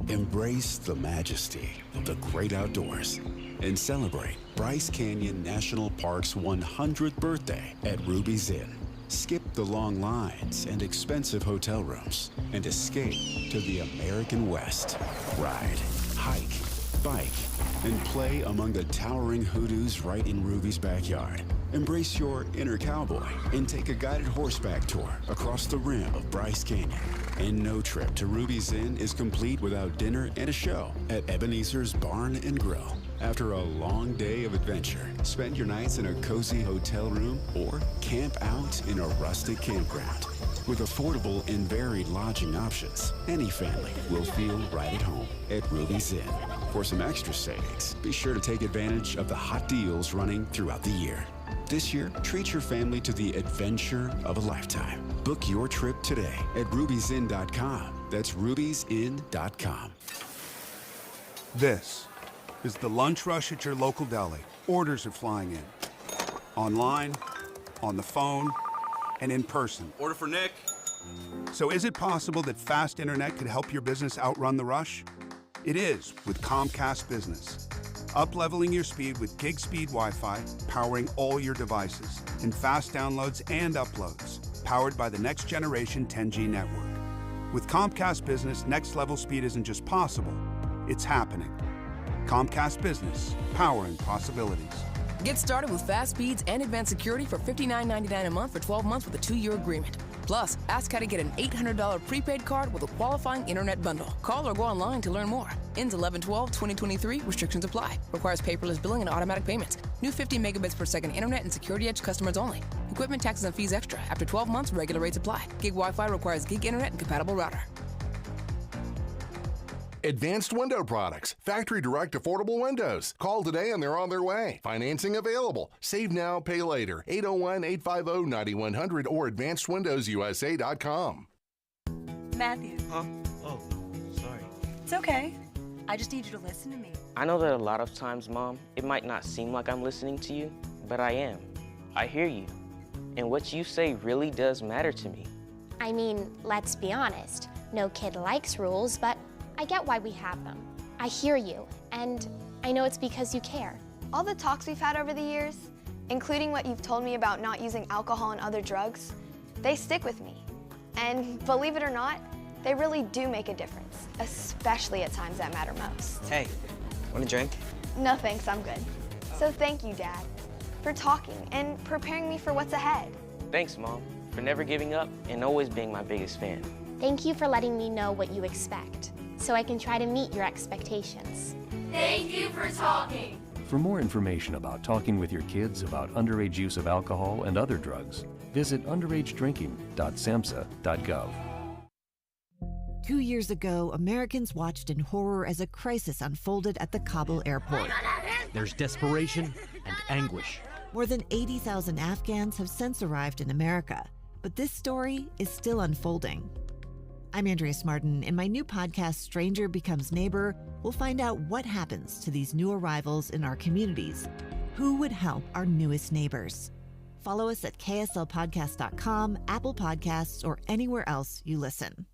Embrace the majesty of the great outdoors and celebrate Bryce Canyon National Park's 100th birthday at Ruby's Inn. Skip the long lines and expensive hotel rooms and escape to the American West. Ride, hike, bike, and play among the towering hoodoos right in Ruby's backyard. Embrace your inner cowboy and take a guided horseback tour across the rim of Bryce Canyon. And no trip to Ruby's Inn is complete without dinner and a show at Ebenezer's Barn and Grill. After a long day of adventure, spend your nights in a cozy hotel room or camp out in a rustic campground. With affordable and varied lodging options, any family will feel right at home at Ruby's Inn. For some extra savings, be sure to take advantage of the hot deals running throughout the year. This year, treat your family to the adventure of a lifetime. Book your trip today at ruby'sinn.com. That's ruby'sinn.com. This is the lunch rush at your local deli. Orders are flying in. Online, on the phone, and in person. Order for Nick. So is it possible that fast internet could help your business outrun the rush? It is with Comcast Business. Up-leveling your speed with gig speed Wi-Fi, powering all your devices, and fast downloads and uploads, powered by the next generation 10G network. With Comcast Business, next-level speed isn't just possible, it's happening. Comcast Business, powering possibilities. Get started with fast speeds and advanced security for $59.99 a month for 12 months with a 2-year agreement. Plus, ask how to get an $800 prepaid card with a qualifying internet bundle. Call or go online to learn more. Ends 11/12/2023. Restrictions apply. Requires paperless billing and automatic payments. New 50 megabits per second internet and security edge customers only. Equipment, taxes, and fees extra. After 12 months, regular rates apply. Gig Wi-Fi requires gig internet and compatible router. Advanced Window Products. Factory direct affordable windows. Call today and they're on their way. Financing available. Save now, pay later. 801-850-9100 or advancedwindowsusa.com. Matthew. Huh? Oh, sorry. It's okay. I just need you to listen to me. I know that a lot of times, Mom, it might not seem like I'm listening to you, but I am. I hear you. And what you say really does matter to me. I mean, let's be honest. No kid likes rules, but I get why we have them. I hear you, and I know it's because you care. All the talks we've had over the years, including what you've told me about not using alcohol and other drugs, they stick with me. And believe it or not, they really do make a difference, especially at times that matter most. Hey, want a drink? No thanks, I'm good. So thank you, Dad, for talking and preparing me for what's ahead. Thanks, Mom, for never giving up and always being my biggest fan. Thank you for letting me know what you expect, so I can try to meet your expectations. Thank you for talking. For more information about talking with your kids about underage use of alcohol and other drugs, visit underagedrinking.samhsa.gov. 2 years ago, Americans watched in horror as a crisis unfolded at the Kabul airport. There's desperation and anguish. More than 80,000 Afghans have since arrived in America, but this story is still unfolding. I'm Andrea Smartin. In my new podcast, Stranger Becomes Neighbor, we'll find out what happens to these new arrivals in our communities. Who would help our newest neighbors? Follow us at kslpodcast.com, Apple Podcasts, or anywhere else you listen.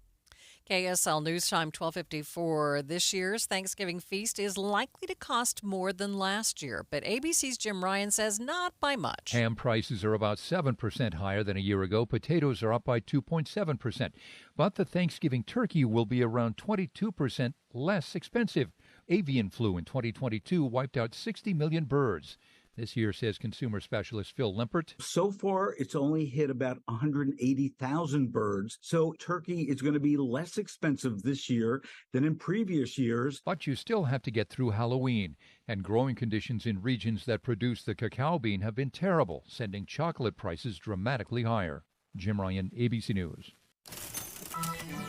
KSL News Time 12:54. This year's Thanksgiving feast is likely to cost more than last year, but ABC's Jim Ryan says not by much. Ham prices are about 7% higher than a year ago. Potatoes are up by 2.7%. But the Thanksgiving turkey will be around 22% less expensive. Avian flu in 2022 wiped out 60 million birds. This year, says consumer specialist Phil Limpert. So far, it's only hit about 180,000 birds. So turkey is going to be less expensive this year than in previous years. But you still have to get through Halloween. And growing conditions in regions that produce the cacao bean have been terrible, sending chocolate prices dramatically higher. Jim Ryan, ABC News.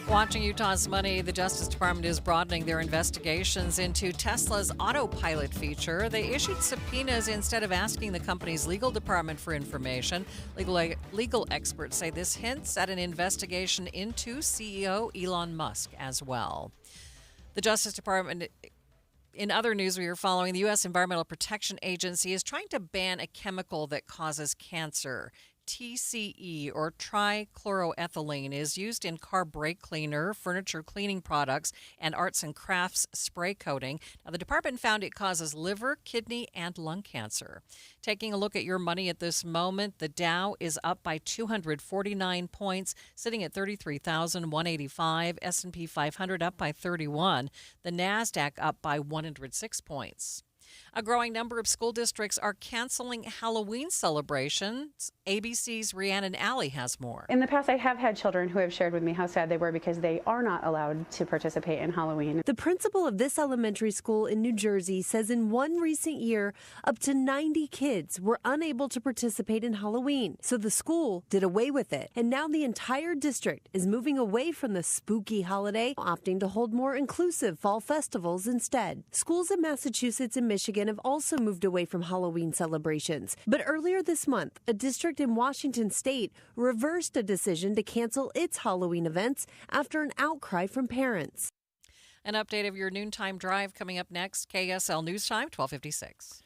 Watching Utah's money, the Justice Department is broadening their investigations into Tesla's autopilot feature. They issued subpoenas instead of asking the company's legal department for information. Legal experts say this hints at an investigation into CEO Elon Musk as well. The Justice Department... In other news we are following, the U.S. Environmental Protection Agency is trying to ban a chemical that causes cancer. TCE, or trichloroethylene, is used in car brake cleaner, furniture cleaning products, and arts and crafts spray coating. Now, the department found it causes liver, kidney, and lung cancer. Taking a look at your money at this moment, the Dow is up by 249 points, sitting at 33,185. S&P 500 up by 31. The NASDAQ up by 106 points. A growing number of school districts are canceling Halloween celebrations. ABC's Rhiannon Alley has more. In the past, I have had children who have shared with me how sad they were because they are not allowed to participate in Halloween. The principal of this elementary school in New Jersey says in one recent year, up to 90 kids were unable to participate in Halloween. So the school did away with it. And now the entire district is moving away from the spooky holiday, opting to hold more inclusive fall festivals instead. Schools in Massachusetts and Michigan have also moved away from Halloween celebrations. But earlier this month, a district in Washington state reversed a decision to cancel its Halloween events after an outcry from parents. An update of your noontime drive coming up next. KSL News Time, 12:56.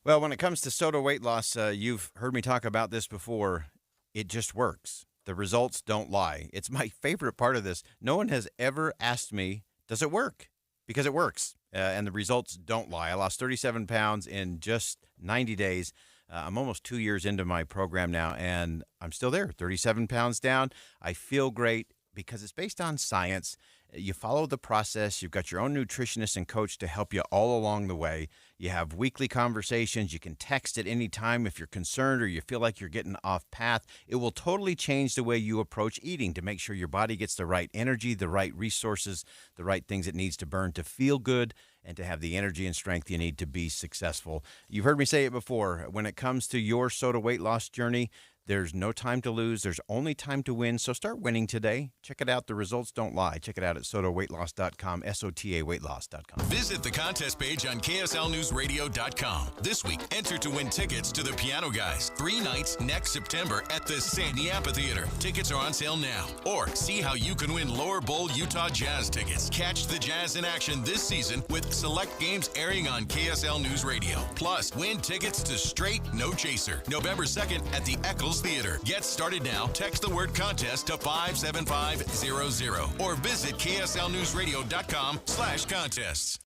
Well, when it comes to soda weight loss, you've heard me talk about this before. It just works. The results don't lie. It's my favorite part of this. No one has ever asked me, does it work? Because it works. And the results don't lie. I lost 37 pounds in just 90 days. I'm almost 2 years into my program now, and I'm still there, 37 pounds down. I feel great because it's based on science. You follow the process. You've got your own nutritionist and coach to help you all along the way. You have weekly conversations. You can text at any time if you're concerned or you feel like you're getting off path. It will totally change the way you approach eating to make sure your body gets the right energy, the right resources, the right things it needs to burn to feel good and to have the energy and strength you need to be successful. You've heard me say it before. When it comes to your soda weight loss journey, there's no time to lose. There's only time to win. So start winning today. Check it out. The results don't lie. Check it out at sodaweightloss.com, SOTAweightloss.com. Visit the contest page on KSLNewsRadio.com. This week, enter to win tickets to the Piano Guys. 3 nights next September at the Sandy Amphitheater. Tickets are on sale now. Or see how you can win Lower Bowl Utah Jazz tickets. Catch the Jazz in action this season with select games airing on KSL News Radio. Plus, win tickets to Straight No Chaser, November 2nd at the Eccles Theater. Get started now. Text the word contest to 57500 or visit KSLNewsRadio.com/contests.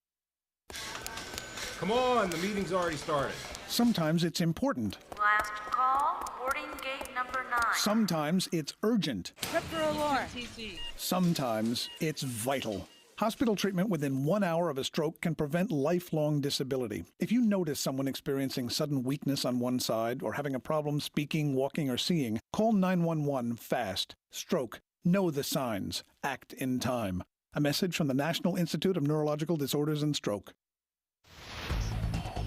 Come on, the meeting's already started. Sometimes it's important. Last call, boarding gate number 9. Sometimes it's urgent. Peripheral alarm. Sometimes it's vital. Hospital treatment within 1 hour of a stroke can prevent lifelong disability. If you notice someone experiencing sudden weakness on one side or having a problem speaking, walking, or seeing, call 911 fast. Stroke. Know the signs. Act in time. A message from the National Institute of Neurological Disorders and Stroke.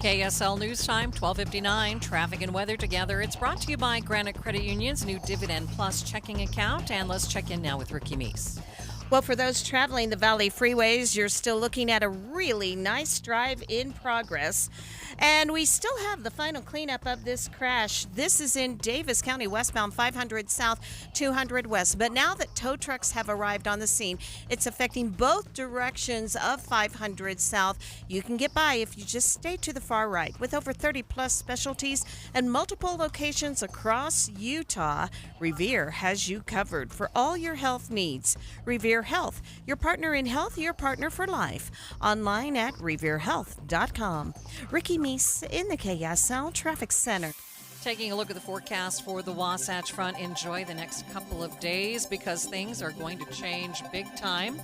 KSL News Time, 12:59. Traffic and weather together. It's brought to you by Granite Credit Union's new Dividend Plus checking account. And let's check in now with Ricky Meese. Well, for those traveling the Valley freeways, you're still looking at a really nice drive in progress. And we still have the final cleanup of this crash. This is in Davis County, westbound 500 south, 200 west. But now that tow trucks have arrived on the scene, it's affecting both directions of 500 south. You can get by if you just stay to the far right. With over 30 plus specialties and multiple locations across Utah, Revere has you covered for all your health needs. Revere Revere Health, your partner in health, your partner for life. Online at reverehealth.com. Ricky Meese in the KSL Traffic Center. Taking a look at the forecast for the Wasatch Front. Enjoy the next couple of days because things are going to change big time.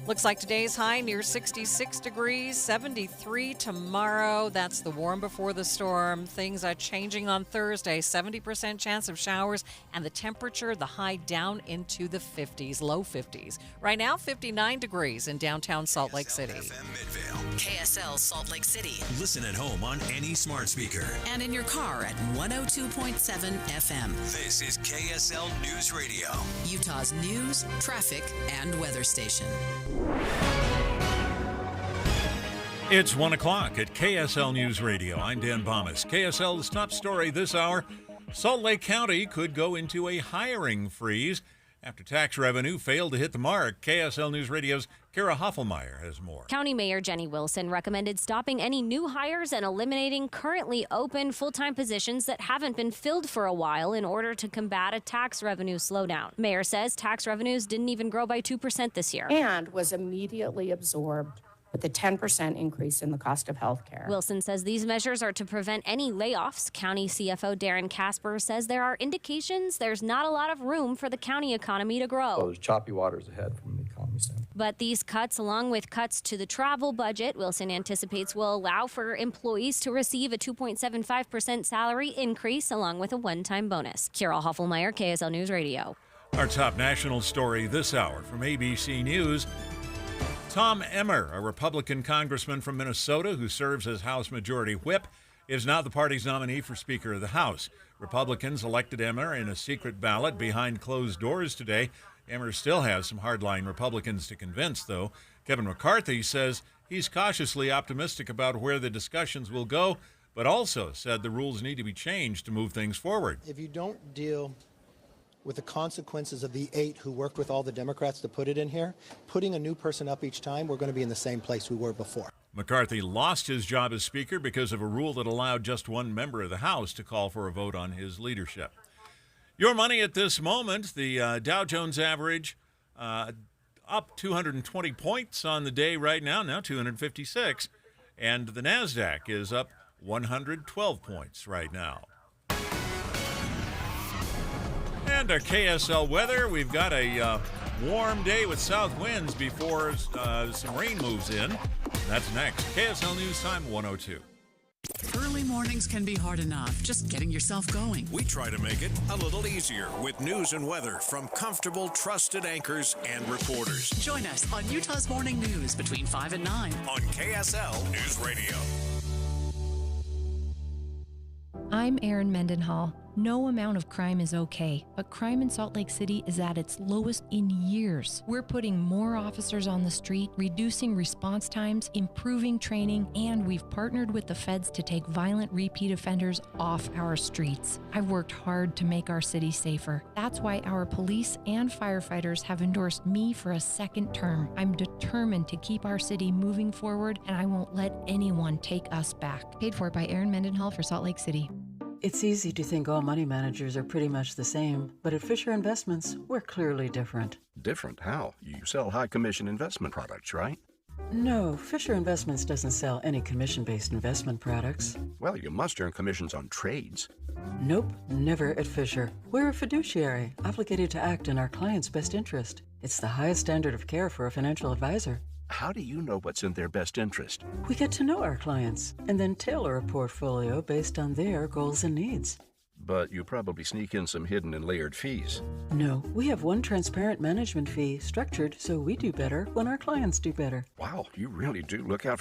Looks like today's high near 66 degrees, 73 tomorrow. That's the warm before the storm. Things are changing on Thursday, 70% chance of showers, and the temperature, the high down into the 50s, low 50s. Right now, 59 degrees in downtown Salt Lake City. KSL Salt Lake City. Listen at home on any smart speaker. And in your car at 102.7 FM. This is KSL News Radio, Utah's news, traffic, and weather station. It's 1 o'clock at KSL News Radio. I'm Dan Bomas. KSL's top story this hour. Salt Lake County could go into a hiring freeze after tax revenue failed to hit the mark. KSL News Radio's Kara Hoffelmeyer has more. County Mayor Jenny Wilson recommended stopping any new hires and eliminating currently open full-time positions that haven't been filled for a while in order to combat a tax revenue slowdown. Mayor says tax revenues didn't even grow by 2% this year. And was immediately absorbed with a 10% increase in the cost of health care. Wilson says these measures are to prevent any layoffs. County CFO Darren Casper says there are indications there's not a lot of room for the county economy to grow. So there's choppy waters ahead from the economy standpoint. But these cuts, along with cuts to the travel budget, Wilson anticipates will allow for employees to receive a 2.75% salary increase along with a one-time bonus. Kira Hoffelmeyer, KSL News Radio. Our top national story this hour from ABC News. Tom Emmer, a Republican congressman from Minnesota who serves as House Majority Whip, is now the party's nominee for Speaker of the House. Republicans elected Emmer in a secret ballot behind closed doors today. Emmer still has some hardline Republicans to convince, though. Kevin McCarthy says he's cautiously optimistic about where the discussions will go, but also said the rules need to be changed to move things forward. If you don't deal with the consequences of the 8 who worked with all the Democrats to put it in here, putting a new person up each time, we're going to be in the same place we were before. McCarthy lost his job as Speaker because of a rule that allowed just one member of the House to call for a vote on his leadership. Your money at this moment, the Dow Jones average up 220 points on the day right now 256, and the NASDAQ is up 112 points right now. And our KSL weather, we've got a warm day with south winds before some rain moves in. That's next. KSL News Time 102. Early mornings can be hard enough, just getting yourself going. We try to make it a little easier with news and weather from comfortable, trusted anchors and reporters. Join us on Utah's Morning News between 5 and 9 on KSL News Radio. I'm Erin Mendenhall. No amount of crime is okay, but crime in Salt Lake City is at its lowest in years. We're putting more officers on the street, reducing response times, improving training, and we've partnered with the feds to take violent repeat offenders off our streets. I've worked hard to make our city safer. That's why our police and firefighters have endorsed me for a second term. I'm determined to keep our city moving forward, and I won't let anyone take us back. Paid for by Erin Mendenhall for Salt Lake City. It's easy to think all money managers are pretty much the same, but at Fisher Investments, we're clearly different. Different? How? You sell high-commission investment products, right? No, Fisher Investments doesn't sell any commission-based investment products. Well, you must earn commissions on trades. Nope, never at Fisher. We're a fiduciary, obligated to act in our client's best interest. It's the highest standard of care for a financial advisor. How do you know what's in their best interest? We get to know our clients and then tailor a portfolio based on their goals and needs. But you probably sneak in some hidden and layered fees. No, we have one transparent management fee structured so we do better when our clients do better. Wow, you really do look out